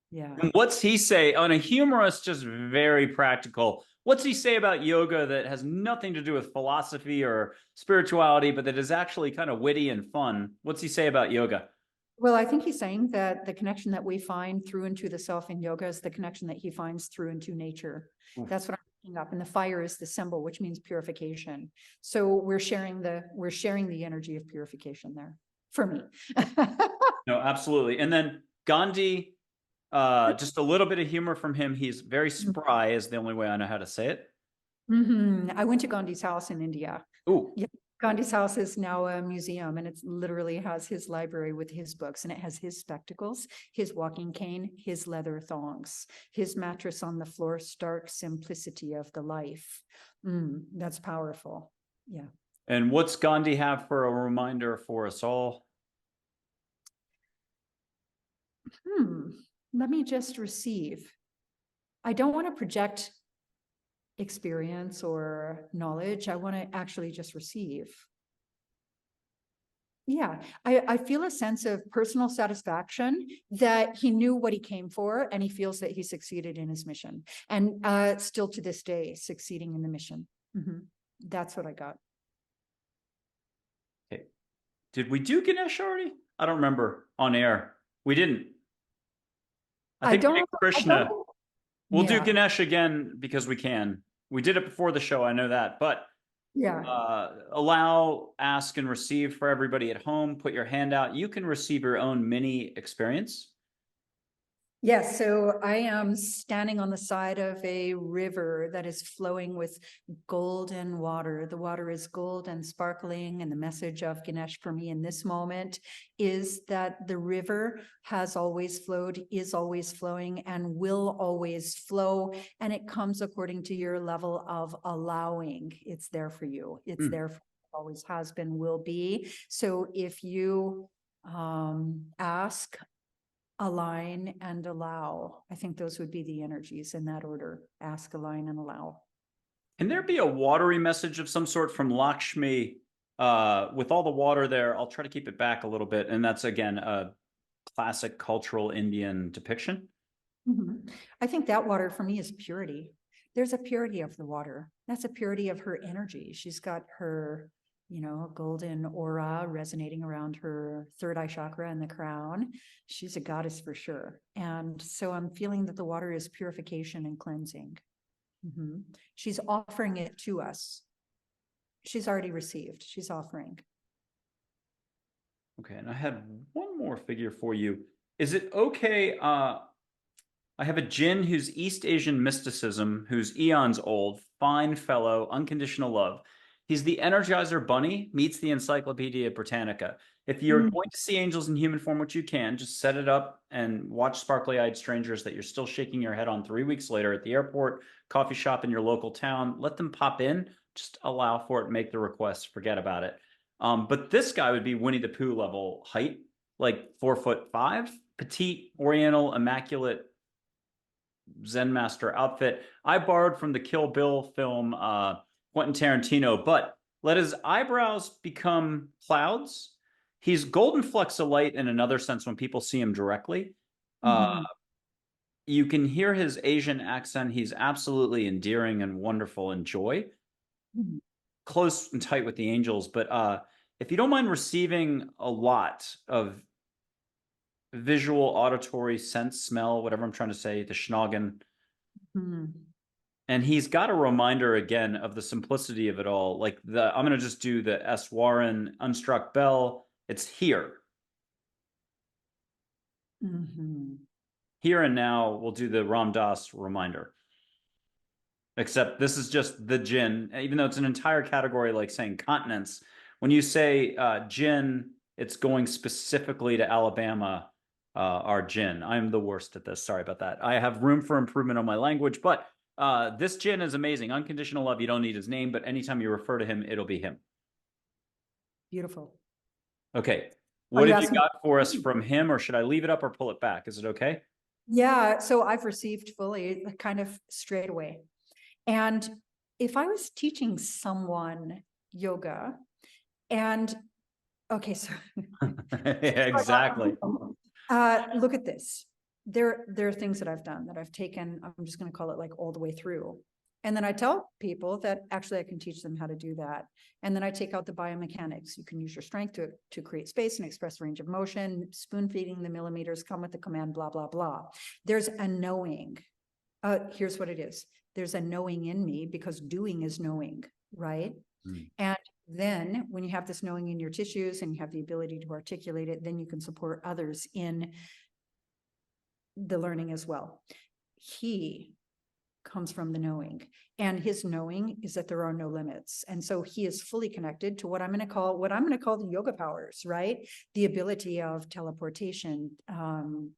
Yeah. And what's he say on a humorous, just very practical? What's he say about yoga that has nothing to do with philosophy or spirituality, but that is actually kind of witty and fun? What's he say about yoga? Well, I think he's saying that the connection that we find through into the self in yoga is the connection that he finds through into nature. Oof. That's what I'm picking up. And the fire is the symbol, which means purification. So we're sharing the energy of purification there for me. No, absolutely. And then Gandhi, just a little bit of humor from him. He's very spry, is the only way I know how to say it. I went to Gandhi's house in India. Ooh. Yeah. Gandhi's house is now a museum, and it literally has his library with his books, and it has his spectacles, his walking cane, his leather thongs, his mattress on the floor, stark simplicity of the life. That's powerful. Yeah. And what's Gandhi have for a reminder for us all? Let me just receive. I don't want to project experience or knowledge. I want to actually just receive. Yeah, I feel a sense of personal satisfaction that he knew what he came for, and he feels that he succeeded in his mission, and still to this day succeeding in the mission. That's what I got. Okay. Did we do Ganesh already? I don't remember on air. We didn't. I think we did Krishna. We'll do Yeah, Ganesh again because we can. We did it before the show. I know that, but yeah. allow, ask, and receive for everybody at home. Put your hand out. You can receive your own mini experience. Yes, so I am standing on the side of a river that is flowing with golden water. The water is gold and sparkling, and the message of Ganesh for me in this moment is that the river has always flowed, is always flowing, and will always flow, and it comes according to your level of allowing. It's there for you. It's there for you. Always has been, will be. So if you ask, align, and allow. I think those would be the energies in that order: ask, align, and allow. Can there be a watery message of some sort from Lakshmi? With all the water there, I'll try to keep it back a little bit. And that's, again, a classic cultural Indian depiction. I think that water for me is purity. There's a purity of the water. That's a purity of her energy. She's got her, golden aura resonating around her third eye chakra and the crown. She's a goddess for sure. And so I'm feeling that the water is purification and cleansing. She's offering it to us. She's already received. She's offering. Okay, and I had one more figure for you. Is it okay? I have a Jinn who's East Asian mysticism, who's eons old, fine fellow, unconditional love. He's the Energizer Bunny meets the Encyclopedia Britannica. If you're going to see angels in human form, which you can, just set it up and watch sparkly-eyed strangers that you're still shaking your head on 3 weeks later at the airport, coffee shop in your local town. Let them pop in. Just allow for it, make the request, forget about it. But this guy would be Winnie the Pooh level height, like 4'5", petite, oriental, immaculate Zen master outfit. I borrowed from the Kill Bill film Quentin Tarantino, but let his eyebrows become clouds. He's golden flecks of light in another sense when people see him directly. You can hear his Asian accent. He's absolutely endearing and wonderful and joy. Close and tight with the angels, but if you don't mind receiving a lot of visual, auditory, sense, smell, whatever I'm trying to say, the schnoggin. And he's got a reminder again of the simplicity of it all. Like I'm going to just do the S. Warren unstruck bell. It's here. Here and now, we'll do the Ram Dass reminder. Except this is just the Jinn, even though it's an entire category, like saying continents. When you say Jinn, it's going specifically to Alabama, our Jinn. I'm the worst at this. Sorry about that. I have room for improvement on my language, but this Jinn is amazing. Unconditional love. You don't need his name, but anytime you refer to him, it'll be him. Beautiful. Okay. What have you got for us from him, or should I leave it up or pull it back? Is it okay? Yeah, so I've received fully, kind of straight away. And if I was teaching someone yoga and okay, so Exactly. look at this. There are things that I've done that I've taken, I'm just going to call it like all the way through. And then I tell people that actually I can teach them how to do that. And then I take out the biomechanics. You can use your strength to create space and express range of motion, spoon feeding the millimeters, come with the command, blah, blah, blah. There's a knowing. Here's what it is. There's a knowing in me because doing is knowing, right? Mm. And then when you have this knowing in your tissues and you have the ability to articulate it, then you can support others in the learning as well. He comes from the knowing, and his knowing is that there are no limits. And so he is fully connected to what I'm going to call the yoga powers, right? The ability of teleportation,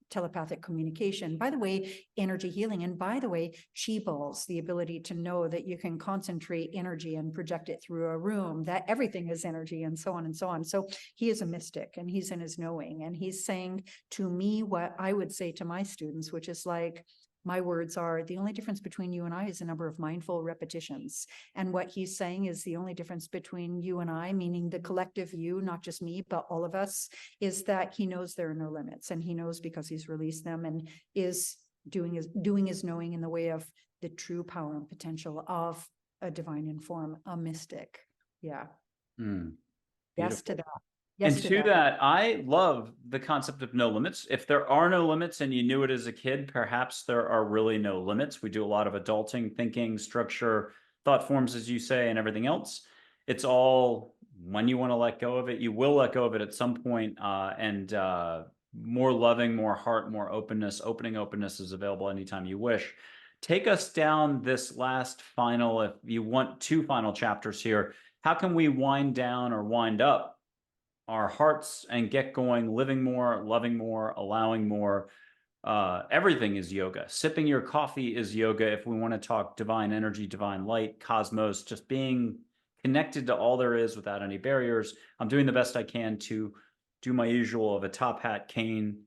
telepathic communication, by the way, energy healing, and by the way, chi balls, the ability to know that you can concentrate energy and project it through a room, that everything is energy, and so on and so on. So he is a mystic, and he's in his knowing, and he's saying to me what I would say to my students, which is like, my words are, the only difference between you and I is the number of mindful repetitions. And what he's saying is the only difference between you and I, meaning the collective you, not just me, but all of us, is that he knows there are no limits. And he knows because he's released them and is doing his knowing in the way of the true power and potential of a divine inform, a mystic. Yeah. Mm. Yes Beautiful. to that. And Yes to to that. that, I love the concept of no limits. If there are no limits and you knew it as a kid, perhaps there are really no limits. We do a lot of adulting, thinking, structure, thought forms, as you say, and everything else. It's all when you want to let go of it, you will let go of it at some point. And more loving, more heart, more openness. Opening openness is available anytime you wish. Take us down this last final, if you want two final chapters here. How can we wind down or wind up our hearts and get going, living more, loving more, allowing more? Everything is yoga. Sipping your coffee is yoga. If we want to talk divine energy, divine light, cosmos, just being connected to all there is without any barriers. I'm doing the best I can to do my usual of a top hat, cane,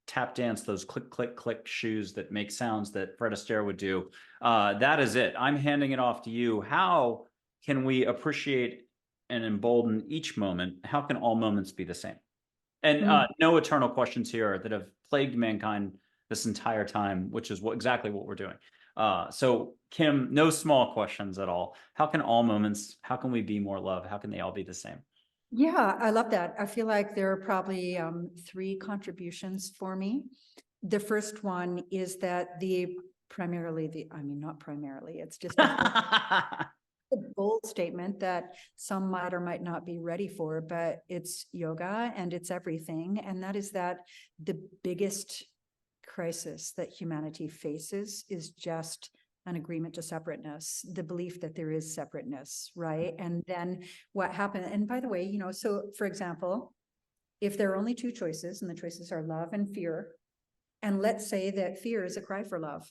tap dance, those click, click, click shoes that make sounds that Fred Astaire would do. That is it. I'm handing it off to you. How can we appreciate and embolden each moment? How can all moments be the same? And no eternal questions here that have plagued mankind this entire time, which is exactly what we're doing. So Kim, no small questions at all. How can all moments, how can we be more love? How can they all be the same? Yeah, I love that. I feel like there are probably three contributions for me. The first one is that not primarily, it's just a bold statement that some might or might not be ready for, but it's yoga and it's everything. And that is that the biggest crisis that humanity faces is just an agreement to separateness, the belief that there is separateness, right? And then what happened, and by the way, so for example, if there are only two choices and the choices are love and fear, and let's say that fear is a cry for love.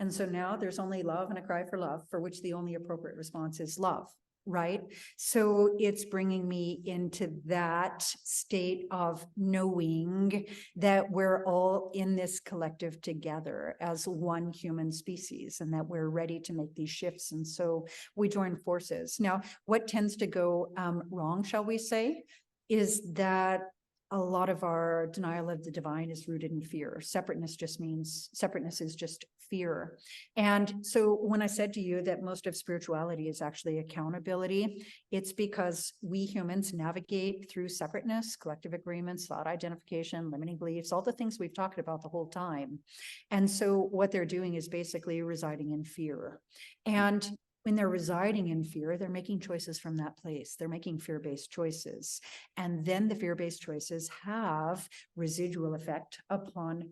And so now there's only love and a cry for love, for which the only appropriate response is love, right? So it's bringing me into that state of knowing that we're all in this collective together as one human species and that we're ready to make these shifts. And so we join forces. Now, what tends to go wrong, shall we say, is that a lot of our denial of the divine is rooted in fear. Separateness is just fear. And so when I said to you that most of spirituality is actually accountability, it's because we humans navigate through separateness, collective agreements, thought identification, limiting beliefs, all the things we've talked about the whole time. And so what they're doing is basically residing in fear. And when they're residing in fear, they're making choices from that place. They're making fear-based choices. And then the fear-based choices have residual effect upon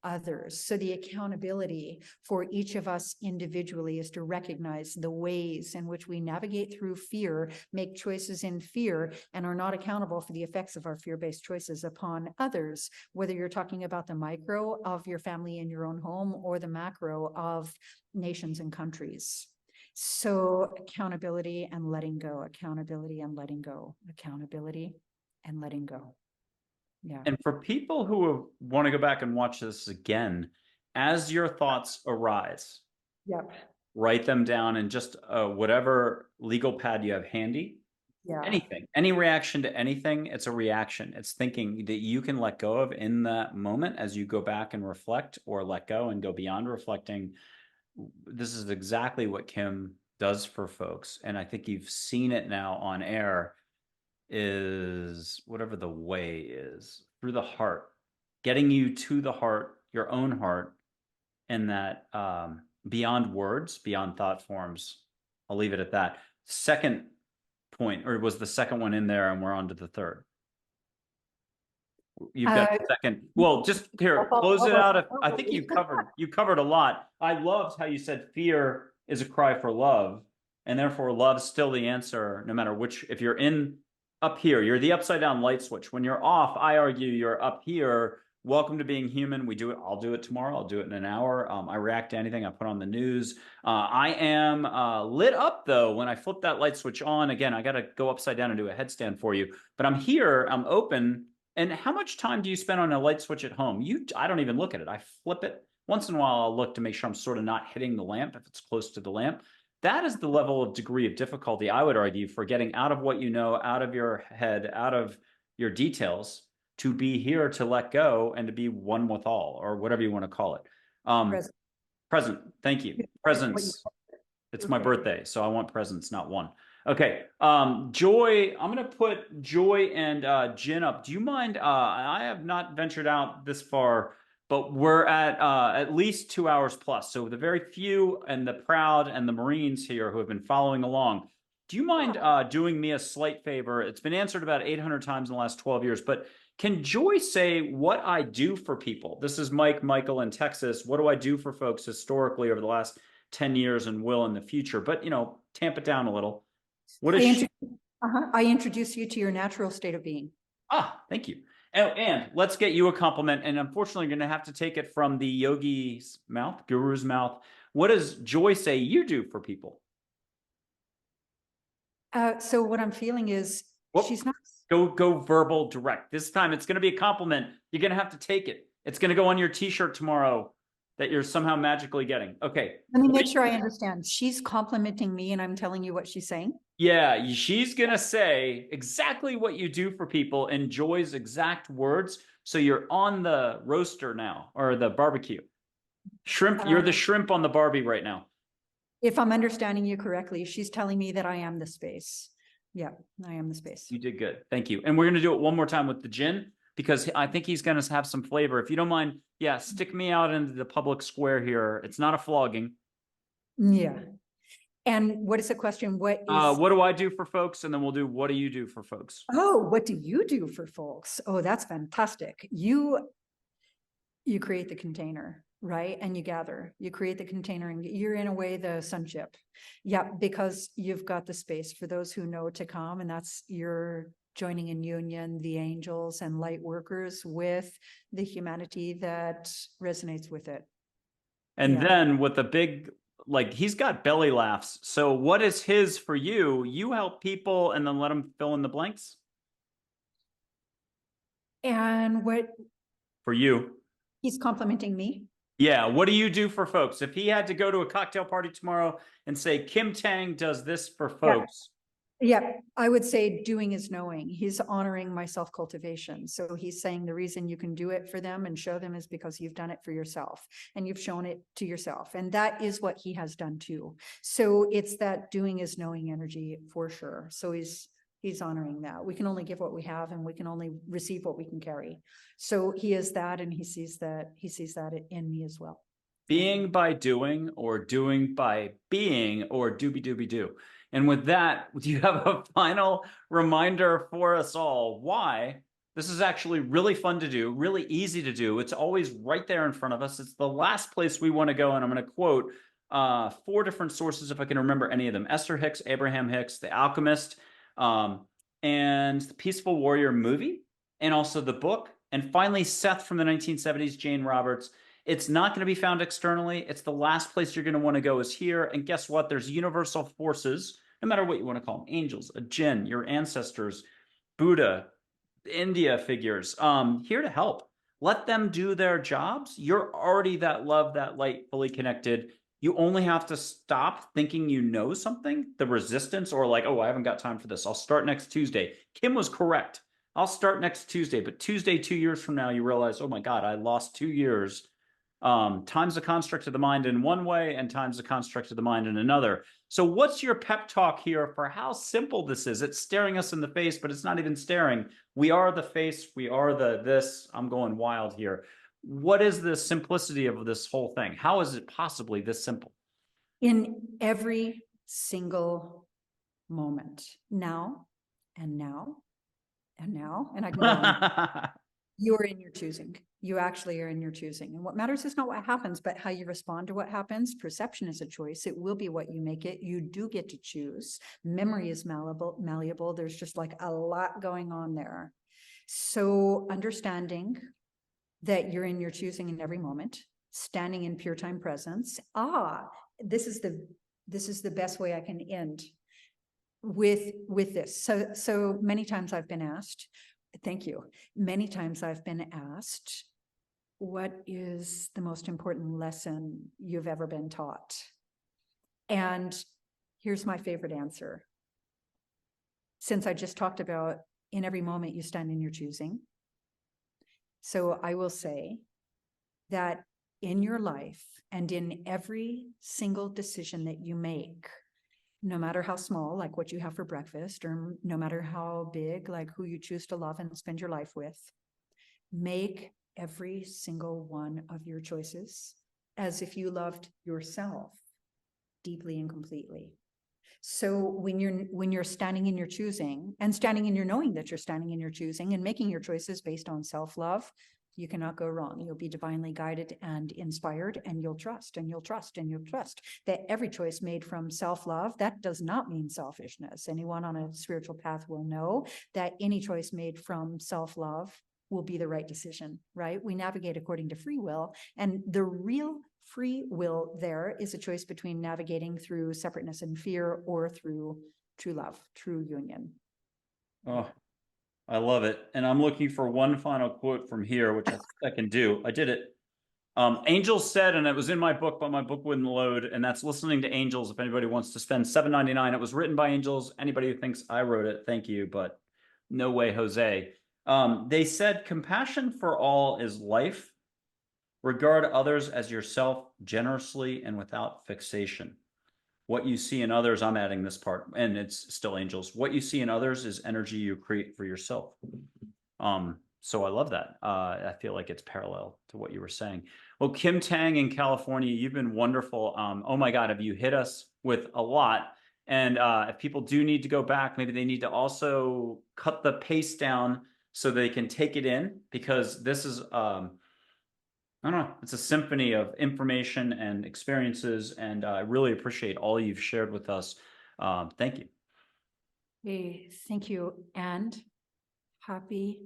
others. So the accountability for each of us individually is to recognize the ways in which we navigate through fear, make choices in fear, and are not accountable for the effects of our fear-based choices upon others, whether you're talking about the micro of your family in your own home or the macro of nations and countries. So accountability and letting go, accountability and letting go, accountability and letting go. Yeah. And for people who want to go back and watch this again, as your thoughts arise, Yep. write them down, and just whatever legal pad you have handy. Yeah. Anything, any reaction to anything, it's a reaction. It's thinking that you can let go of in that moment as you go back and reflect, or let go and go beyond reflecting. This is exactly what Kim does for folks. And I think you've seen it now on air, is whatever the way is, through the heart, getting you to the heart, your own heart, and that beyond words, beyond thought forms. I'll leave it at that. Second point, or was the second one in there and we're on to the third? You've got Uh, the second. Well, just here, close it out. If I think you covered a lot. I loved how you said fear is a cry for love, and therefore love's still the answer, no matter which. If you're in up here, you're the upside down light switch. When you're off, I argue you're up here. Welcome to being human. We do it. I'll do it tomorrow. I'll do it in an hour. I react to anything I put on the news. I am lit up though when I flip that light switch on. Again, I got to go upside down and do a headstand for you. But I'm here. I'm open. And how much time do you spend on a light switch at home? I don't even look at it. I flip it. Once in a while, I'll look to make sure I'm sort of not hitting the lamp if it's close to the lamp. That is the level of degree of difficulty, I would argue, for getting out of what you know, out of your head, out of your details, to be here to let go and to be one with all, or whatever you want to call it. present. Present. Thank you. Presence. It's my birthday, so I want presents, not one. Okay. Joy, I'm going to put Joy and Jen up. Do you mind? I have not ventured out this far, but we're at least 2 hours plus. So the very few and the proud and the Marines here who have been following along, do you mind doing me a slight favor? It's been answered about 800 times in the last 12 years, but can Joy say what I do for people? This is Michael in Texas. What do I do for folks historically over the last 10 years and will in the future? But, tamp it down a little. What is she? I introduce you to your natural state of being. Thank you. And let's get you a compliment. And unfortunately, you're going to have to take it from the yogi's mouth, guru's mouth. What does Joy say you do for people? So what I'm feeling is she's not. Go verbal direct. This time it's going to be a compliment. You're going to have to take it. It's going to go on your t-shirt tomorrow that you're somehow magically getting. Okay. Let me make sure I understand. She's complimenting me and I'm telling you what she's saying. Yeah, she's going to say exactly what you do for people in Joy's exact words. So you're on the roaster now, or the barbecue. Shrimp, you're the shrimp on the Barbie right now. If I'm understanding you correctly, she's telling me that I am the space. Yeah, I am the space. You did good. Thank you. And we're going to do it one more time with the gin, because I think he's going to have some flavor. If you don't mind, stick me out into the public square here. It's not a flogging. Yeah. And what is the question? What do I do for folks? And then we'll do, what do you do for folks? Oh, what do you do for folks? Oh, that's fantastic. You create the container, right? And you gather, you create the container, and you're in a way the sunship. Yeah, because you've got the space for those who know to come, and that's your joining in union, the angels and light workers with the humanity that resonates with it. And then with the big, he's got belly laughs. So what is his for you? You help people and then let them fill in the blanks. And what? For you. He's complimenting me. Yeah. What do you do for folks? If he had to go to a cocktail party tomorrow and say, Kim Tang does this for folks. Yeah, I would say doing is knowing. He's honoring my self-cultivation. So he's saying the reason you can do it for them and show them is because you've done it for yourself and you've shown it to yourself. And that is what he has done too. So it's that doing is knowing energy for sure. So he's honoring that. We can only give what we have and we can only receive what we can carry. So he is that, and he sees that in me as well. Being by doing, or doing by being, or doobie-doobie-doo. And with that, do you have a final reminder for us all why this is actually really fun to do, really easy to do? It's always right there in front of us. It's the last place we want to go. And I'm going to quote 4 different sources, if I can remember any of them: Esther Hicks, Abraham Hicks, The Alchemist, and the Peaceful Warrior movie, and also the book. And finally, Seth from the 1970s, Jane Roberts. It's not going to be found externally. It's the last place you're going to want to go is here. And guess what? There's universal forces, no matter what you want to call them: angels, a jinn, your ancestors, Buddha, India figures, here to help. Let them do their jobs. You're already that love, that light, fully connected. You only have to stop thinking you know something, the resistance, or like, oh, I haven't got time for this. I'll start next Tuesday. Kim was correct. I'll start next Tuesday, but Tuesday, 2 years from now, you realize, oh my God, I lost 2 years. Time's a construct of the mind in one way, and time's a construct of the mind in another. So, what's your pep talk here for how simple this is? It's staring us in the face, but it's not even staring. We are the face, we are the this. I'm going wild here. What is the simplicity of this whole thing? How is it possibly this simple? In every single moment, now and now and now, and I can go on. You are in your choosing. You actually are in your choosing. And what matters is not what happens, but how you respond to what happens. Perception is a choice. It will be what you make it. You do get to choose. Memory is malleable. There's just like a lot going on there. So understanding that you're in your choosing in every moment, standing in pure time presence. This is the best way I can end with this. So many times I've been asked, thank you. Many times I've been asked, what is the most important lesson you've ever been taught? And here's my favorite answer. Since I just talked about in every moment you stand in your choosing. So I will say that in your life and in every single decision that you make, no matter how small, like what you have for breakfast, or no matter how big, like who you choose to love and spend your life with, make every single one of your choices as if you loved yourself deeply and completely. So when you're standing in your choosing and standing in your knowing that you're standing in your choosing and making your choices based on self-love, you cannot go wrong. You'll be divinely guided and inspired, and you'll trust and you'll trust and you'll trust that every choice made from self-love, that does not mean selfishness. Anyone on a spiritual path will know that any choice made from self-love will be the right decision, right? We navigate according to free will, and the real free will there is a choice between navigating through separateness and fear or through true love, true union. Oh, I love it. And I'm looking for one final quote from here, which I can do. I did it. Angels said, and it was in my book, but my book wouldn't load, and that's Listening to Angels. If anybody wants to spend $7.99, it was written by angels. Anybody who thinks I wrote it, thank you, but no way, Jose. They said, compassion for all is life. Regard others as yourself generously and without fixation. What you see in others, I'm adding this part, and it's still angels. What you see in others is energy you create for yourself. So I love that. I feel like it's parallel to what you were saying. Well, Kim Tang in California, you've been wonderful. Oh my God, have you hit us with a lot? And if people do need to go back, maybe they need to also cut the pace down so they can take it in, because this is, I don't know, it's a symphony of information and experiences. And I really appreciate all you've shared with us. Thank you. Hey, thank you. And happy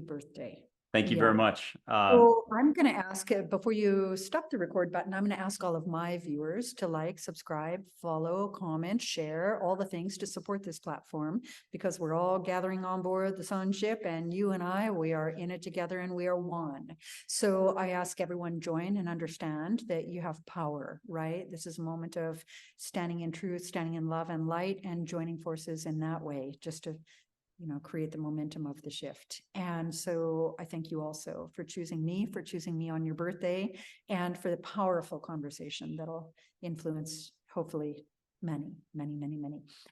birthday. Thank you very much. So I'm going to ask, before you stop the record button, I'm going to ask all of my viewers to like, subscribe, follow, comment, share, all the things to support this platform, because we're all gathering on board the sun ship, and you and I, we are in it together and we are one. So I ask everyone join and understand that you have power, right? This is a moment of standing in truth, standing in love and light, and joining forces in that way, just to create the momentum of the shift. And so I thank you also for choosing me on your birthday, and for the powerful conversation that'll influence, hopefully, many.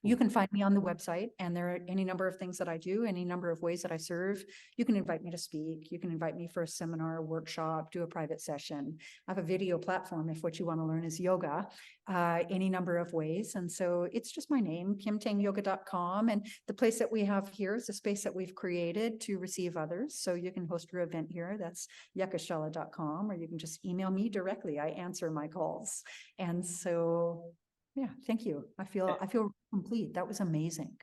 You can find me on the website, and there are any number of things that I do, any number of ways that I serve. You can invite me to speak. You can invite me for a seminar, workshop, do a private session. I have a video platform if what you want to learn is yoga, any number of ways. And so it's just my name, KimTangYoga.com. And the place that we have here is a space that we've created to receive others. So you can host your event here. That's yuccashala.com, or you can just email me directly. I answer my calls. And so, yeah, thank you. I feel complete. That was amazing.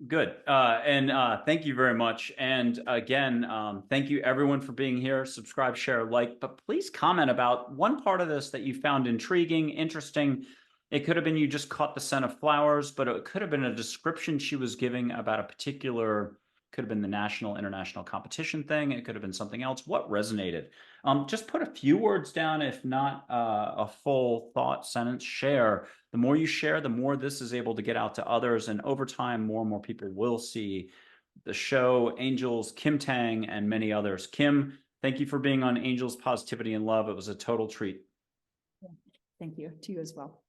Good. And thank you very much. And again, thank you everyone for being here. Subscribe, share, like, but please comment about one part of this that you found intriguing, interesting. It could have been you just caught the scent of flowers, but it could have been a description she was giving about a particular Could have been the national, international competition thing. It could have been something else. What resonated? Just put a few words down, if not a full thought sentence. Share. The more you share, the more this is able to get out to others. And over time, more and more people will see the show, Angels, Kim Tang, and many others. Kim, thank you for being on Angels, Positivity, and Love. It was a total treat. Thank you to you as well.